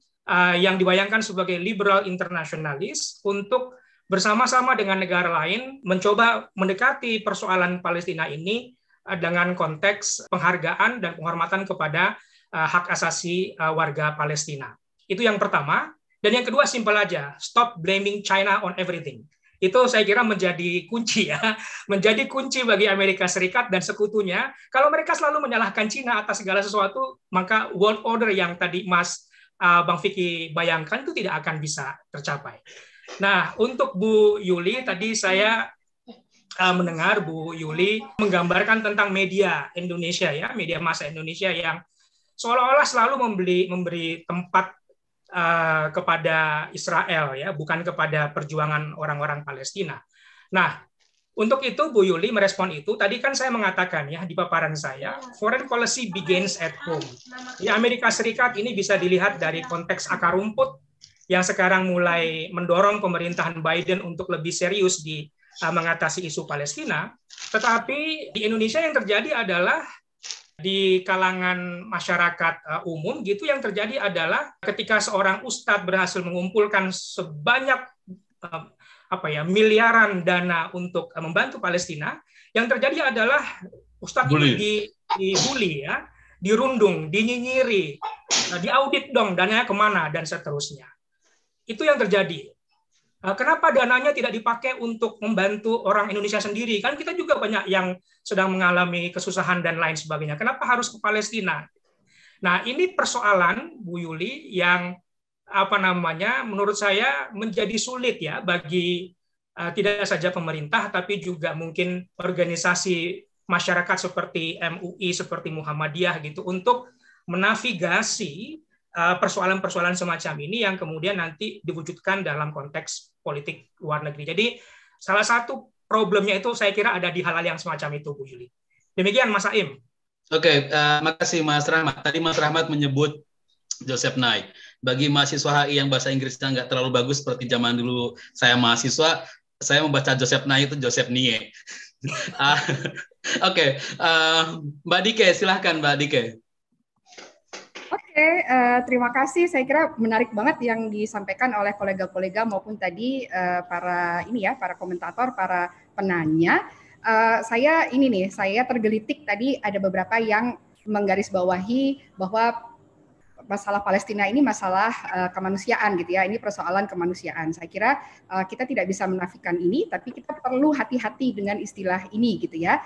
S4: yang dibayangkan sebagai liberal internationalist, untuk bersama-sama dengan negara lain mencoba mendekati persoalan Palestina ini dengan konteks penghargaan dan penghormatan kepada hak asasi warga Palestina. Itu yang pertama. Dan yang kedua simpel aja, stop blaming China on everything. Itu saya kira menjadi kunci, ya, menjadi kunci bagi Amerika Serikat dan sekutunya. Kalau mereka selalu menyalahkan China atas segala sesuatu, maka world order yang tadi Bang Vicky bayangkan itu tidak akan bisa tercapai. Nah, untuk Bu Yuli, tadi saya mendengar Bu Yuli menggambarkan tentang media Indonesia, ya, media massa Indonesia yang seolah-olah selalu memberi tempat kepada Israel, ya, bukan kepada perjuangan orang-orang Palestina. Nah, untuk itu Bu Yuli merespon itu. Tadi kan saya mengatakan, ya, di paparan saya, foreign policy begins at home. Di Amerika Serikat ini bisa dilihat dari konteks akar rumput yang sekarang mulai mendorong pemerintahan Biden untuk lebih serius di mengatasi isu Palestina. Tetapi di Indonesia yang terjadi adalah di kalangan masyarakat umum gitu, yang terjadi adalah ketika seorang ustadz berhasil mengumpulkan sebanyak miliaran dana untuk membantu Palestina, yang terjadi adalah ustadz ini dibully, ya, dirundung, dinyinyiri, diaudit dong dananya kemana dan seterusnya. Itu yang terjadi. Kenapa dananya tidak dipakai untuk membantu orang Indonesia sendiri? Kan kita juga banyak yang sedang mengalami kesusahan dan lain sebagainya. Kenapa harus ke Palestina? Nah, ini persoalan Bu Yuli yang menurut saya menjadi sulit, ya, bagi tidak saja pemerintah tapi juga mungkin organisasi masyarakat seperti MUI, seperti Muhammadiyah gitu, untuk menavigasi persoalan-persoalan semacam ini yang kemudian nanti diwujudkan dalam konteks politik luar negeri. Jadi salah satu problemnya itu saya kira ada di hal-hal yang semacam itu, Bu Yuli. Demikian Mas Aim.
S1: Oke, makasih Mas Rahmat. Tadi Mas Rahmat menyebut Joseph Nye. Bagi mahasiswa HI yang bahasa Inggrisnya nggak terlalu bagus seperti zaman dulu saya mahasiswa, saya membaca Joseph Nye itu Joseph Nie. Oke, Mbak Dike, silahkan Mbak Dike.
S3: Oke, terima kasih. Saya kira menarik banget yang disampaikan oleh kolega-kolega maupun tadi para komentator, para penanya. saya tergelitik tadi ada beberapa yang menggarisbawahi bahwa masalah Palestina ini masalah kemanusiaan gitu ya, ini persoalan kemanusiaan. Saya kira kita tidak bisa menafikan ini, tapi kita perlu hati-hati dengan istilah ini gitu ya.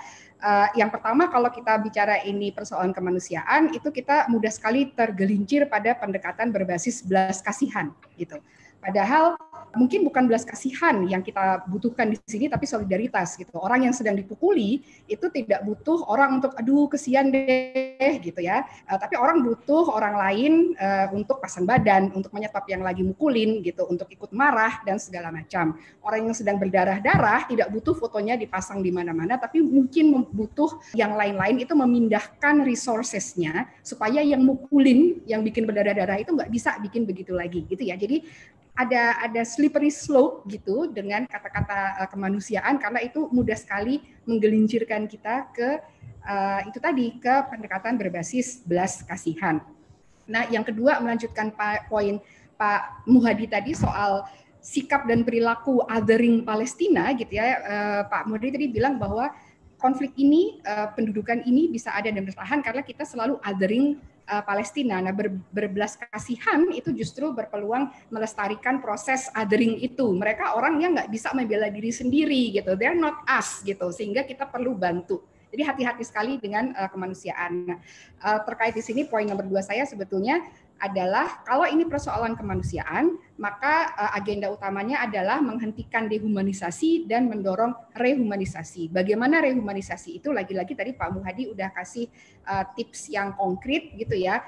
S3: Yang pertama, kalau kita bicara ini persoalan kemanusiaan, itu kita mudah sekali tergelincir pada pendekatan berbasis belas kasihan gitu. Padahal mungkin bukan belas kasihan yang kita butuhkan di sini, tapi solidaritas gitu. Orang yang sedang dipukuli itu tidak butuh orang untuk aduh kesian deh gitu ya. Tapi orang butuh orang lain untuk pasang badan, untuk menyetop yang lagi mukulin gitu, untuk ikut marah dan segala macam. Orang yang sedang berdarah-darah tidak butuh fotonya dipasang di mana-mana, tapi mungkin butuh yang lain-lain itu memindahkan resources-nya supaya yang mukulin, yang bikin berdarah-darah itu nggak bisa bikin begitu lagi gitu ya. Jadi ada slippery slope gitu dengan kata-kata kemanusiaan, karena itu mudah sekali menggelincirkan kita ke itu tadi, ke pendekatan berbasis belas kasihan. Nah, yang kedua, melanjutkan poin Pak Muhadi tadi soal sikap dan perilaku othering Palestina gitu ya. Pak Muhadi tadi bilang bahwa konflik ini, pendudukan ini bisa ada dan bertahan karena kita selalu othering Palestina. Nah, berbelas kasihan itu justru berpeluang melestarikan proses othering itu. Mereka orang yang nggak bisa membela diri sendiri gitu, they're not us gitu, sehingga kita perlu bantu. Jadi hati-hati sekali dengan kemanusiaan. Nah, terkait di sini poin nomor 2 saya sebetulnya adalah kalau ini persoalan kemanusiaan, maka agenda utamanya adalah menghentikan dehumanisasi dan mendorong rehumanisasi. Bagaimana rehumanisasi itu? Lagi-lagi tadi Pak Muhadi udah kasih tips yang konkret gitu ya.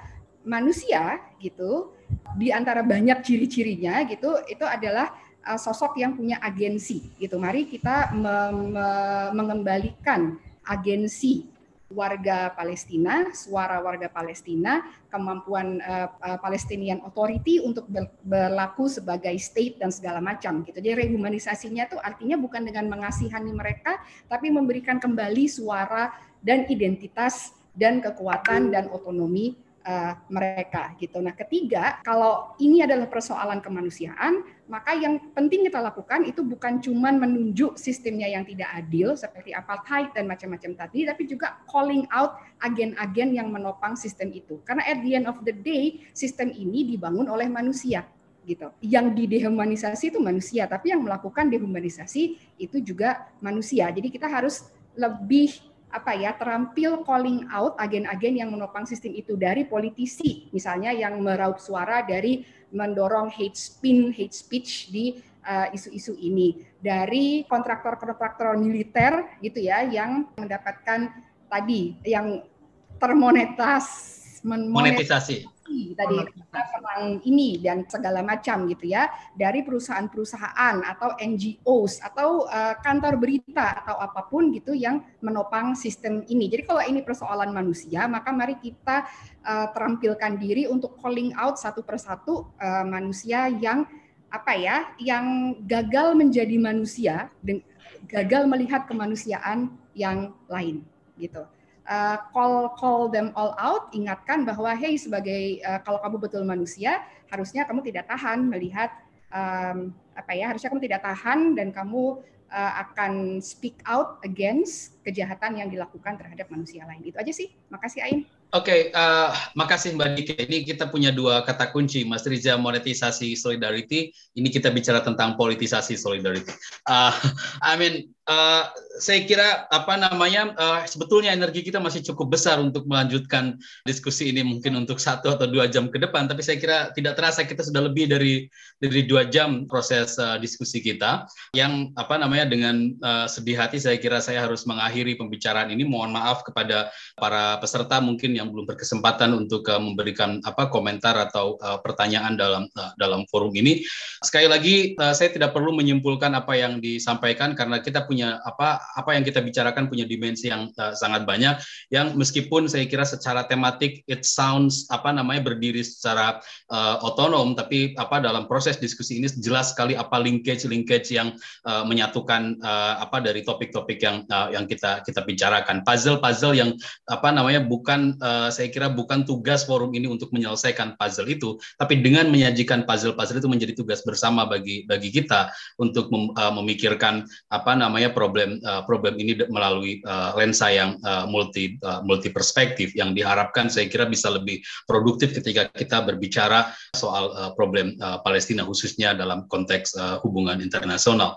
S3: Manusia gitu, di antara banyak ciri-cirinya gitu, itu adalah sosok yang punya agensi gitu. Mari kita mengembalikan agensi warga Palestina, suara warga Palestina, kemampuan Palestinian Authority untuk berlaku sebagai state dan segala macam gitu. Jadi rehumanisasinya itu artinya bukan dengan mengasihani mereka, tapi memberikan kembali suara dan identitas dan kekuatan dan otonomi mereka gitu. Nah, ketiga, kalau ini adalah persoalan kemanusiaan, maka yang penting kita lakukan itu bukan cuma menunjuk sistemnya yang tidak adil seperti apartheid dan macam-macam tadi, tapi juga calling out agen-agen yang menopang sistem itu. Karena at the end of the day, sistem ini dibangun oleh manusia gitu. Yang didehumanisasi itu manusia, tapi yang melakukan dehumanisasi itu juga manusia. Jadi kita harus lebih terampil calling out agen-agen yang menopang sistem itu, dari politisi misalnya yang meraup suara dari mendorong hate speech di isu-isu ini, dari kontraktor militer gitu ya yang mendapatkan tadi yang monetisasi tadi perang ini dan segala macam gitu ya, dari perusahaan-perusahaan atau NGOs atau kantor berita atau apapun gitu yang menopang sistem ini. Jadi kalau ini persoalan manusia, maka mari kita terampilkan diri untuk calling out satu persatu manusia yang yang gagal menjadi manusia, gagal melihat kemanusiaan yang lain gitu. Call them all out, ingatkan bahwa hey, sebagai kalau kamu betul manusia, harusnya kamu tidak tahan melihat harusnya kamu tidak tahan dan kamu akan speak out against kejahatan yang dilakukan terhadap manusia lain. Itu aja sih. Makasih Ain.
S1: Oke, makasih Mbak Dike. Ini kita punya 2 kata kunci, Mas Riza, monetisasi solidarity. Ini kita bicara tentang politisasi solidarity. Saya kira sebetulnya energi kita masih cukup besar untuk melanjutkan diskusi ini mungkin untuk 1 atau 2 jam ke depan, tapi saya kira tidak terasa kita sudah lebih dari 2 jam proses diskusi kita. Yang dengan sedih hati saya kira saya harus mengakhiri pembicaraan ini. Mohon maaf kepada para peserta mungkin yang belum berkesempatan untuk memberikan komentar atau pertanyaan dalam forum ini. Sekali lagi saya tidak perlu menyimpulkan apa yang disampaikan karena kita punya apa yang kita bicarakan punya dimensi yang sangat banyak, yang meskipun saya kira secara tematik it sounds berdiri secara otonom, tapi dalam proses diskusi ini jelas sekali linkage yang menyatukan dari topik-topik yang kita bicarakan, puzzle yang bukan saya kira bukan tugas forum ini untuk menyelesaikan puzzle itu, tapi dengan menyajikan puzzle-puzzle itu menjadi tugas bersama bagi kita untuk memikirkan problem ini melalui lensa yang multi perspektif, yang diharapkan saya kira bisa lebih produktif ketika kita berbicara soal problem Palestina, khususnya dalam konteks hubungan internasional.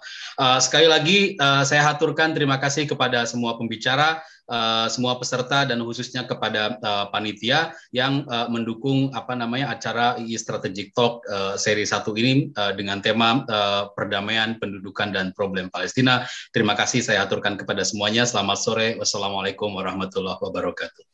S1: Sekali lagi saya haturkan terima kasih kepada semua pembicara, semua peserta, dan khususnya kepada panitia yang mendukung acara II Strategic Talk seri 1 ini dengan tema perdamaian, pendudukan, dan problem Palestina. Terima kasih saya aturkan kepada semuanya. Selamat sore. Wassalamualaikum warahmatullahi wabarakatuh.